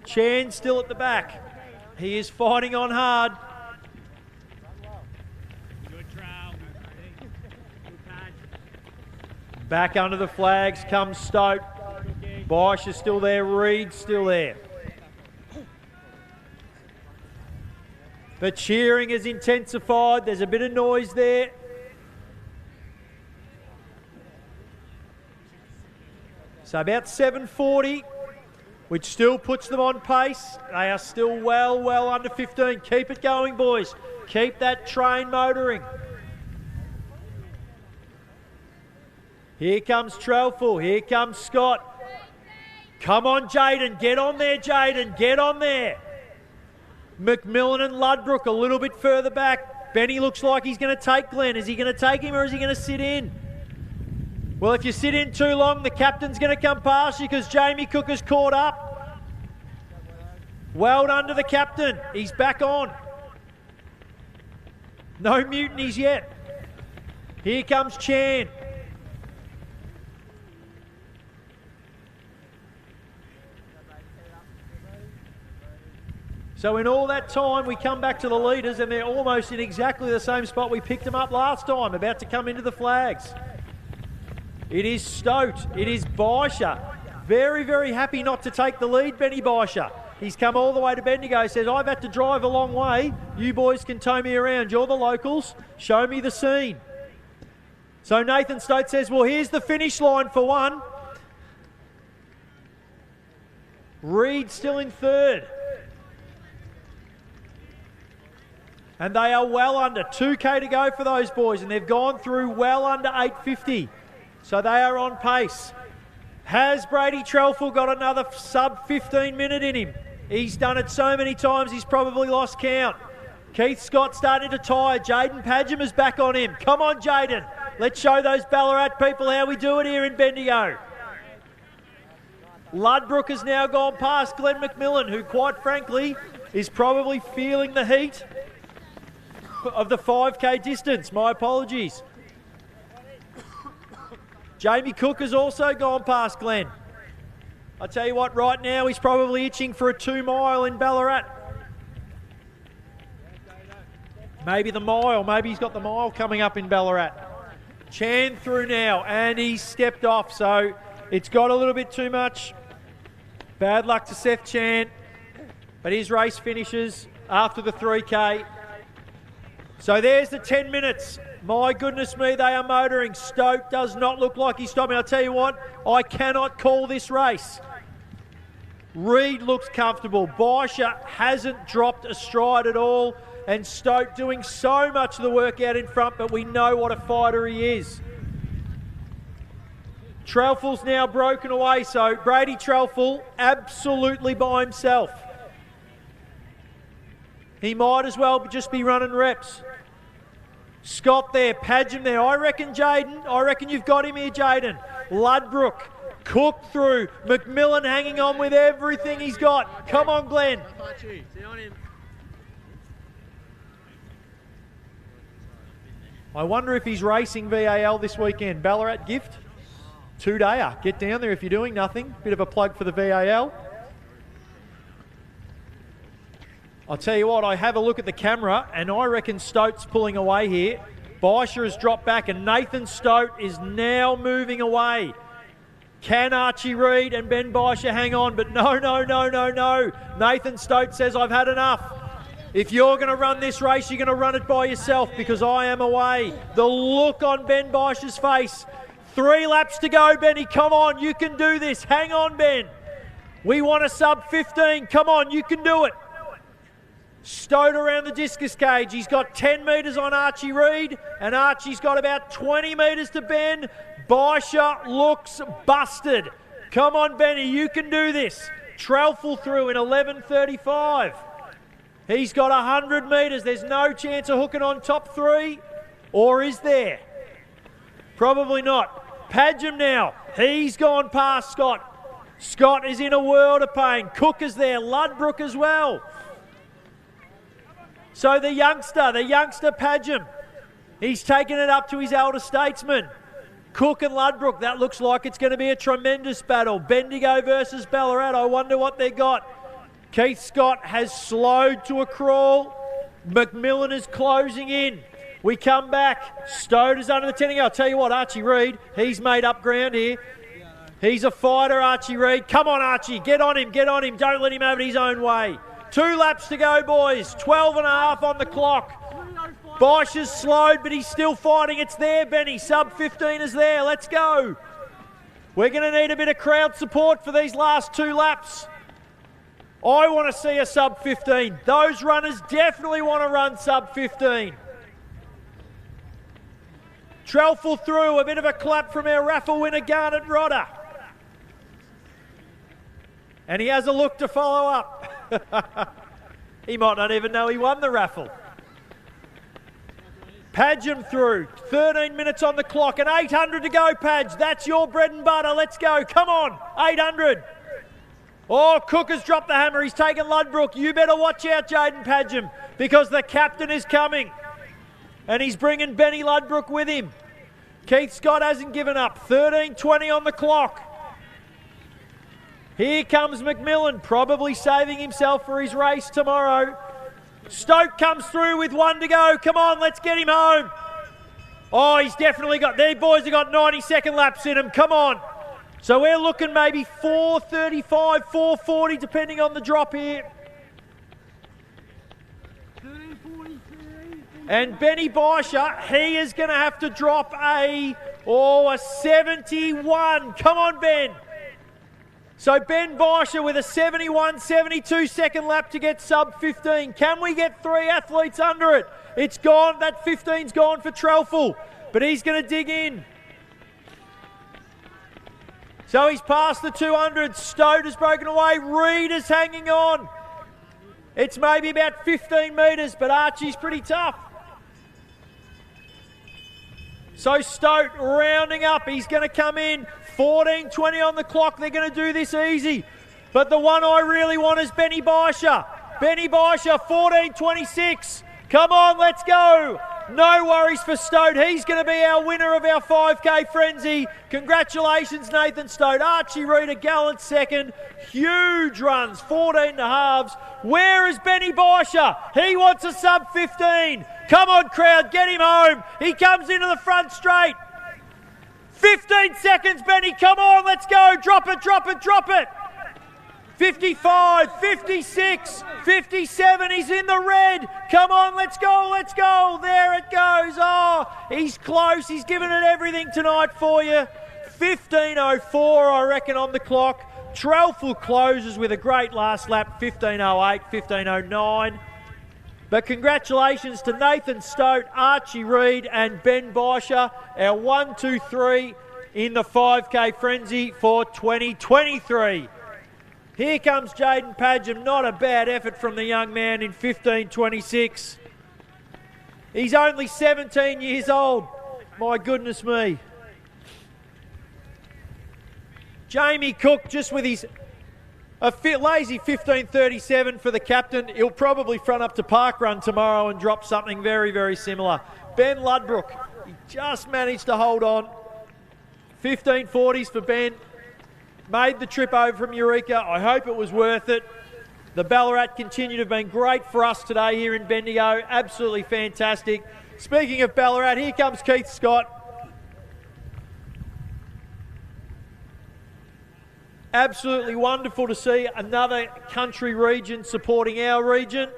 Chan still at the back. He is fighting on hard. Good trail. Good patch. Back under the flags comes Stoke. Bosch is still there. Reed's still there. The cheering has intensified. There's a bit of noise there. So about 7:40, which still puts them on pace. They are still well under 15. Keep it going, boys. Keep that train motoring. Here comes Trelful. Here comes Scott. Come on, Jaden. Get on there, Jaden. Get on there. McMillan and Ludbrook a little bit further back. Benny looks like he's going to take Glenn. Is he going to take him or is he going to sit in? Well, if you sit in too long, the captain's going to come past you because Jamie Cook has caught up. Well done to the captain. He's back on. No mutinies yet. Here comes Chan. So in all that time, we come back to the leaders and they're almost in exactly the same spot we picked them up last time, about to come into the flags. It is Stote. It is Baisha. Very happy not to take the lead, Benny Baisha. He's come all the way to Bendigo. Says, I've had to drive a long way. You boys can tow me around. You're the locals. Show me the scene. So Nathan Stote says, well, here's the finish line for one. Reed still in third. And they are well under. 2K to go for those boys, and they've gone through well under 8:50. So they are on pace. Has Brady Trelful got another sub 15 minute in him? He's done it so many times he's probably lost count. Keith Scott starting to tire. Jaden Padgham is back on him. Come on, Jaden. Let's show those Ballarat people how we do it here in Bendigo. Ludbrook has now gone past Glenn McMillan, who quite frankly is probably feeling the heat of the 5K distance. My apologies. Jamie Cook has also gone past Glenn. I tell you what, right now he's probably itching for a 2 mile in Ballarat. Maybe the mile, maybe he's got the mile coming up in Ballarat. Chan through now, and he's stepped off, so it's got a little bit too much. Bad luck to Seth Chan, but his race finishes after the 3K. So there's the 10 minutes. My goodness me, they are motoring. Stoke does not look like he's stopping. I'll tell you what, I cannot call this race. Reed looks comfortable. Baisha hasn't dropped a stride at all. And Stoke doing so much of the work out in front, but we know what a fighter he is. Trelful's now broken away, so Brady Trelful absolutely by himself. He might as well just be running reps. Scott there, Padgham there. I reckon you've got him here, Jaden. Ludbrook, Cook through. McMillan hanging on with everything he's got. Come on, Glenn. I wonder if he's racing VAL this weekend. Ballarat gift, 2-dayer. Get down there if you're doing nothing. Bit of a plug for the VAL. I'll tell you what, I have a look at the camera and I reckon Stote's pulling away here. Baisha has dropped back and Nathan Stote is now moving away. Can Archie Reed and Ben Baisha hang on? But no. Nathan Stote says, I've had enough. If you're going to run this race, you're going to run it by yourself because I am away. The look on Ben Baisha's face. 3 laps to go, Benny. Come on, you can do this. Hang on, Ben. We want a sub 15. Come on, you can do it. Stote around the discus cage. He's got 10 metres on Archie Reed and Archie's got about 20 metres to Ben. Baisha looks busted. Come on, Benny, you can do this. Trelful through in 11:35. He's got 100 metres. There's no chance of hooking on top 3. Or is there? Probably not. Padgham now. He's gone past Scott. Scott is in a world of pain. Cook is there. Ludbrook as well. So the youngster Padgham, he's taken it up to his elder statesman. Cook and Ludbrook, that looks like it's going to be a tremendous battle. Bendigo versus Ballarat, I wonder what they got. Keith Scott has slowed to a crawl. McMillan is closing in. We come back. Stode is under the 10. I'll tell you what, Archie Reid, he's made up ground here. He's a fighter, Archie Reid. Come on, Archie, get on him, get on him. Don't let him have it his own way. 2 laps to go, boys. 12 and a half on the clock. Bosch is slowed, but he's still fighting. It's there, Benny. Sub 15 is there. Let's go. We're going to need a bit of crowd support for these last 2 laps. I want to see a sub 15. Those runners definitely want to run sub 15. Trelfall through. A bit of a clap from our Raffle winner, Garnet Rodder. And he has a look to follow up. He might not even know he won the raffle. Padgham through. 13 minutes on the clock and 800 to go, Padge. That's your bread and butter. Let's go. Come on. 800. Oh, Cook has dropped the hammer. He's taken Ludbrook. You better watch out, Jaden Padgham, because the captain is coming. And he's bringing Benny Ludbrook with him. Keith Scott hasn't given up. 13:20 on the clock. Here comes McMillan, probably saving himself for his race tomorrow. Stoke comes through with 1 to go. Come on, let's get him home. Oh, he's definitely got... These boys have got 90-second laps in them. Come on. So we're looking maybe 4:35, 4:40, depending on the drop here. And Benny Baisha, he is going to have to drop a 71. Come on, Ben. So Ben Baisha with a 71, 72 second lap to get sub 15. Can we get 3 athletes under it? It's gone. That 15's gone for Trelfall, but he's going to dig in. So he's past the 200. Stode has broken away. Reid is hanging on. It's maybe about 15 metres, but Archie's pretty tough. So Stode rounding up. He's going to come in. 14:20 on the clock. They're going to do this easy. But the one I really want is Benny Baisha. Benny Baisha, 14:26. Come on, let's go. No worries for Stode. He's going to be our winner of our 5K frenzy. Congratulations, Nathan Stode. Archie Reid, a gallant second. Huge runs, 14 and a halves. Where is Benny Baisha? He wants a sub 15. Come on, crowd, get him home. He comes into the front straight. 15 seconds, Benny. Come on, let's go. Drop it, drop it, drop it. 55, 56, 57. He's in the red. Come on, let's go, let's go. There it goes. Oh, he's close. He's given it everything tonight for you. 15:04, I reckon, on the clock. Trelfall closes with a great last lap, 15:08, 15:09. But congratulations to Nathan Stode, Archie Reid and Ben Baisha, our 1, 2, 3 in the 5K frenzy for 2023. Here comes Jaden Padgham. Not a bad effort from the young man in 15:26. He's only 17 years old. My goodness me. Jamie Cook just with his lazy 15:37 for the captain. He'll probably front up to park run tomorrow and drop something very, very similar. Ben Ludbrook, he just managed to hold on. 15:40s for Ben. Made the trip over from Eureka. I hope it was worth it. The Ballarat continue to have been great for us today here in Bendigo. Absolutely fantastic. Speaking of Ballarat, here comes Keith Scott. Absolutely wonderful to see another country region supporting our region.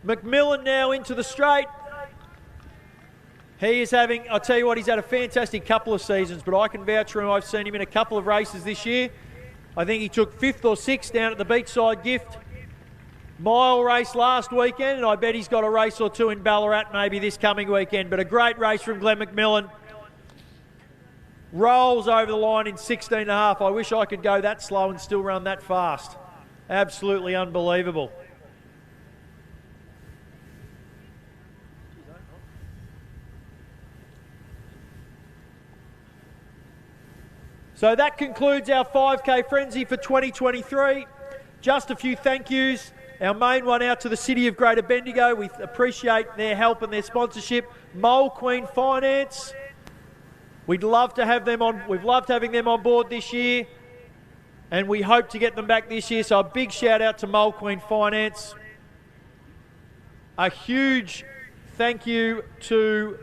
McMillan now into the straight. He is having, I'll tell you what, he's had a fantastic couple of seasons, but I can vouch for him. I've seen him in a couple of races this year. I think he took 5th or 6th down at the Beachside Gift mile race last weekend, and I bet he's got a race or 2 in Ballarat maybe this coming weekend. But a great race from Glenn McMillan. Rolls over the line in 16.5. I wish I could go that slow and still run that fast. Absolutely unbelievable. So that concludes our 5K frenzy for 2023. Just a few thank yous. Our main one out to the City of Greater Bendigo. We appreciate their help and their sponsorship. Mole Queen Finance. We'd love to have them on. We've loved having them on board this year, and we hope to get them back this year. So a big shout out to Mole Queen Finance. A huge thank you to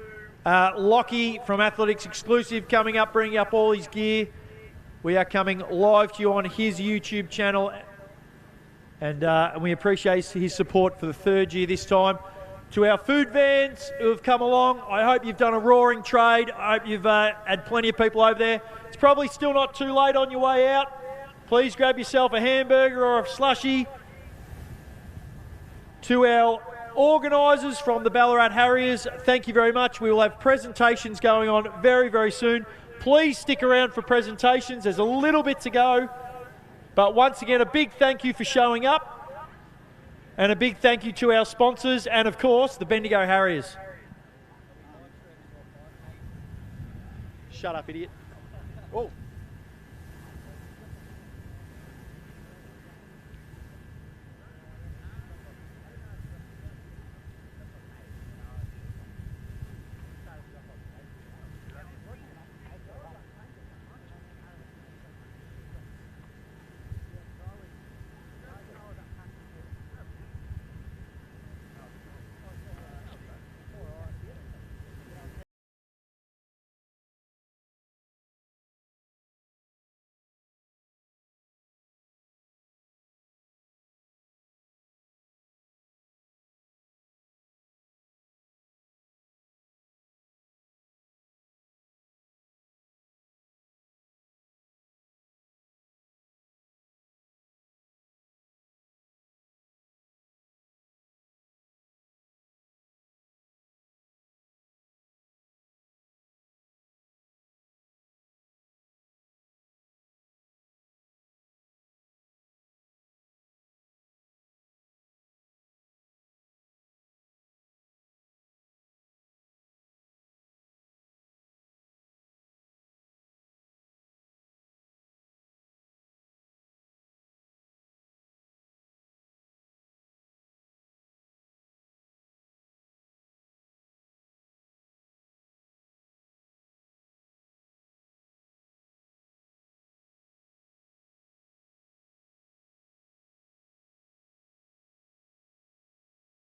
Lockie from Athletics Exclusive coming up, bringing up all his gear. We are coming live to you on his YouTube channel, and we appreciate his support for the third year this time. To our food vans who have come along, I hope you've done a roaring trade. I hope you've had plenty of people over there. It's probably still not too late on your way out. Please grab yourself a hamburger or a slushie. To our organisers from the Ballarat Harriers, thank you very much. We will have presentations going on very, very soon. Please stick around for presentations. There's a little bit to go. But once again, a big thank you for showing up. And a big thank you to our sponsors and, of course, the Bendigo Harriers. Shut up, idiot. Oh.